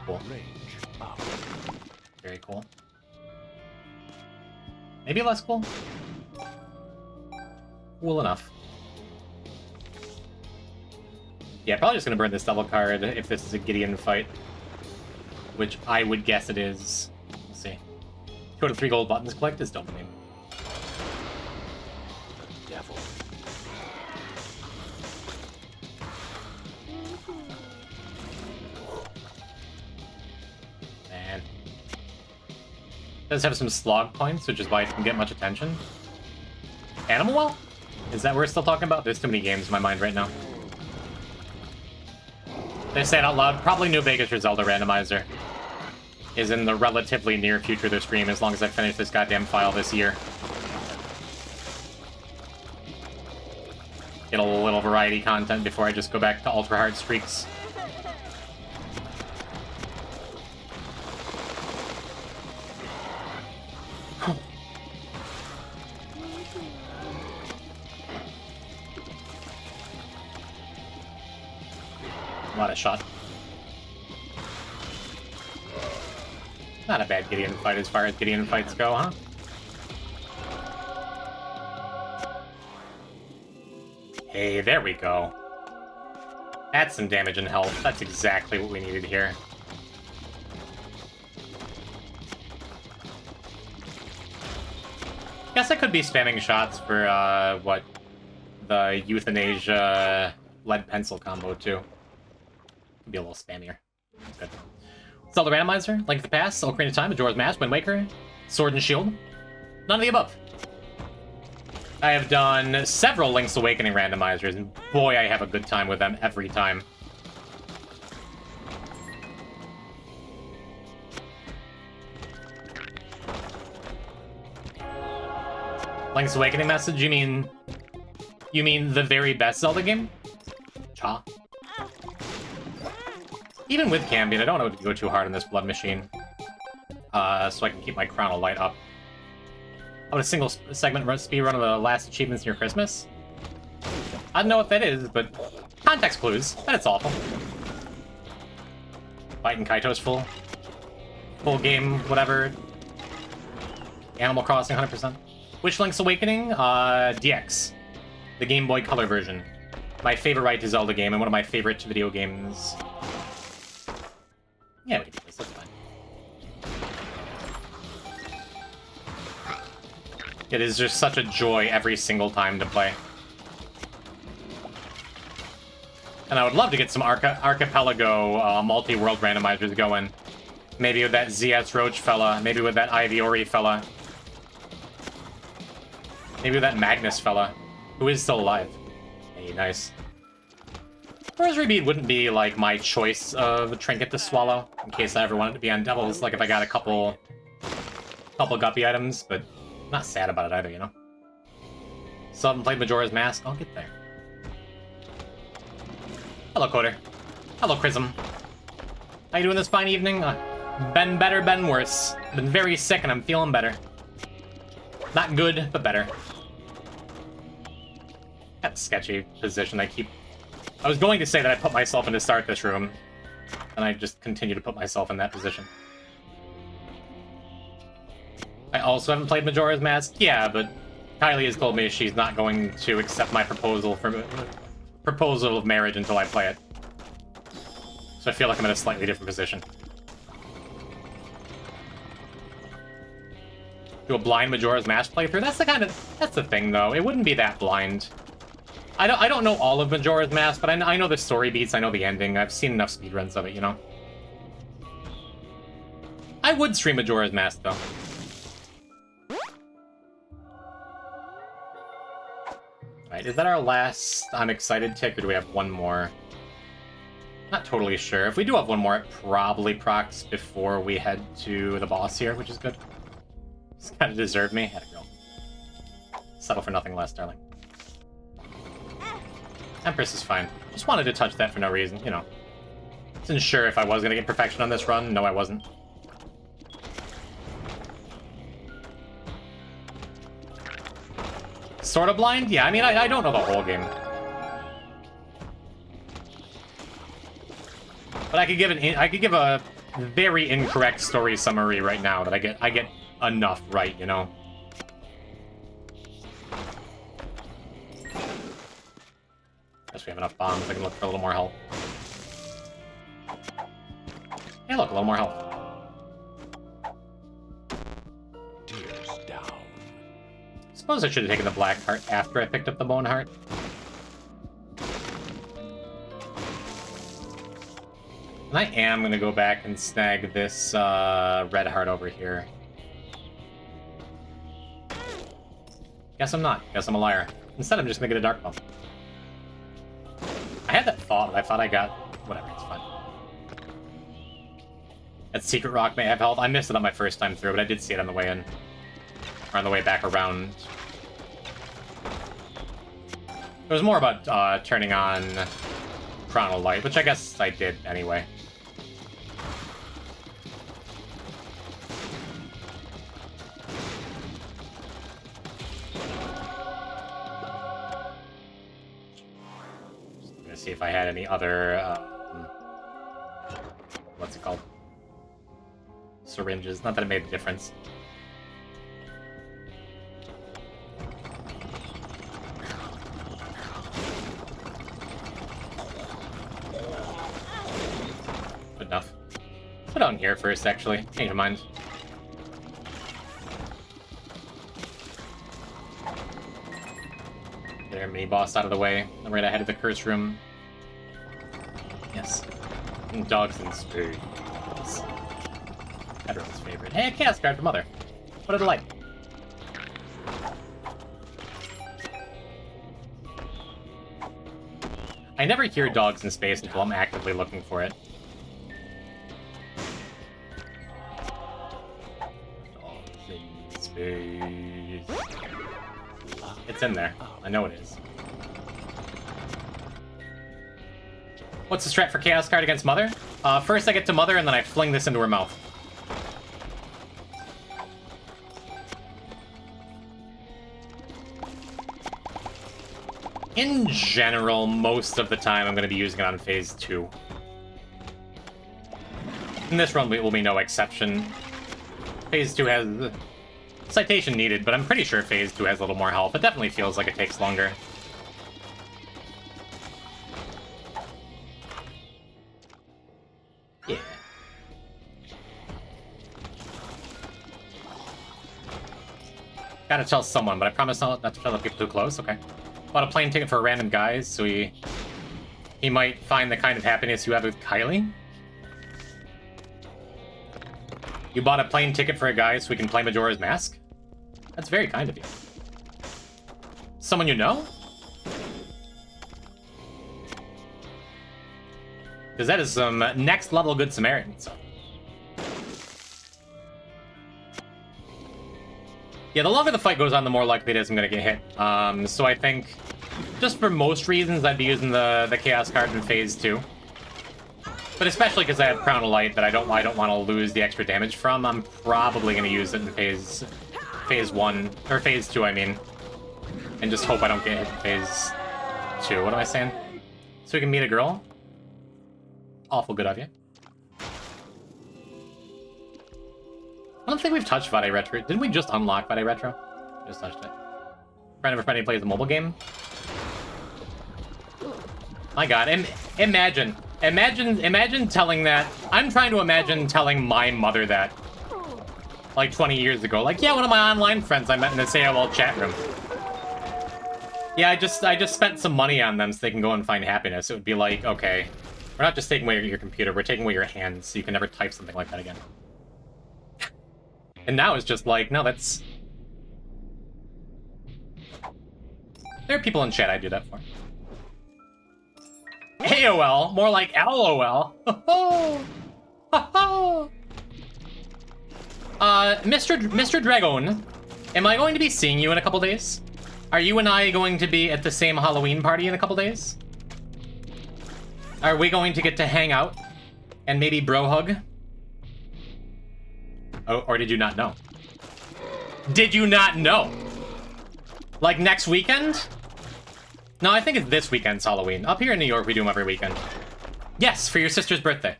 A: Cool. Very cool. Maybe less cool? Cool enough. Yeah, probably just gonna burn this double card if this is a Gideon fight. Which I would guess it is. We'll see. 2 out of 3 gold buttons collect is dopamine.
E: Devil.
A: Man. It does have some slog points, which is why it didn't get much attention. Animal Well? Is that what we're still talking about? There's too many games in my mind right now. They say it out loud. Probably New Vegas or Zelda randomizer is in the relatively near future of their stream, as long as I finish this goddamn file this year. Get a little variety content before I just go back to ultra hard streaks. A lot of shot. Not a bad Gideon fight as far as Gideon fights go, huh? Hey, there we go. That's some damage and health. That's exactly what we needed here. Guess I could be spamming shots for, what? The Euthanasia lead pencil combo, too. Could be a little spammier. That's good. Zelda Randomizer, Link of the Past, Ocarina of Time, Majora's Mask, Wind Waker, Sword and Shield. None of the above. I have done several Link's Awakening randomizers, and boy, I have a good time with them every time. Link's Awakening message? You mean the very best Zelda game? Cha. Even with Cambion, I don't know to go too hard on this Blood Machine. So I can keep my Crown of Light up. How about a single segment speedrun of the last achievements near Christmas? I don't know what that is, but context clues. That's awful. Fighting Kaito's full game, whatever. Animal Crossing, 100%. Which Link's Awakening? DX. The Game Boy Color version. My favorite Right to Zelda game and one of my favorite video games. Yeah, we can do this, that's fine. It is just such a joy every single time to play. And I would love to get some Archipelago multi-world randomizers going. Maybe with that ZS Roach fella, maybe with that Iviori fella. Maybe with that Magnus fella, who is still alive. Hey, nice. Rosary Bead wouldn't be, like, my choice of a trinket to swallow, in case I ever wanted to be on Devils, like if I got a couple guppy items, but I'm not sad about it either, you know? Still haven't played Majora's Mask? I'll get there. Hello, Coder. Hello, Chrism. How you doing this fine evening? Been better, been worse. Been very sick and I'm feeling better. Not good, but better. That sketchy position I keep... I was going to say that I put myself in to start this room, and I just continue to put myself in that position. I also haven't played Majora's Mask. Yeah, but Kylie has told me she's not going to accept my proposal of marriage until I play it. So I feel like I'm in a slightly different position. Do a blind Majora's Mask playthrough? That's the thing though. It wouldn't be that blind. I don't know all of Majora's Mask, but I know the story beats, I know the ending. I've seen enough speedruns of it, you know? I would stream Majora's Mask, though. Alright, is that our last I'm excited tick, or do we have one more? Not totally sure. If we do have one more, it probably procs before we head to the boss here, which is good. It's kind of deserved me. Had to go. Settle for nothing less, darling. Empress is fine. Just wanted to touch that for no reason, you know. Wasn't sure if I was gonna get perfection on this run. No, I wasn't. Sort of blind? Yeah, I mean, I don't know the whole game. But I could give a very incorrect story summary right now that I get enough right, you know. Guess we have enough bombs. I can look for a little more health. Hey, look, a little more health.
E: Tears down.
A: Suppose I should have taken the black heart after I picked up the bone heart. And I am gonna go back and snag this red heart over here. Guess I'm not. Guess I'm a liar. Instead, I'm just gonna get a dark bone. I had that thought, but I thought I got... Whatever, it's fine. That secret rock may have health. I missed it on my first time through, but I did see it on the way in. Or on the way back around. It was more about turning on Chrono Light, which I guess I did anyway. See if I had any other, what's it called? Syringes. Not that it made a difference. Good enough. Put on here first, actually. Change of mind. Get our mini-boss out of the way. I'm right ahead of the curse room. Yes. And dogs and spoons. Everyone's favorite. Hey, a chaos card for Mother. What a delight. I never hear dogs in space until I'm actively looking for it. Dogs in space. It's in there. I know it is. What's the strat for Chaos card against Mother? First I get to Mother, and then I fling this into her mouth. In general, most of the time I'm going to be using it on phase 2. And this run will be no exception. Phase 2 has... citation needed, but I'm pretty sure phase 2 has a little more health. It definitely feels like it takes longer. Yeah. Gotta tell someone, but I promise not to tell the people too close. Okay. Bought a plane ticket for a random guy, so he might find the kind of happiness you have with Kylie. You bought a plane ticket for a guy so we can play Majora's Mask? That's very kind of you. Someone you know? Because that is some next level Good Samaritan stuff. Yeah, the longer the fight goes on, the more likely it is I'm going to get hit. So I think, just for most reasons, I'd be using the Chaos card in phase 2. But especially because I have Crown of Light that I don't want to lose the extra damage from, I'm probably going to use it in phase 1, or phase 2, I mean. And just hope I don't get hit in phase 2. What am I saying? So we can meet a girl? Awful good of you. I don't think we've touched Vade Retro. Didn't we just unlock Vade Retro? Just touched it. Friend of a friend who plays a mobile game? My god, imagine telling that. I'm trying to imagine telling my mother that. Like 20 years ago. Like, yeah, one of my online friends I met in this AOL chat room. Yeah, I just spent some money on them so they can go and find happiness. It would be like, okay, we're not just taking away your computer, we're taking away your hands so you can never type something like that again. And now it's just like, no, that's... There are people in chat I do that for. AOL, more like LOL. Mr. Dragon, am I going to be seeing you in a couple days? Are you and I going to be at the same Halloween party in a couple days? Are we going to get to hang out and maybe bro hug? Oh, or did you not know? Did you not know? Like next weekend? No, I think it's this weekend's Halloween. Up here in New York, we do them every weekend. Yes, for your sister's birthday.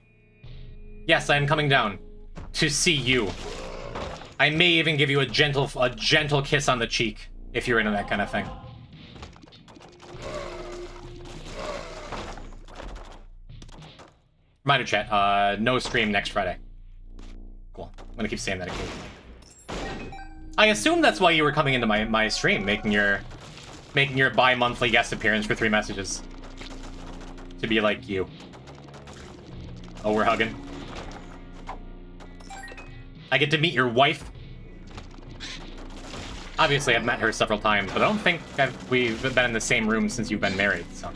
A: Yes, I am coming down to see you. I may even give you a gentle kiss on the cheek if you're into that kind of thing. Reminder chat, no stream next Friday. Cool. I'm gonna keep saying that occasionally. I assume that's why you were coming into my stream, making your bi-monthly guest appearance for 3 messages. To be like you. Oh, we're hugging. I get to meet your wife. Obviously, I've met her several times, but I don't think we've been in the same room since you've been married, so.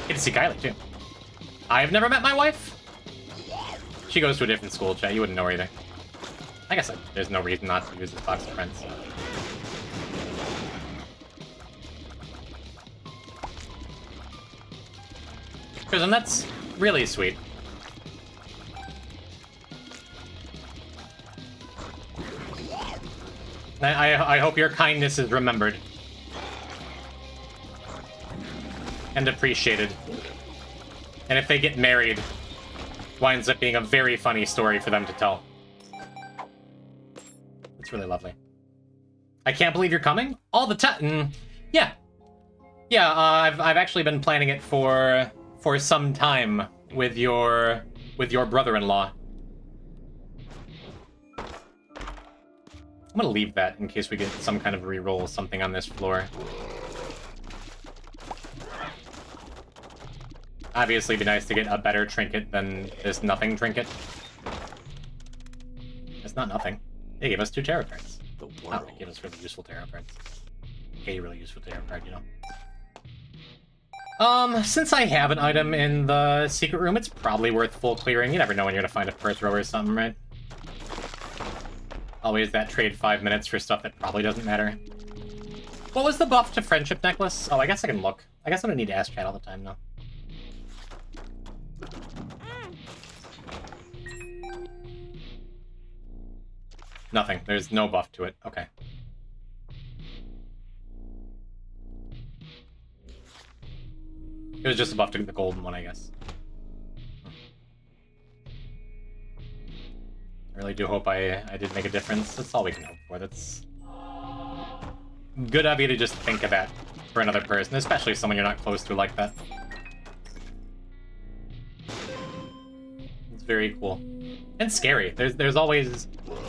A: Get to see Kylie, too. I've never met my wife. She goes to a different school, chat. You wouldn't know her either. I guess there's no reason not to use this box of friends. Prism, that's really sweet. I hope your kindness is remembered. And appreciated. And if they get married, winds up being a very funny story for them to tell. It's really lovely. I can't believe you're coming all the time. Yeah, yeah. I've actually been planning it for some time with your brother-in-law. I'm gonna leave that in case we get some kind of reroll something on this floor. Obviously, it'd be nice to get a better trinket than this nothing trinket. It's not nothing. They gave us 2 tarot cards. Oh, they gave us really useful tarot cards. A really useful tarot card, you know. Since I have an item in the secret room, it's probably worth full clearing. You never know when you're gonna find a first row or something, right? Always that trade 5 minutes for stuff that probably doesn't matter. What was the buff to Friendship Necklace? Oh, I guess I can look. I guess I don't need to ask chat all the time, no. Nothing. There's no buff to it. Okay. It was just a buff to the golden one, I guess. I really do hope I did make a difference. That's all we can hope for. That's good of you to just think of that for another person, especially someone you're not close to like that. It's very cool. And scary. There's always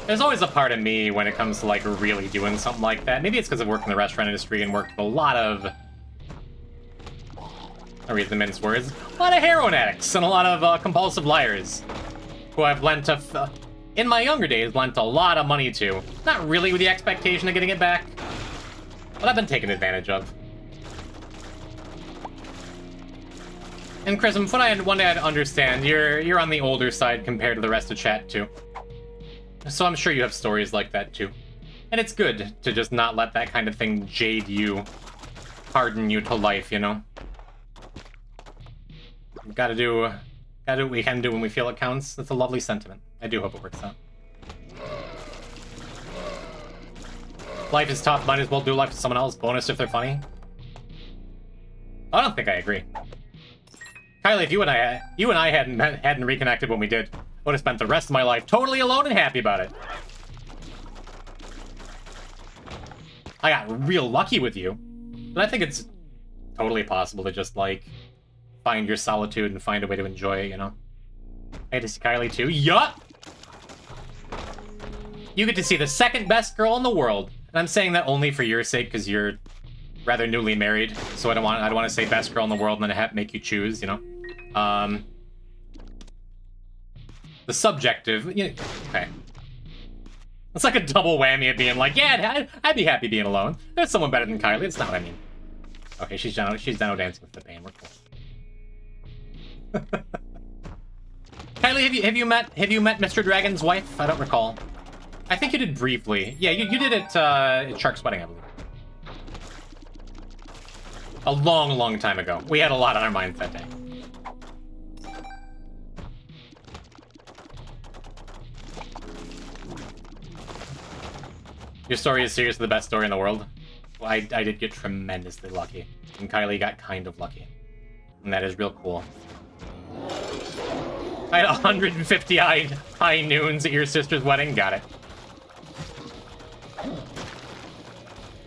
A: a part of me when it comes to like really doing something like that. Maybe it's because I've worked in the restaurant industry and worked with a lot of, I read the mince words, a lot of heroin addicts and a lot of compulsive liars who I've lent in my younger days, lent a lot of money to. Not really with the expectation of getting it back, but I've been taken advantage of. And Chrism, one day I'd understand, you're on the older side compared to the rest of chat too. So I'm sure you have stories like that too. And it's good to just not let that kind of thing jade you, harden you to life, you know? Gotta do what we can do when we feel it counts. That's a lovely sentiment. I do hope it works out. Life is tough, might as well do life to someone else. Bonus if they're funny. I don't think I agree. Kylie, if you and I hadn't reconnected when we did, I would have spent the rest of my life totally alone and happy about it. I got real lucky with you, but I think it's totally possible to just, like, find your solitude and find a way to enjoy it, you know? I get to see Kylie too. Yup! You get to see the second best girl in the world. And I'm saying that only for your sake, because you're rather newly married. So I don't want to say best girl in the world and then have make you choose, you know? The subjective, you know, okay. It's like a double whammy of being like, yeah, I'd be happy being alone. There's someone better than Kylie. That's not what I mean. Okay, she's down dancing with the pain. We're cool. Kylie, have you met Mr. Dragon's wife? I don't recall. I think you did briefly. Yeah, you did it at Shark's Wedding, I believe. A long, long time ago. We had a lot on our minds that day. Your story is seriously the best story in the world. Well, I did get tremendously lucky. And Kylie got kind of lucky. And that is real cool. I had 150 high noons at your sister's wedding. Got it.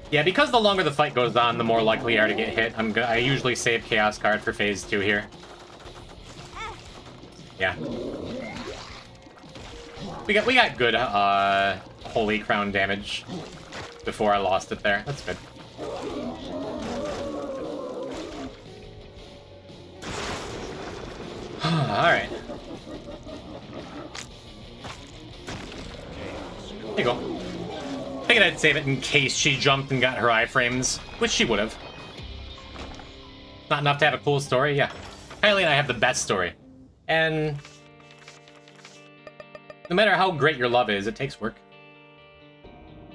A: Yeah, because the longer the fight goes on, the more likely you are to get hit. I usually save Chaos card for phase 2 here. Yeah. We got good Holy Crown damage before I lost it there. That's good. Alright. There you go. Figured I'd save it in case she jumped and got her iframes, which she would have. Not enough to have a cool story? Yeah. Kylie and I have the best story. And no matter how great your love is, it takes work.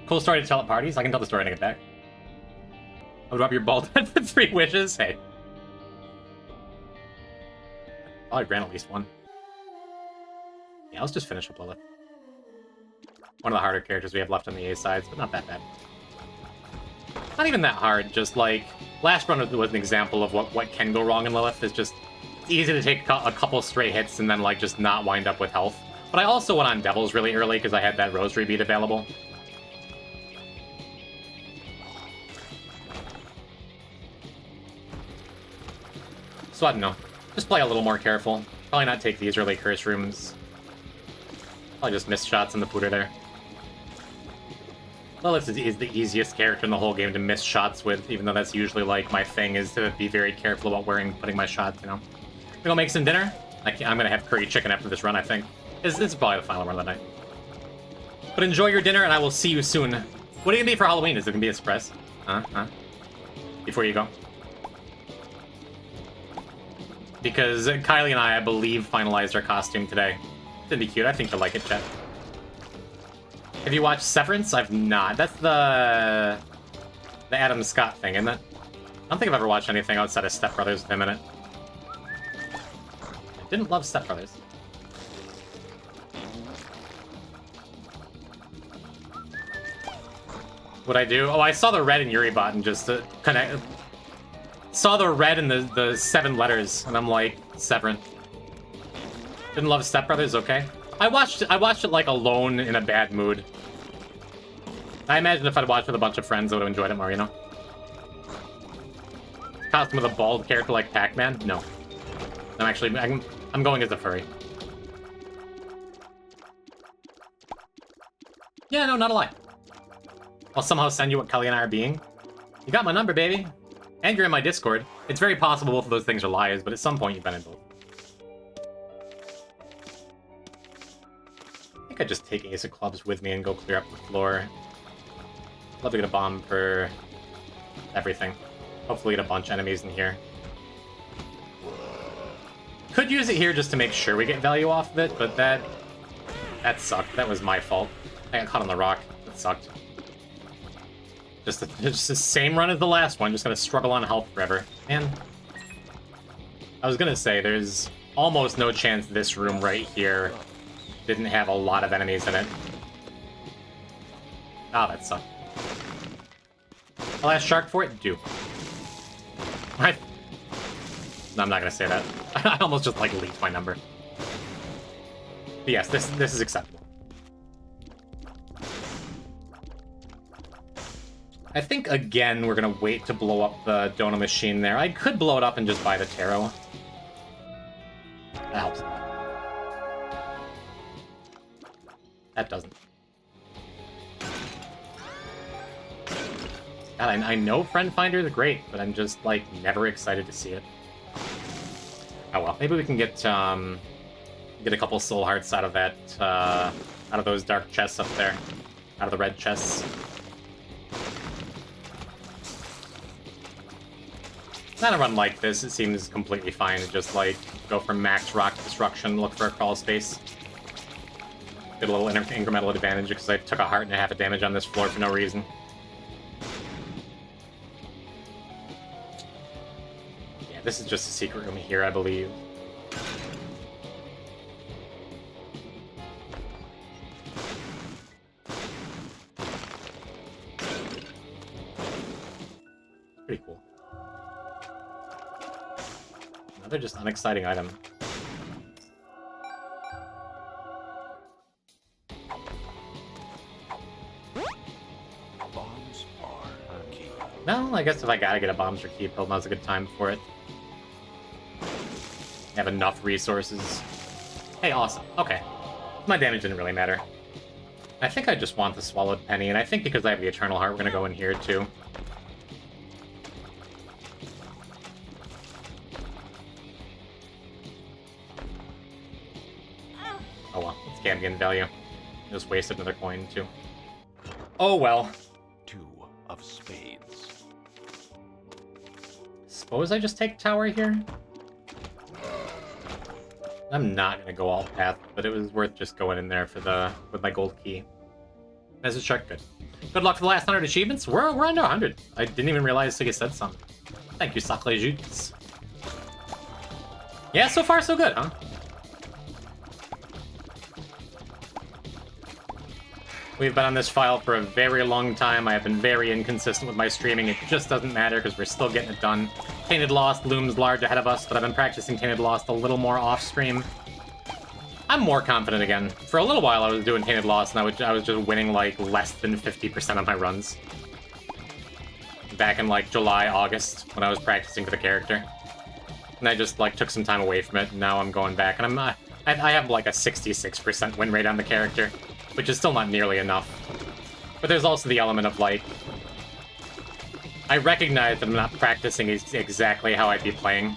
A: Cool story to tell at parties. I can tell the story and I get back. I would rub your bald head for 3 wishes. Hey. Probably grant at least one. Yeah, let's just finish up Lilith. One of the harder characters we have left on the A sides, but not that bad. Not even that hard, just like... Last run was an example of what can go wrong in Lilith. It's just it's easy to take a couple stray hits and then like just not wind up with health. But I also went on Devils really early because I had that Rosary bead available. So I don't know. Just play a little more careful. Probably not take these early curse rooms. Probably just miss shots in the pooter there. Lilith is the easiest character in the whole game to miss shots with, even though that's usually like my thing is to be very careful about where I'm putting my shots, you know. We gonna make some dinner? I'm gonna have curry chicken after this run, I think. This is probably the final run of the night. But enjoy your dinner, and I will see you soon. What are you gonna be for Halloween? Is it gonna be a surprise? Before you go. Because Kylie and I believe, finalized our costume today. It's gonna be cute. I think you'll like it, chat. Have you watched Severance? I've not. That's the Adam Scott thing, isn't it? I don't think I've ever watched anything outside of Step Brothers with him in it. I didn't love Step Brothers. What'd I do? Oh, I saw the red in Yuribot and just connect. Saw the red in the 7 letters, and I'm like, Severin. Didn't love Step Brothers, okay. I watched it like alone in a bad mood. I imagine if I'd watched with a bunch of friends, I would have enjoyed it more, you know? Costume with a bald character like Pac-Man? No. I'm going as a furry. Yeah, no, not a lie. I'll somehow send you what Kelly and I are being. You got my number, baby. And you're in my Discord. It's very possible both of those things are lies, but at some point you've been in both. I think I'd just take Ace of Clubs with me and go clear up the floor. Love to get a bomb for everything. Hopefully get a bunch of enemies in here. Could use it here just to make sure we get value off of it, but that sucked. That was my fault. I got caught on the rock. That sucked. Just the same run as the last one. Just gonna struggle on health forever. And I was gonna say, there's almost no chance this room right here didn't have a lot of enemies in it. Ah, that sucked. The last shark for it? Do. No, I'm not gonna say that. I almost just like leaked my number. But yes, this is acceptable. I think, again, we're gonna wait to blow up the Donut machine there. I could blow it up and just buy the tarot. That helps. That doesn't. God, I know Friend Finder is great, but I'm just, like, never excited to see it. Oh well, maybe we can get a couple soul hearts out of that, out of those dark chests up there. Out of the red chests. Not a run like this, it seems completely fine to just, like, go for max rock destruction, look for a crawl space. Get a little incremental advantage because I took a heart and a half of damage on this floor for no reason. Yeah, this is just a secret room here, I believe. Pretty cool. Another just unexciting item.
E: Bombs are a key.
A: No, I guess if I gotta get a bombs or key pill, now's a good time for it. Have enough resources. Hey, awesome. Okay. My damage didn't really matter. I think I just want the Swallowed Penny, and I think because I have the Eternal Heart, we're gonna go in here too. Oh well, it's Cambion value. Just wasted another coin too. Oh well.
E: 2 of spades.
A: Suppose I just take tower here? I'm not gonna go alt path, but it was worth just going in there for with my gold key. As a shark, good. Good luck for the last 100 achievements. We're under 100. I didn't even realize Siggy said something. Thank you, Sacre Jutes. Yeah, so far so good, huh? We've been on this file for a very long time. I have been very inconsistent with my streaming. It just doesn't matter because we're still getting it done. Tainted Lost looms large ahead of us, but I've been practicing Tainted Lost a little more off-stream. I'm more confident again. For a little while I was doing Tainted Lost and I was just winning like less than 50% of my runs. Back in like July, August, when I was practicing for the character. And I just like took some time away from it, and now I'm going back. And I have like a 66% win rate on the character, which is still not nearly enough. But there's also the element of, like, I recognize that I'm not practicing exactly how I'd be playing,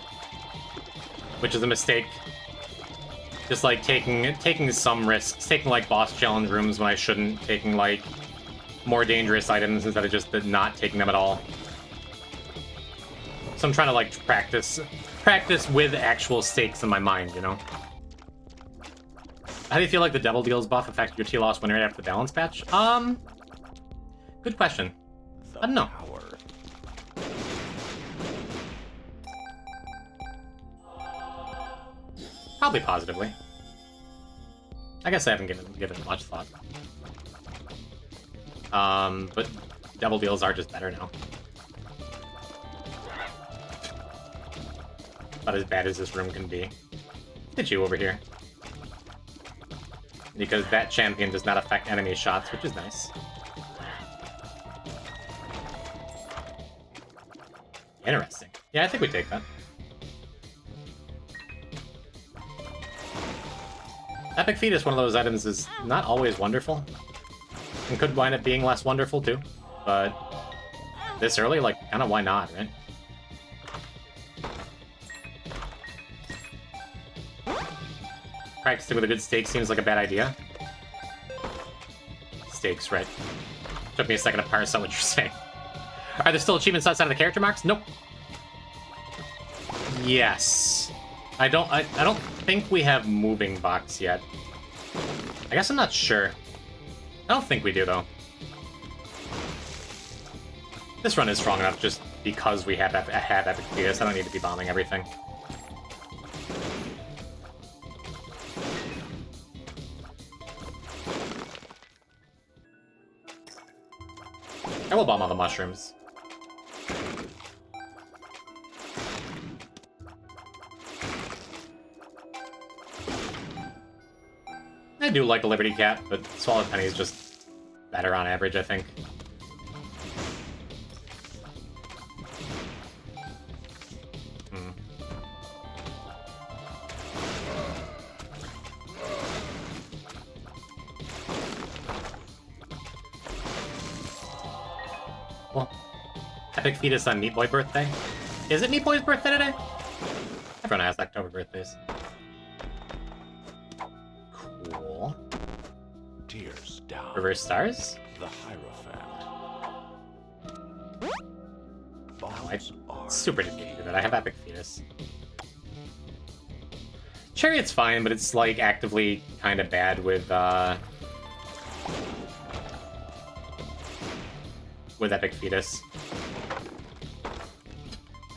A: which is a mistake. Just, like, taking some risks, taking, like, boss challenge rooms when I shouldn't, taking, like, more dangerous items instead of just not taking them at all. So I'm trying to, like, practice with actual stakes in my mind, you know? How do you feel like the Devil Deals buff affected your T-Loss win rate after the balance patch? Good question. I don't know.
E: Power.
A: Probably positively. I guess I haven't given it much thought. But Devil Deals are just better now. About as bad as this room can be. Get you over here. Because that champion does not affect enemy shots, which is nice. Interesting. Yeah, I think we take that. Epic Feat is one of those items is not always wonderful. And could wind up being less wonderful too. But this early, like, kinda why not, right? Practicing with a good stake seems like a bad idea. Stakes, right. Took me a second to parse out what you're saying. Are there still achievements outside of the character marks? Nope. Yes. I don't think we have moving box yet. I guess I'm not sure. I don't think we do, though. This run is strong enough just because we have Epic Fetus. I don't need to be bombing everything. I will bomb all the mushrooms. I do like the Liberty Cat, but Swallowed Penny is just better on average, I think. Well, Epic Fetus on Meat Boy birthday. Is it Meat Boy's birthday today? Everyone has October birthdays. Cool.
E: Tears down.
A: Reverse stars?
E: The Hierophant.
A: I super didn't need to do that. I have Epic Fetus. Chariot's fine, but it's like actively kind of bad with Epic Fetus.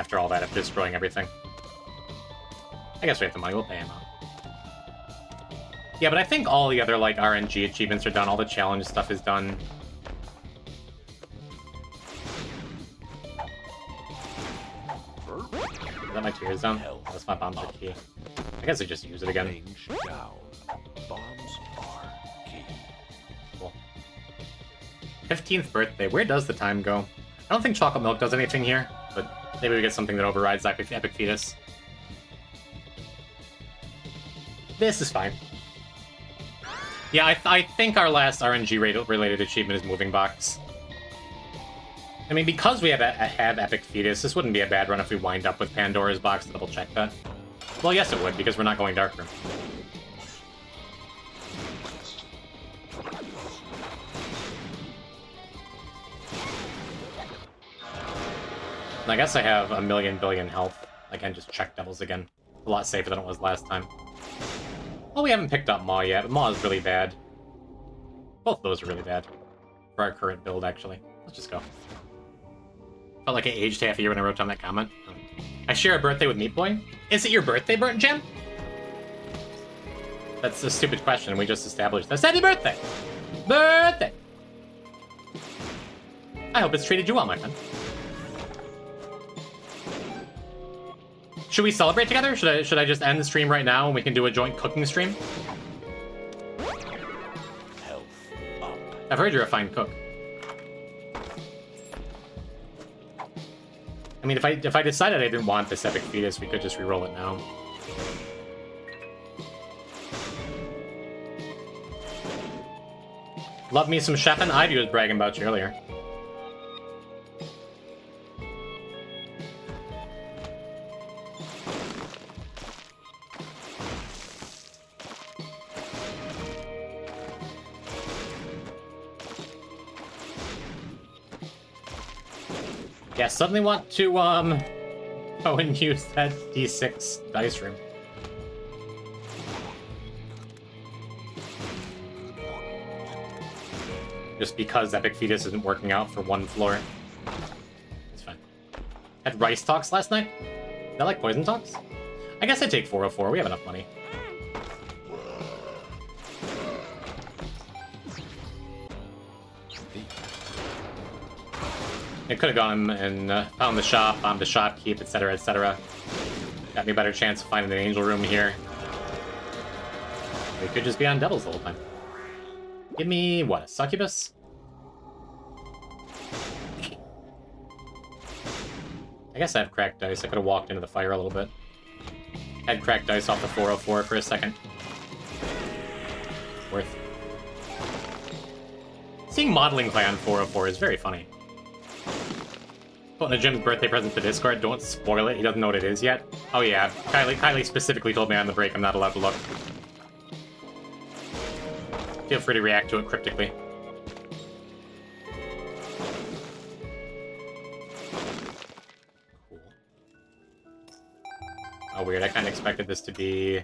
A: After all that of destroying everything. I guess we have the money, we'll pay him out. Yeah, but I think all the other like RNG achievements are done, all the challenge stuff is done. Is that my tears down? That's my bombs are key. I guess I just use it again.
E: Range down. Bombs are key.
A: Cool. 15th birthday. Where does the time go? I don't think chocolate milk does anything here, but maybe we get something that overrides Epic Fetus. This is fine. Yeah, I think our last RNG-related achievement is Moving Box. I mean, because we have Epic Fetus, this wouldn't be a bad run if we wind up with Pandora's Box to double-check that. Well, yes it would, because we're not going Dark Room. And I guess I have a million billion health. I can just check Devils again. A lot safer than it was last time. Well, we haven't picked up Maw yet, but Maw is really bad. Both of those are really bad. For our current build, actually. Let's just go. Felt like I aged half a year when I wrote down that comment. I share a birthday with Meat Boy? Is it your birthday, Burnt Jam? That's a stupid question, we just established that. Happy birthday! Birthday! I hope it's treated you well, my friend. Should we celebrate together? Should I just end the stream right now and we can do a joint cooking stream?
E: Health up.
A: I've heard you're a fine cook. I mean, if I decided I didn't want this Epic Fetus, we could just reroll it now. Love me some chefin'. Ivy was bragging about you earlier. Yeah, suddenly want to, go and use that D6 dice room. Just because Epic Fetus isn't working out for one floor. It's fine. Had rice talks last night? Is that like poison talks? I guess I'd take 404. We have enough money. It could have gone and found the shop, bombed the shopkeep, etc., etc. Got me a better chance of finding an angel room here. We could just be on Devils the whole time. Give me, what, a succubus? I guess I have cracked dice. I could have walked into the fire a little bit. Had cracked dice off the 404 for a second. Worth. Seeing modeling play on 404 is very funny. Putting a Jim's birthday present to Discord, don't spoil it, he doesn't know what it is yet. Oh yeah, Kylie specifically told me on the break I'm not allowed to look. Feel free to react to it cryptically. Cool. Oh weird, I kinda expected this to be...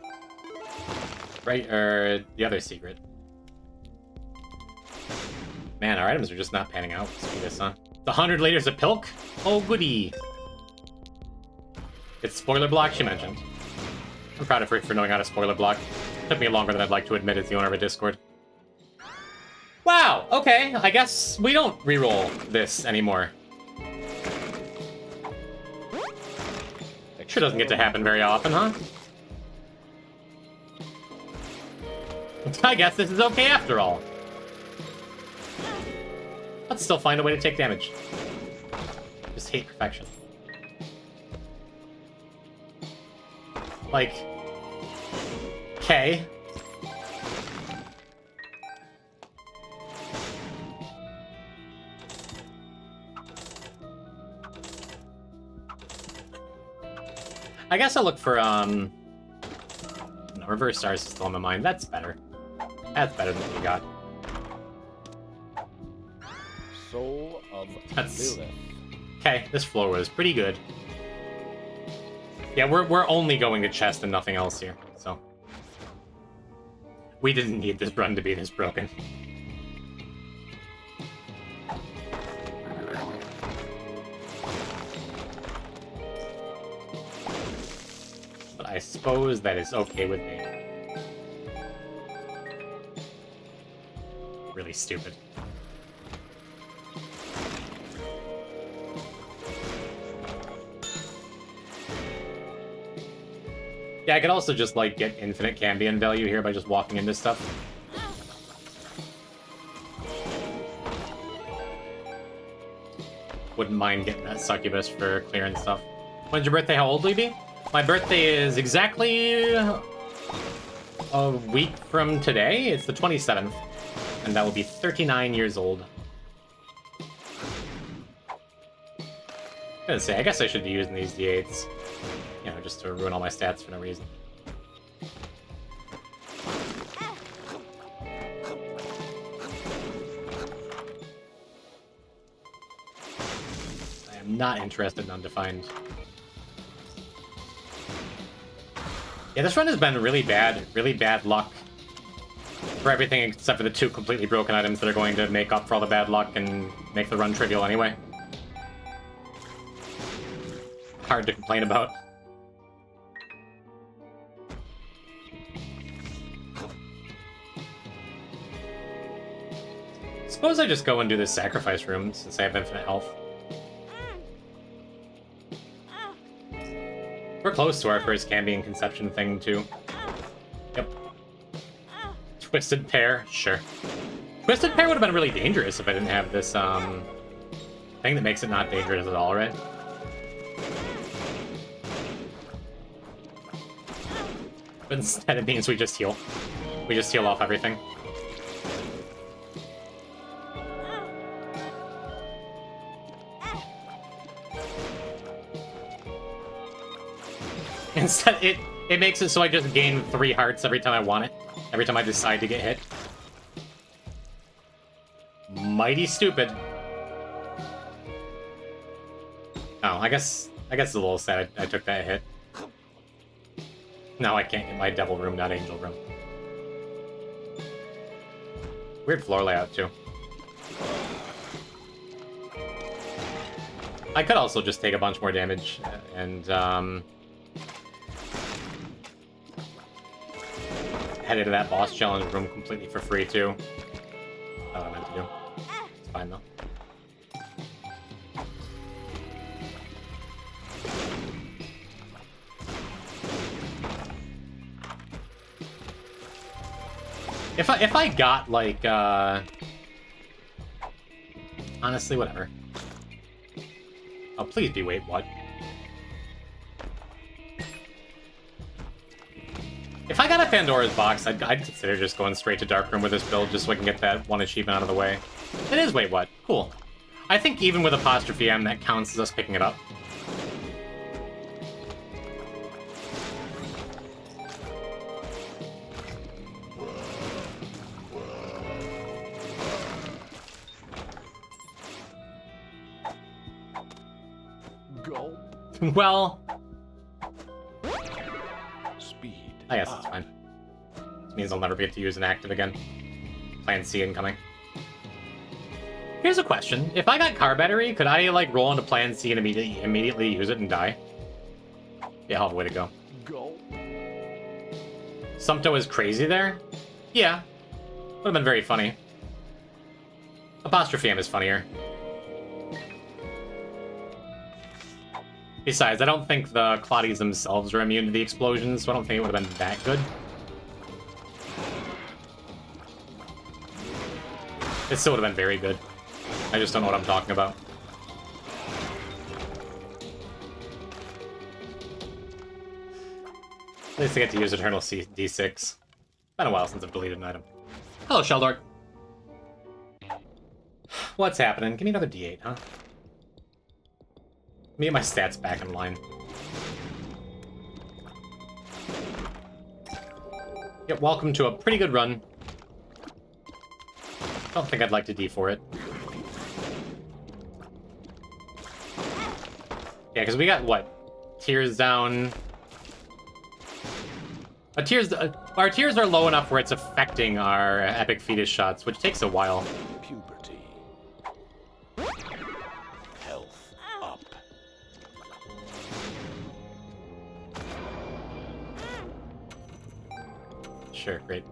A: right, or the other secret. Man, our items are just not panning out. Speed this, huh? The 100 liters of pilk? Oh, goody. It's spoiler block, she mentioned. I'm proud of her for knowing how to spoiler block. Took me longer than I'd like to admit as the owner of a Discord. Wow, okay, I guess we don't reroll this anymore. Sure doesn't get to happen very often, huh? I guess this is okay after all. Let's still find a way to take damage. Just hate perfection. Like... okay. I guess I'll look for, no, reverse stars is still in my mind. That's better. That's better than what we got.
E: Soul of
A: That's...
E: lilith.
A: okay, this floor was pretty good. Yeah, we're only going to chest and nothing else here, so... we didn't need this run to be this broken. But I suppose that is okay with me. Really stupid. Yeah, I could also just, like, get infinite Cambion value here by just walking into stuff. Wouldn't mind getting that succubus for clearing stuff. When's your birthday? How old will you be? My birthday is exactly a week from today. It's the 27th. And that will be 39 years old. I'm gonna say, I guess I should be using these D8s. You know, just to ruin all my stats for no reason. I am not interested in Undefined. Yeah, this run has been really bad luck. For everything except for the 2 completely broken items that are going to make up for all the bad luck and make the run trivial anyway. Hard to complain about. Suppose I just go and do this sacrifice room, since I have infinite health. We're close to our first Cambion Conception thing, too. Yep. Twisted Pair? Sure. Twisted Pair would have been really dangerous if I didn't have this, thing that makes it not dangerous at all, right? But instead it means we just heal. We just heal off everything. Instead, it makes it so I just gain 3 hearts every time I want it. Every time I decide to get hit. Mighty stupid. Oh, I guess it's a little sad I took that hit. Now I can't get my devil room, not angel room. Weird floor layout, too. I could also just take a bunch more damage and head into that boss challenge room completely for free too. That's what I meant to do. It's fine though. If I got like honestly, whatever. Oh, please be wait, what? If I got a Pandora's box, I'd consider just going straight to Dark Room with this build just so I can get that one achievement out of the way. It is wait, what? Cool. I think even with apostrophe M, that counts as us picking it up.
E: Go.
A: Well,
E: Speed.
A: I guess it's fine. This means I'll never get to use an active again. Plan C incoming. Here's a question. If I got car battery, could I, like, roll into Plan C and immediately use it and die? Yeah, hell of a way to go.
E: Go.
A: Sumpto is crazy there? Yeah. Would have been very funny. Apostrophe M is funnier. Besides, I don't think the Claudies themselves are immune to the explosions, so I don't think it would have been that good. It still would have been very good. I just don't know what I'm talking about. At least I get to use Eternal D6. Been a while since I've deleted an item. Hello, Sheldork. What's happening? Give me another D8, huh? Let me get my stats back in line. Yep, welcome to a pretty good run. Don't think I'd like to D for it. Yeah, because we got, what? Tears down... our tears are low enough where it's affecting our epic fetus shots, which takes a while.
E: Puberty. Health up.
A: Sure, great.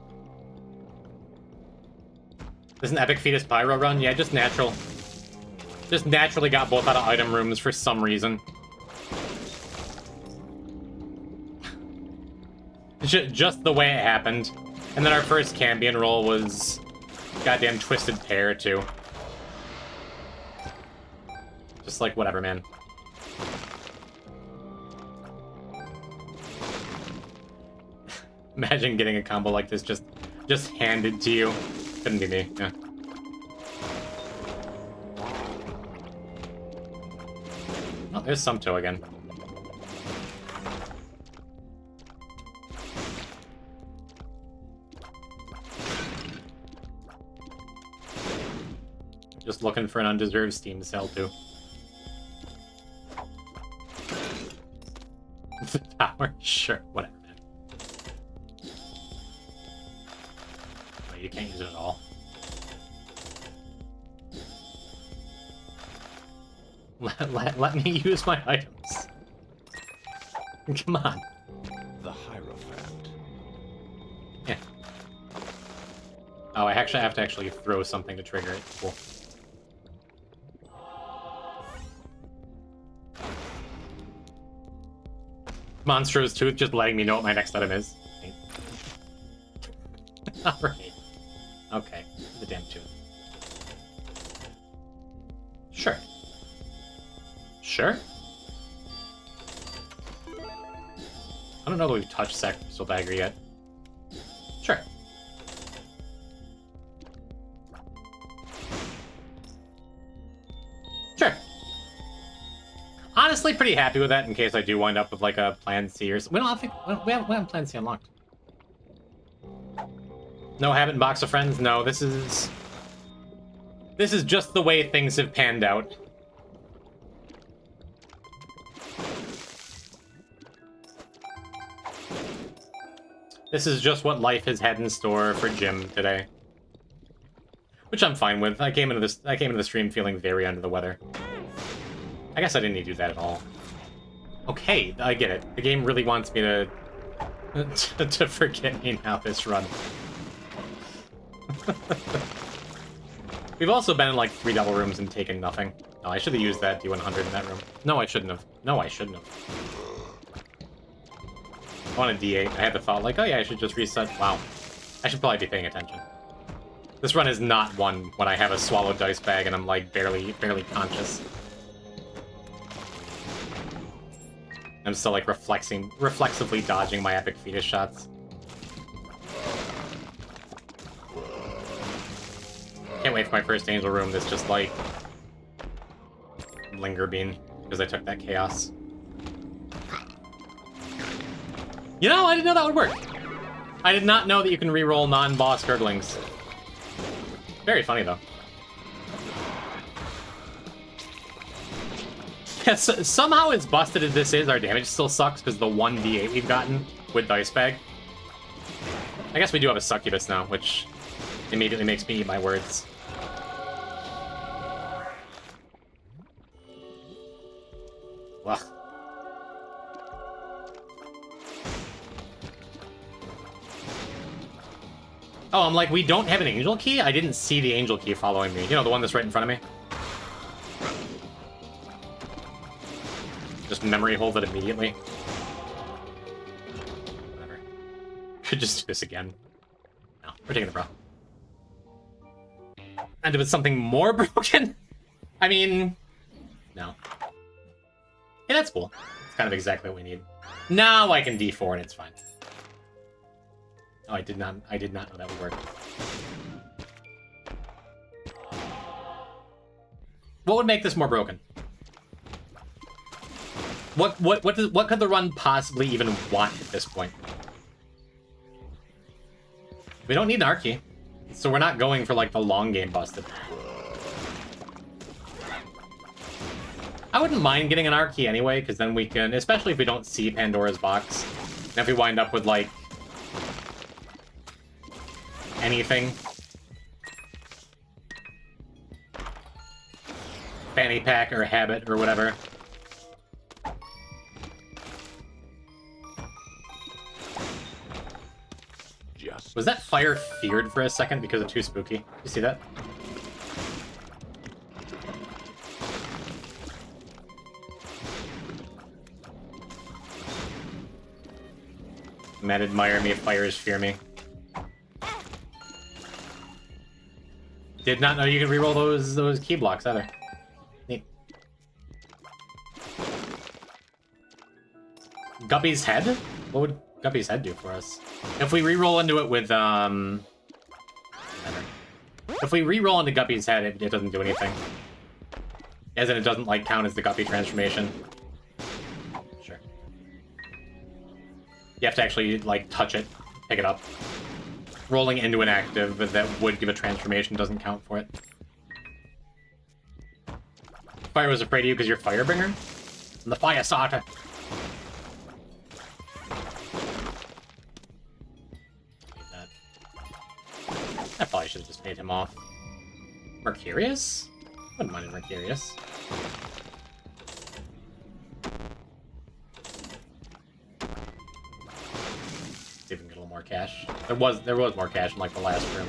A: This is an epic fetus pyro run? Yeah, just natural. Just naturally got both out of item rooms for some reason. Just the way it happened. And then our first Cambion roll was goddamn Twisted Pear, too. Just like, whatever, man. Imagine getting a combo like this just handed to you. Couldn't be me, yeah. Oh, there's Sumpto again. Just looking for an undeserved Steam sell, too. The tower? Sure, whatever, man. Wait, you can't use it at all. Let me use my items. Come on.
E: The Hierophant.
A: Yeah. Oh, I actually have to throw something to trigger it. Cool. Monstro's Tooth just letting me know what my next item is. Alright. Okay. The damn tooth. Sure. Sure? I don't know that we've touched Sacrificial Dagger yet. Sure. Sure. Honestly, pretty happy with that in case I do wind up with like a Plan C or something. We haven't Plan C unlocked. No Habit Box of Friends? No, this is just the way things have panned out. This is just what life has had in store for Jim today. Which I'm fine with. I came into the stream feeling very under the weather. I guess I didn't need to do that at all. Okay, I get it. The game really wants me to to forget me now this run. We've also been in like 3 double rooms and taken nothing. No, I should have used that D100 in that room. No, I shouldn't have. No, I shouldn't have. I wanted D8. I had the thought like, oh yeah, I should just reset. Wow. I should probably be paying attention. This run is not one when I have a swallowed dice bag and I'm like barely conscious. I'm still like reflexively dodging my epic fetus shots. Can't wait for my first angel room that's just like linger bean because I took that chaos. You know, I didn't know that would work. I did not know that you can reroll non-boss gurglings. Very funny though. Yes, somehow as busted as this is, our damage still sucks because the 1d8 we've gotten with dice bag. I guess we do have a succubus now, which immediately makes me eat my words. Well. Oh, I'm like, we don't have an angel key? I didn't see the angel key following me. You know, the one that's right in front of me? Just memory hold it immediately. Whatever. Could just do this again. No, we're taking the bro. And if it's something more broken? I mean, no. Yeah, that's cool. It's kind of exactly what we need. Now I can D4 and it's fine. Oh, I did not know that would work. What would make this more broken? What could the run possibly even want at this point? We don't need an R key, so we're not going for like the long game busted. I wouldn't mind getting an R key anyway, because then we can, especially if we don't see Pandora's box, and if we wind up with like anything. Fanny pack or habit or whatever. Was that fire feared for a second because of too spooky? You see that? Men admire me, fires fear me. Did not know you could reroll those key blocks either. Neat. Guppy's head? What would Guppy's head do for us? If we reroll into it with whatever. If we reroll into Guppy's head, it doesn't do anything. As in, it doesn't like count as the Guppy transformation. Sure. You have to actually like touch it, pick it up. Rolling into an active that would give a transformation doesn't count for it. Fire was afraid of you because you're Firebringer? I'm the fire starter. I probably should have just paid him off. Mercurius? Wouldn't mind a Mercurius. See if we can get a little more cash. There was more cash in like the last room.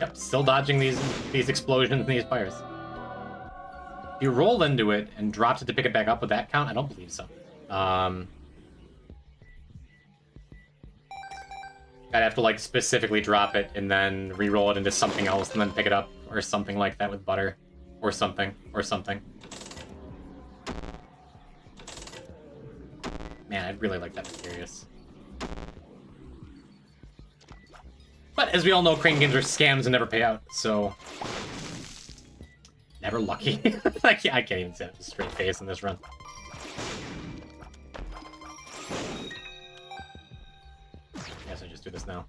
A: Yep, still dodging these explosions and these fires. You roll into it and dropped it to pick it back up with that count? I don't believe so. I'd have to like specifically drop it and then re-roll it into something else and then pick it up or something like that with butter or something or something. Man, I'd really like that Mysterious. But as we all know, crane games are scams and never pay out, so never lucky. I can't even say it with a straight face in this run. Guess I just do this now.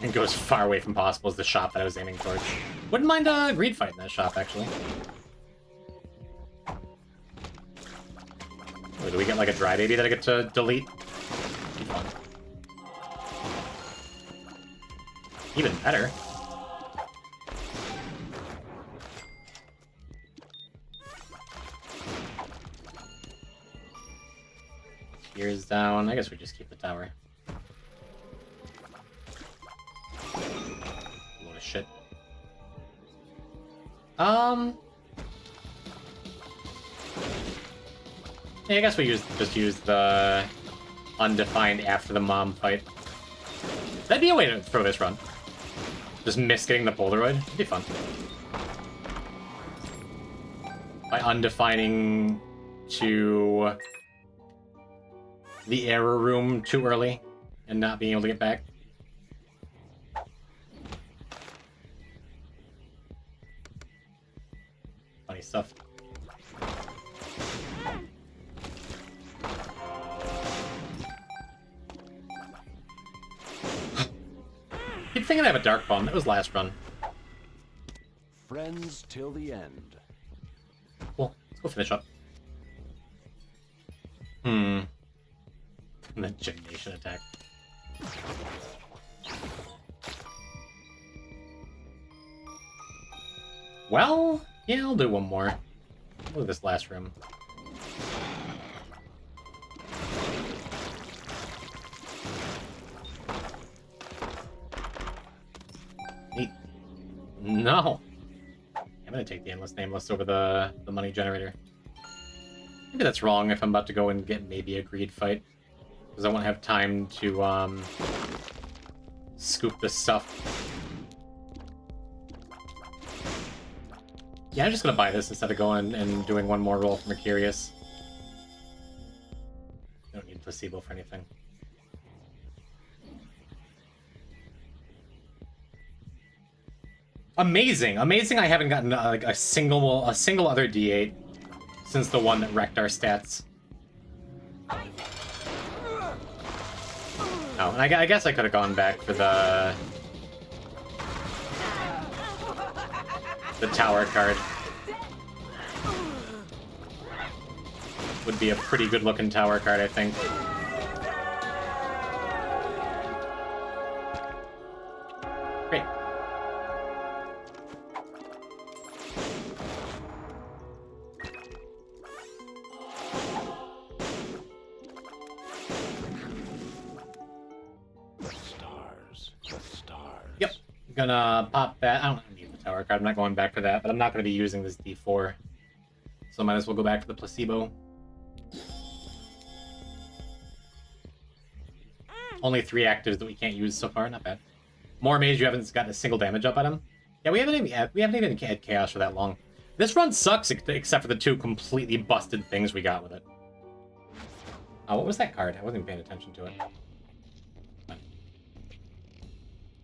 A: And go as far away from possible as the shop that I was aiming towards. Wouldn't mind a greed fight in that shop, actually. Oh, do we get like a dry baby that I get to delete? Be fun. Even better. Gears down. I guess we just keep the tower. Load of shit. Yeah, I guess we just use the undefined after the mom fight. That'd be a way to throw this run. Just miss getting the Polaroid. It'd be fun. By undefining to the error room too early and not being able to get back. Funny stuff. Keep thinking I have a dark bomb. That was last run.
E: Friends till the end.
A: Cool. Let's go finish up. The Gymnation attack. Well, yeah, I'll do one more. Look at this last room. Neat. No! I'm gonna take the Endless Nameless over the money generator. Maybe that's wrong if I'm about to go and get maybe a greed fight. Because I won't have time to, scoop this stuff. Yeah, I'm just gonna buy this instead of going and doing one more roll for Mercurius. Don't need placebo for anything. Amazing! Amazing I haven't gotten, like, a single other D8 since the one that wrecked our stats. Oh, and I guess I could have gone back for the tower card. Would be a pretty good looking tower card, I think. Great. Yep, I'm gonna pop that. I don't need the tower card. I'm not going back for that, but I'm not going to be using this D4. So I might as well go back for the placebo. Only 3 actives that we can't use so far. Not bad. More mage, you haven't gotten a single damage up at him. Yeah, we haven't even had chaos for that long. This run sucks, except for the 2 completely busted things we got with it. Oh, what was that card? I wasn't even paying attention to it.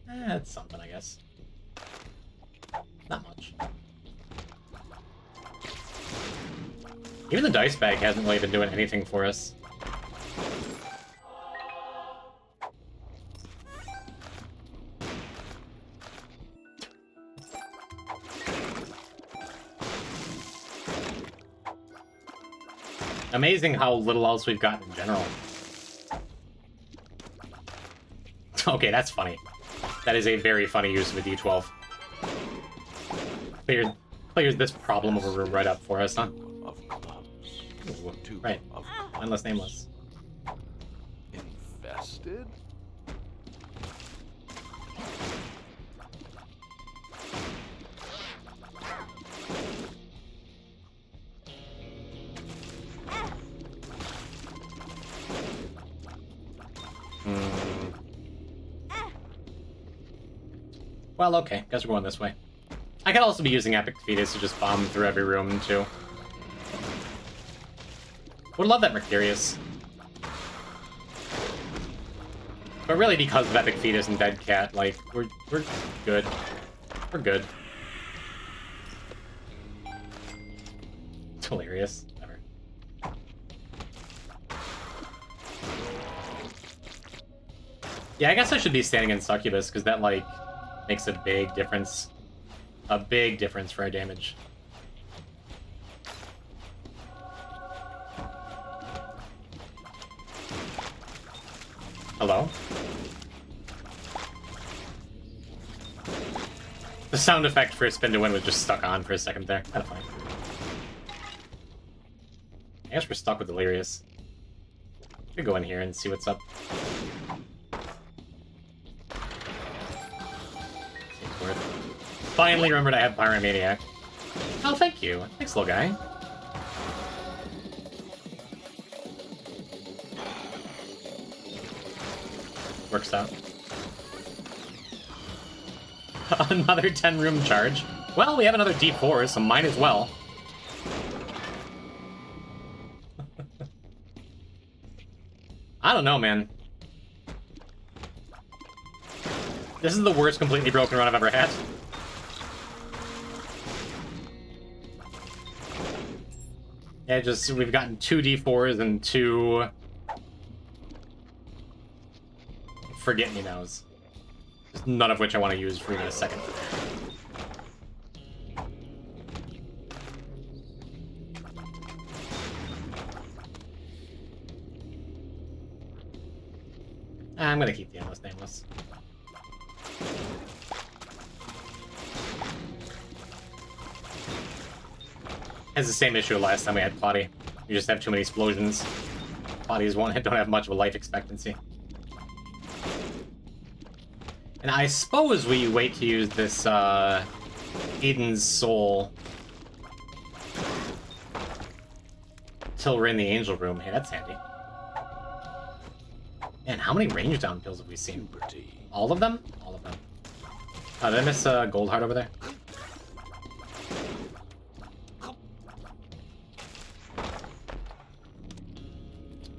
A: That's something, I guess. Not much. Even the dice bag hasn't really been doing anything for us. Amazing how little else we've gotten in general. Okay, that's funny. That is a very funny use of a D12. Clears this problem of a room right up for us, huh?
E: Of clubs.
A: Ooh, right. Endless Nameless.
E: Invested?
A: Well, okay. Guess we're going this way. I could also be using Epic Fetus to just bomb through every room, too. Would love that Mercurius. But really, because of Epic Fetus and Dead Cat, like, we're good. We're good. It's hilarious. Never. Yeah, I guess I should be standing in Succubus, because that, like, makes a big difference. A big difference for our damage. Hello? The sound effect for a spin to win was just stuck on for a second there. Kind of funny. I guess we're stuck with Delirious. Could go in here and see what's up. Seems worth it. Finally remembered I have Pyromaniac. Oh, thank you. Thanks, little guy. Works out. Another 10-room charge. Well, we have another D4, so might as well. I don't know, man. This is the worst completely broken run I've ever had. Yeah, just, we've gotten 2 D4s and 2... Forget-me-nows. Just none of which I want to use for even a second. I'm gonna keep the Endless Nameless. Has the same issue last time we had Plotty. You just have too many explosions. Plotties don't have much of a life expectancy. And I suppose we wait to use this, Eden's Soul till we're in the Angel Room. Hey, that's handy. Man, how many range down pills have we seen? All of them? All of them. Oh, did I miss Gold Heart over there?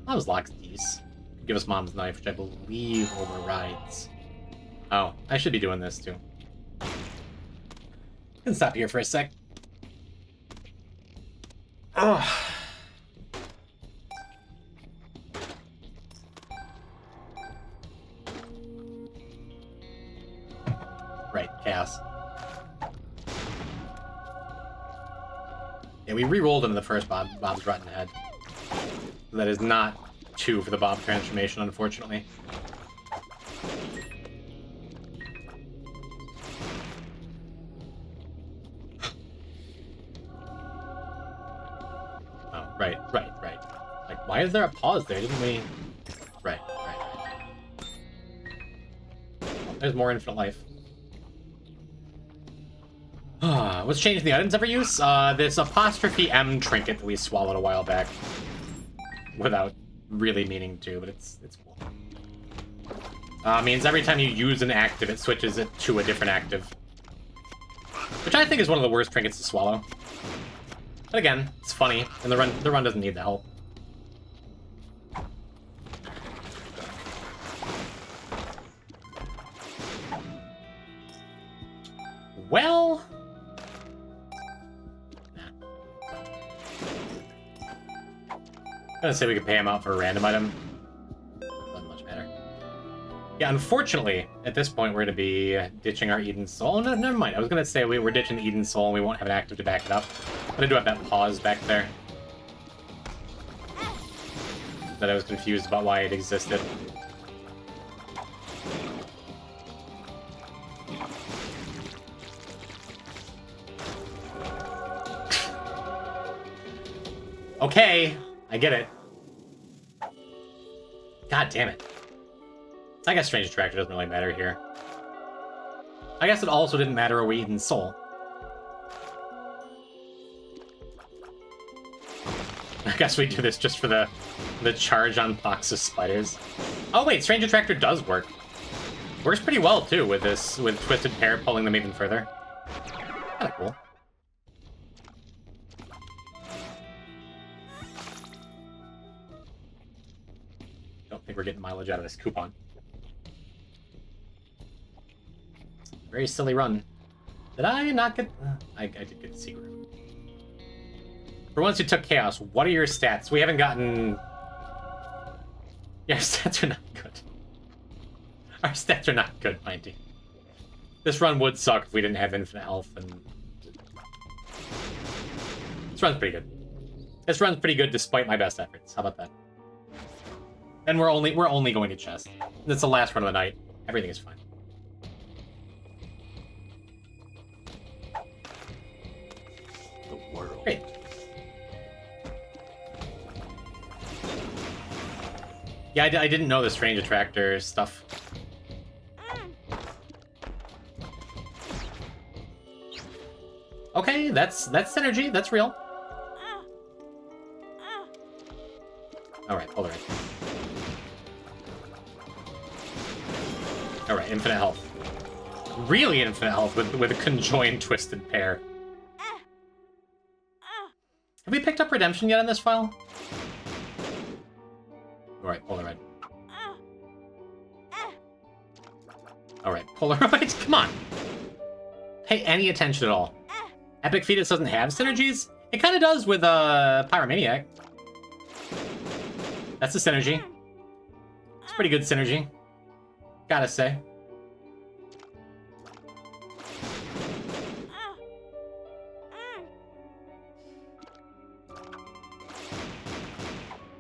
A: That was Locke's Dees. Give us Mom's Knife, which I believe overrides. Oh, I should be doing this too. Can stop here for a sec. Oh. Right, Chaos. Yeah, we re-rolled into the first Bob's Rotten Head. So that is not 2 for the Bob transformation, unfortunately. Oh, right. Like, why is there a pause there? Didn't we... Right. Oh, there's more infinite life. What's changed in the items ever use? This apostrophe M trinket that we swallowed a while back. Without really meaning to, but it's cool. Means every time you use an active, it switches it to a different active. Which I think is one of the worst trinkets to swallow. But again, it's funny, and the run doesn't need the help. Well... I'm gonna say we could pay him out for a random item. Doesn't much matter. Yeah, unfortunately, at this point, we're gonna be ditching our Eden Soul. Oh, no, never mind. I was gonna say we're ditching the Eden Soul and we won't have an active to back it up. But I do have that pause back there. That I was confused about why it existed. Okay, I get it. God damn it. I guess Strange Attractor doesn't really matter here. I guess it also didn't matter where we Eden's Soul. I guess we do this just for the charge on Box's spiders. Oh wait, Strange Attractor does work. Works pretty well too with this, with Twisted Pair pulling them even further. Kinda cool. Don't think we're getting mileage out of this coupon. Very silly run. Did I not get... I did get the secret. For once you took Chaos, what are your stats? We haven't gotten... Yeah, our stats are not good. Our stats are not good, mind you. This run would suck if we didn't have infinite health, and... This run's pretty good. This run's pretty good despite my best efforts. How about that? And we're only going to chest. It's the last run of the night. Everything is fine. Yeah, I didn't know the strange attractor stuff. Okay, that's synergy. That's real. Alright, hold on. Alright, infinite health. Really infinite health with a conjoined twisted pair. Have we picked up redemption yet in this file? Alright, Polaroid. Alright, Polaroid, come on! Pay any attention at all. Epic Fetus doesn't have synergies? It kind of does with Pyromaniac. That's a synergy. It's pretty good synergy. Gotta say.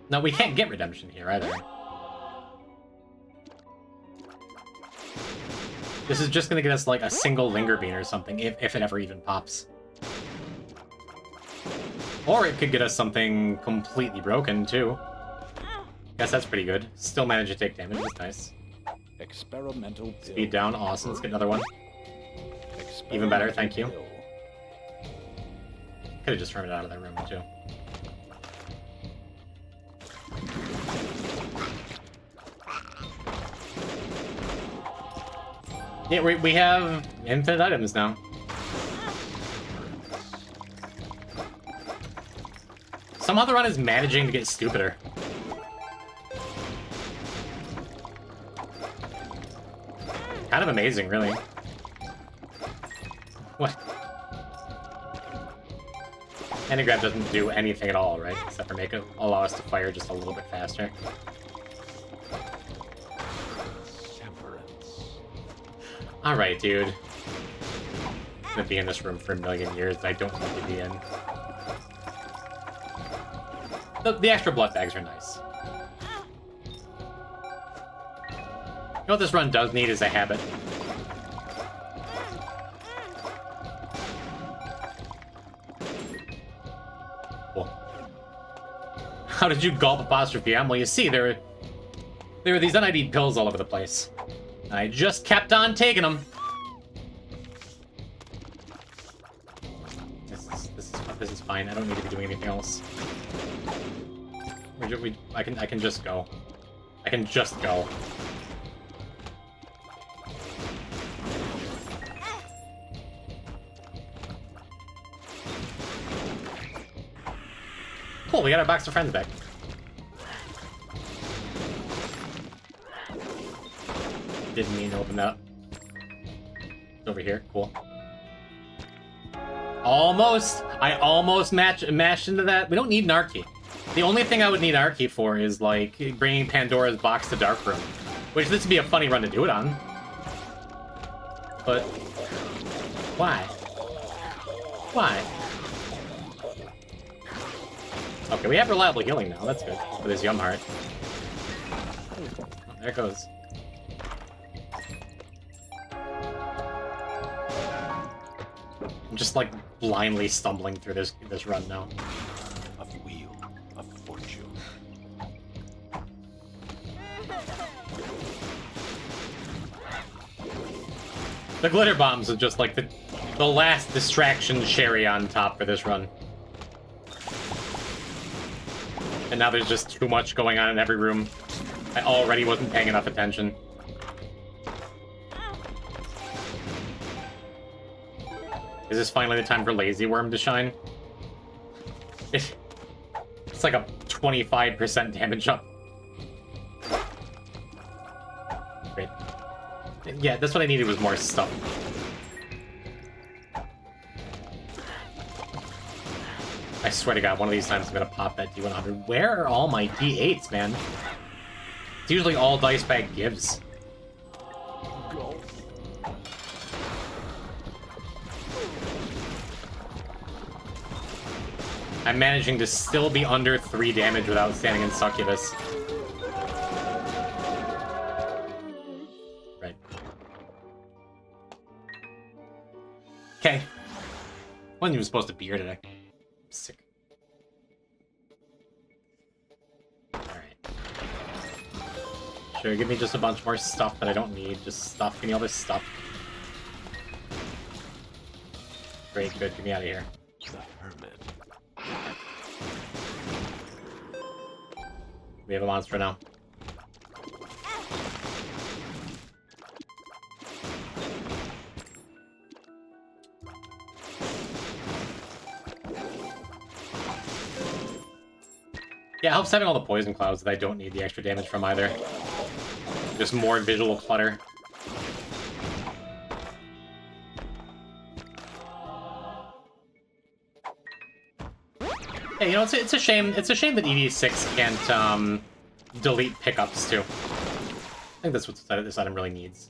A: No, we can't get redemption here either. This is just gonna get us like a single Linger Bean or something, if it ever even pops. Or it could get us something completely broken too. Guess that's pretty good. Still manage to take damage, that's nice.
E: Experimental
A: Speed down, awesome. Let's get another one. Even better, thank you. Could have just run it out of that room too. Yeah, we have infinite items now. Somehow the run is managing to get stupider. Kind of amazing, really. What? Anti-grab doesn't do anything at all, right? Except for make it allow us to fire just a little bit faster. Alright, dude. I'm gonna be in this room for a million years that I don't need to be in. The extra blood bags are nice. You know what this run does need is a habit. Cool. How did you gulp apostrophe M? Well, you see, there were these unID'd pills all over the place. I just kept on taking them. This is fine. I don't need to be doing anything else. I can just go. I can just go. Cool, we got our box of friends back. Didn't mean to open that up. It's over here, cool. Almost! I almost mashed into that. We don't need an art key. The only thing I would need art key for is, like, bringing Pandora's box to Darkroom. Which this would be a funny run to do it on. But... why? Why? Okay, we have reliable healing now. That's good. With his Yum Heart. Oh, there it goes. I'm just, like, blindly stumbling through this run now.
E: A wheel of fortune.
A: The glitter bombs are just, like, the last distraction cherry on top for this run. And now there's just too much going on in every room. I already wasn't paying enough attention. Is this finally the time for Lazy Worm to shine? It's like a 25% damage up. Great. Yeah, that's what I needed was more stuff. I swear to God, one of these times I'm gonna pop that D100. Where are all my D8s, man? It's usually all Dice Bag gives. I'm managing to still be under 3 damage without standing in Succubus. Right. Okay. Wasn't even supposed to be here today. I'm sick. Alright. Sure, give me just a bunch more stuff that I don't need. Just stuff. Give me all this stuff. Great, good. Get me out of here.
E: The hermit.
A: We have a monster now. Yeah, it helps having all the poison clouds that I don't need the extra damage from either. Just more visual clutter. Hey, you know, it's a shame. It's a shame that EV6 can't delete pickups too. I think that's what this item really needs.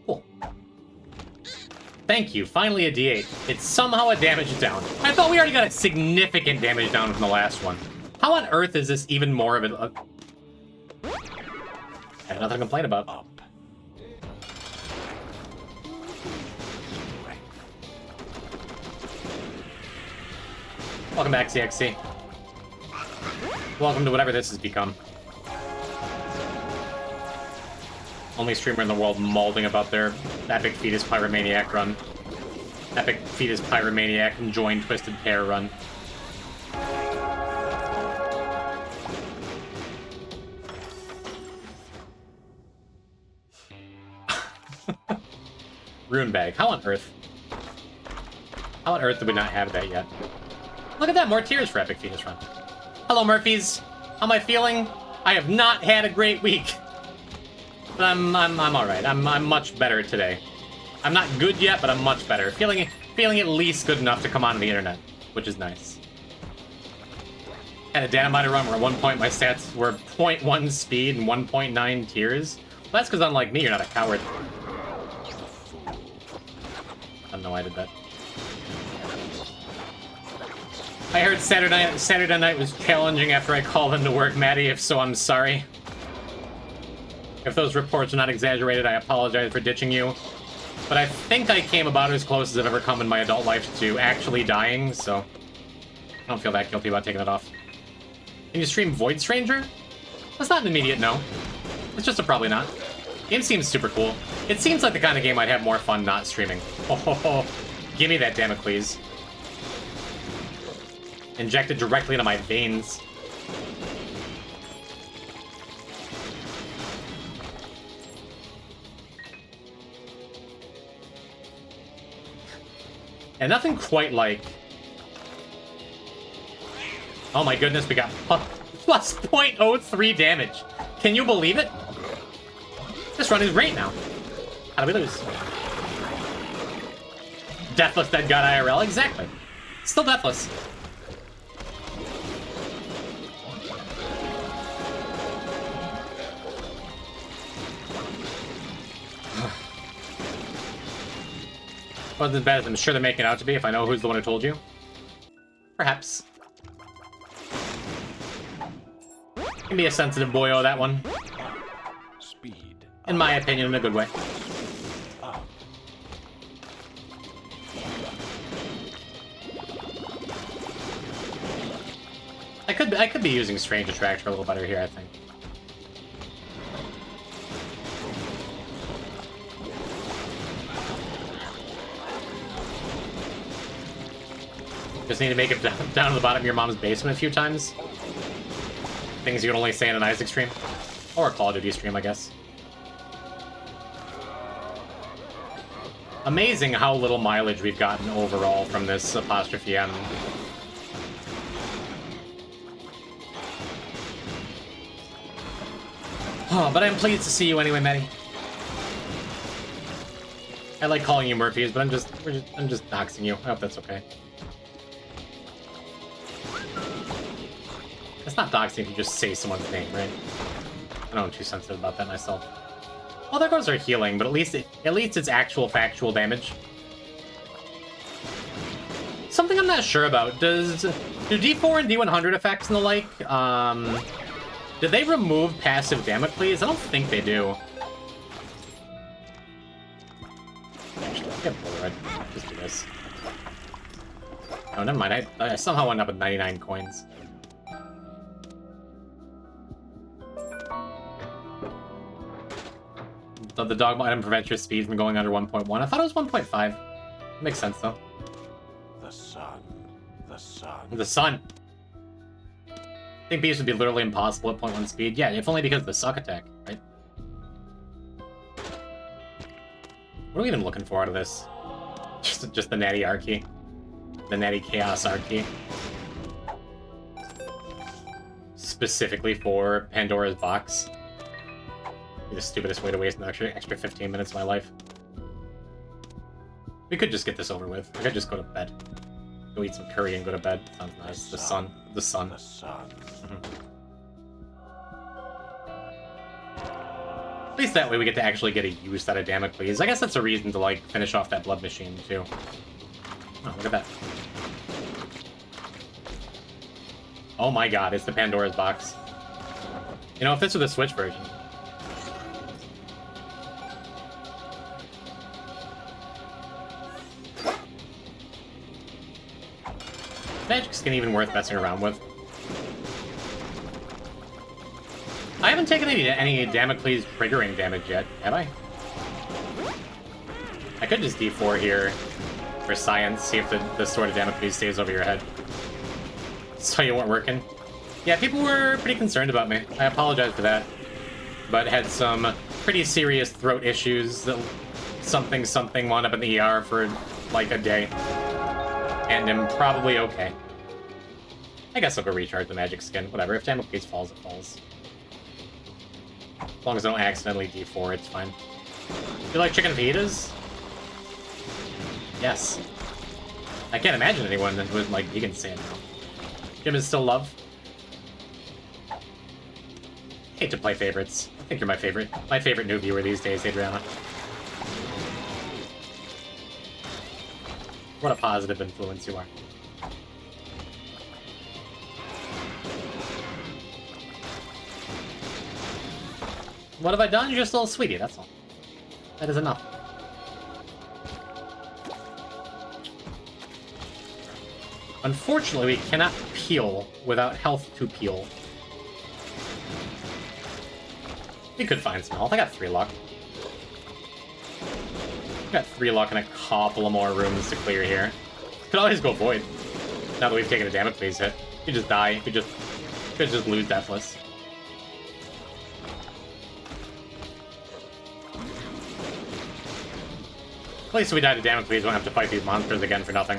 A: Cool. Thank you. Finally a D8. It's somehow a damage down. I thought we already got a significant damage down from the last one. How on earth is this even more of a... I have nothing to complain about.
E: Up.
A: Welcome back, CXC. Welcome to whatever this has become. Only streamer in the world mauling about their Epic Fetus Pyromaniac run. Epic Fetus Pyromaniac and Join Twisted Pair run. Rune Bag. How on earth? How on earth did we not have that yet? Look at that, more tears for Epic Fetus Run. Hello, Murphys. How am I feeling? I have not had a great week. But I'm alright. I'm much better today. I'm not good yet, but I'm much better. Feeling at least good enough to come on the internet, which is nice. Had a Dynamite run where at one point my stats were 0.1 speed and 1.9 tears. Well, that's because unlike me, you're not a coward. I don't know why I did that. I heard Saturday night was challenging after I called into work, Maddie. If so, I'm sorry. If those reports are not exaggerated, I apologize for ditching you. But I think I came about as close as I've ever come in my adult life to actually dying, so I don't feel that guilty about taking it off. Can you stream Void Stranger? That's not an immediate no. It's just a probably not. Game seems super cool. It seems like the kind of game I'd have more fun not streaming. Oh, ho, ho. Give me that Damocles. Injected directly into my veins. And nothing quite like... Oh my goodness, we got plus 0.03 damage. Can you believe it? This run is great now. How do we lose? Deathless Dead God IRL, exactly. Still Deathless. Wasn't as bad as I'm sure they're making it out to be if I know who's the one who told you. Perhaps. Can be a sensitive boyo, that one.
E: Speed.
A: In my opinion, in a good way. I could be using Strange Attractor a little better here, I think. Just need to make it down to the bottom of your mom's basement a few times. Things you can only say in an Isaac stream. Or a Call of Duty stream, I guess. Amazing how little mileage we've gotten overall from this apostrophe M. Oh, but I'm pleased to see you anyway, Maddie. I like calling you Murphys, but I'm just doxing you. I hope that's okay. It's not doxing if you just say someone's name, right? I know I'm too sensitive about that myself. Well, there goes our healing, but at least it's actual factual damage. Something I'm not sure about. Do D4 and D100 effects and the like, did they remove passive Damocles? I don't think they do. Actually, I'll get Polaroid. Just do this. Oh, never mind. I somehow ended up with 99 coins. The dogma item prevents your speed from going under 1.1. I thought it was 1.5. Makes sense, though.
E: The sun. The sun.
A: The sun. I think bees would be literally impossible at 0.1 speed. Yeah, if only because of the suck attack, right? What are we even looking for out of this? Just the natty Archie. The natty Chaos Archie. Specifically for Pandora's box. The stupidest way to waste an extra 15 minutes of my life. We could just get this over with. I could just go to bed. Go eat some curry and go to bed. Sounds nice. The sun. The sun.
E: The sun.
A: At least that way we get to actually get a use out of Damocles. I guess that's a reason to, like, finish off that blood machine, too. Oh, look at that. Oh my god, it's the Pandora's box. You know, if this were the Switch version... Magic skin even worth messing around with. I haven't taken any Damocles triggering damage yet, have I? I could just D4 here for science, see if the Sword of Damocles stays over your head. So you weren't working? Yeah, people were pretty concerned about me. I apologize for that. But had some pretty serious throat issues that something wound up in the ER for like a day. And am probably okay. I guess I'll go recharge the magic skin. Whatever, if Damocles falls, it falls. As long as I don't accidentally D4, it's fine. You like chicken fajitas? Yes. I can't imagine anyone that would like vegan say it now. Jim is still love. Hate to play favorites. I think you're my favorite new viewer these days, Adriana. What a positive influence you are. What have I done? You're just a little sweetie, that's all. That is enough. Unfortunately, we cannot peel without health to peel. We could find some health. I got 3 luck. Got 3 luck and a couple of more rooms to clear here. Could always go void. Now that we've taken a Damocles hit. We just die. We could just lose Deathless. At least if we die to Damocles, we won't have to fight these monsters again for nothing.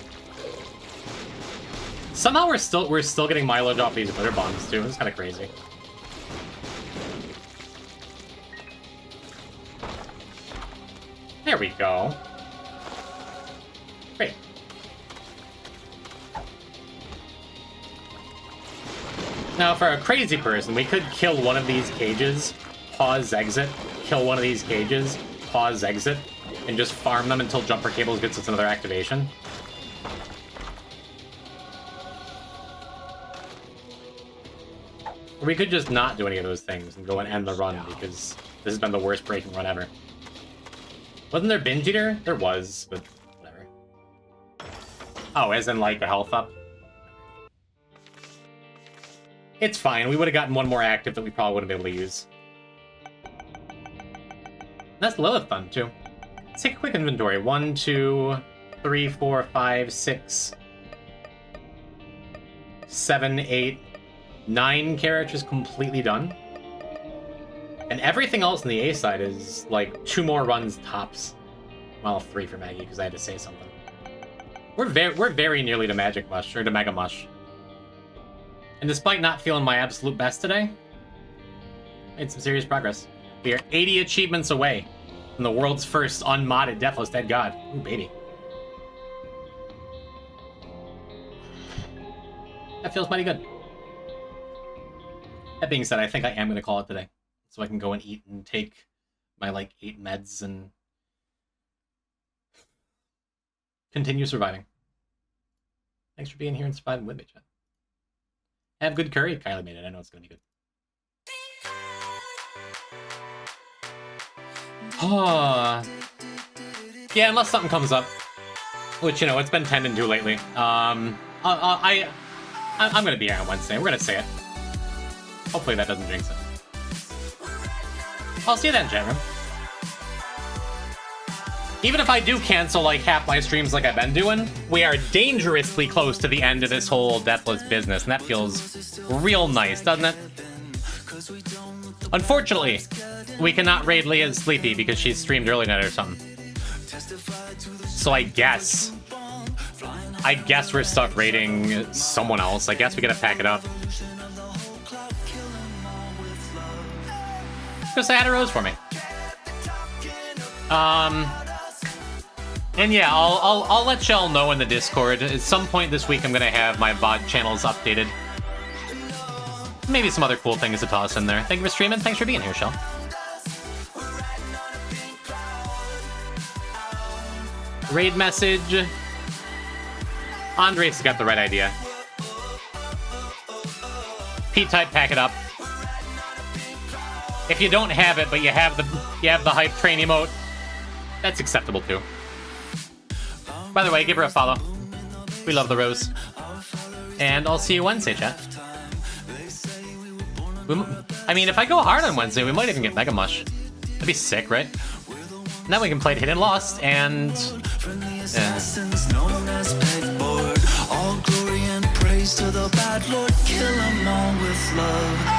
A: Somehow we're still getting mileage off these glitter bombs too. It's kind of crazy. There we go. Great. Now, for a crazy person, we could kill one of these cages, pause exit, kill one of these cages, pause exit, and just farm them until Jumper Cables gets us another activation. Or we could just not do any of those things and go and end the run, because this has been the worst breaking run ever. Wasn't there Binge Eater? There was, but whatever. Oh, as in like a health up? It's fine. We would have gotten one more active that we probably wouldn't be able to use. That's Lilith done, too. Let's take a quick inventory. 1, 2, 3, 4, 5, 6, 7, 8, 9 characters completely done. And everything else on the A side is like 2 more runs tops. Well, 3 for Maggie, because I had to say something. We're very nearly to Magic Mush, or to Mega Mush. And despite not feeling my absolute best today, made some serious progress. We are 80 achievements away from the world's first unmodded Deathless Dead God. Ooh, baby. That feels mighty good. That being said, I think I am going to call it today. So I can go and eat and take my, like, 8 meds and continue surviving. Thanks for being here and surviving with me, Chad. Have good curry. Kylie made it. I know it's going to be good. Yeah, unless something comes up. Which, you know, it's been 10 and 2 lately. I'm gonna be here on Wednesday. We're gonna say it. Hopefully that doesn't jinx it. I'll see you then, chat room. Even if I do cancel like half my streams like I've been doing, we are dangerously close to the end of this whole Deathless business, and that feels real nice, doesn't it? Unfortunately, we cannot raid Leah Sleepy because she's streamed early night or something. So I guess we're stuck raiding someone else. I guess we gotta pack it up. Go say hi to Rose for me. And yeah, I'll let y'all know in the Discord. At some point this week, I'm gonna have my VOD channels updated. Maybe some other cool things to toss in there. Thank you for streaming. Thanks for being here, Shell. Raid message. Andres got the right idea. P-type, pack it up. If you don't have it, but you have the hype train emote, that's acceptable too. By the way, give her a follow. We love the Rose. And I'll see you Wednesday, chat. I mean, if I go hard on Wednesday, we might even get Mega Mush. That'd be sick, right? And then we can play Hidden Lost and...
F: All glory and praise to the bad Lord, kill 'em all with love.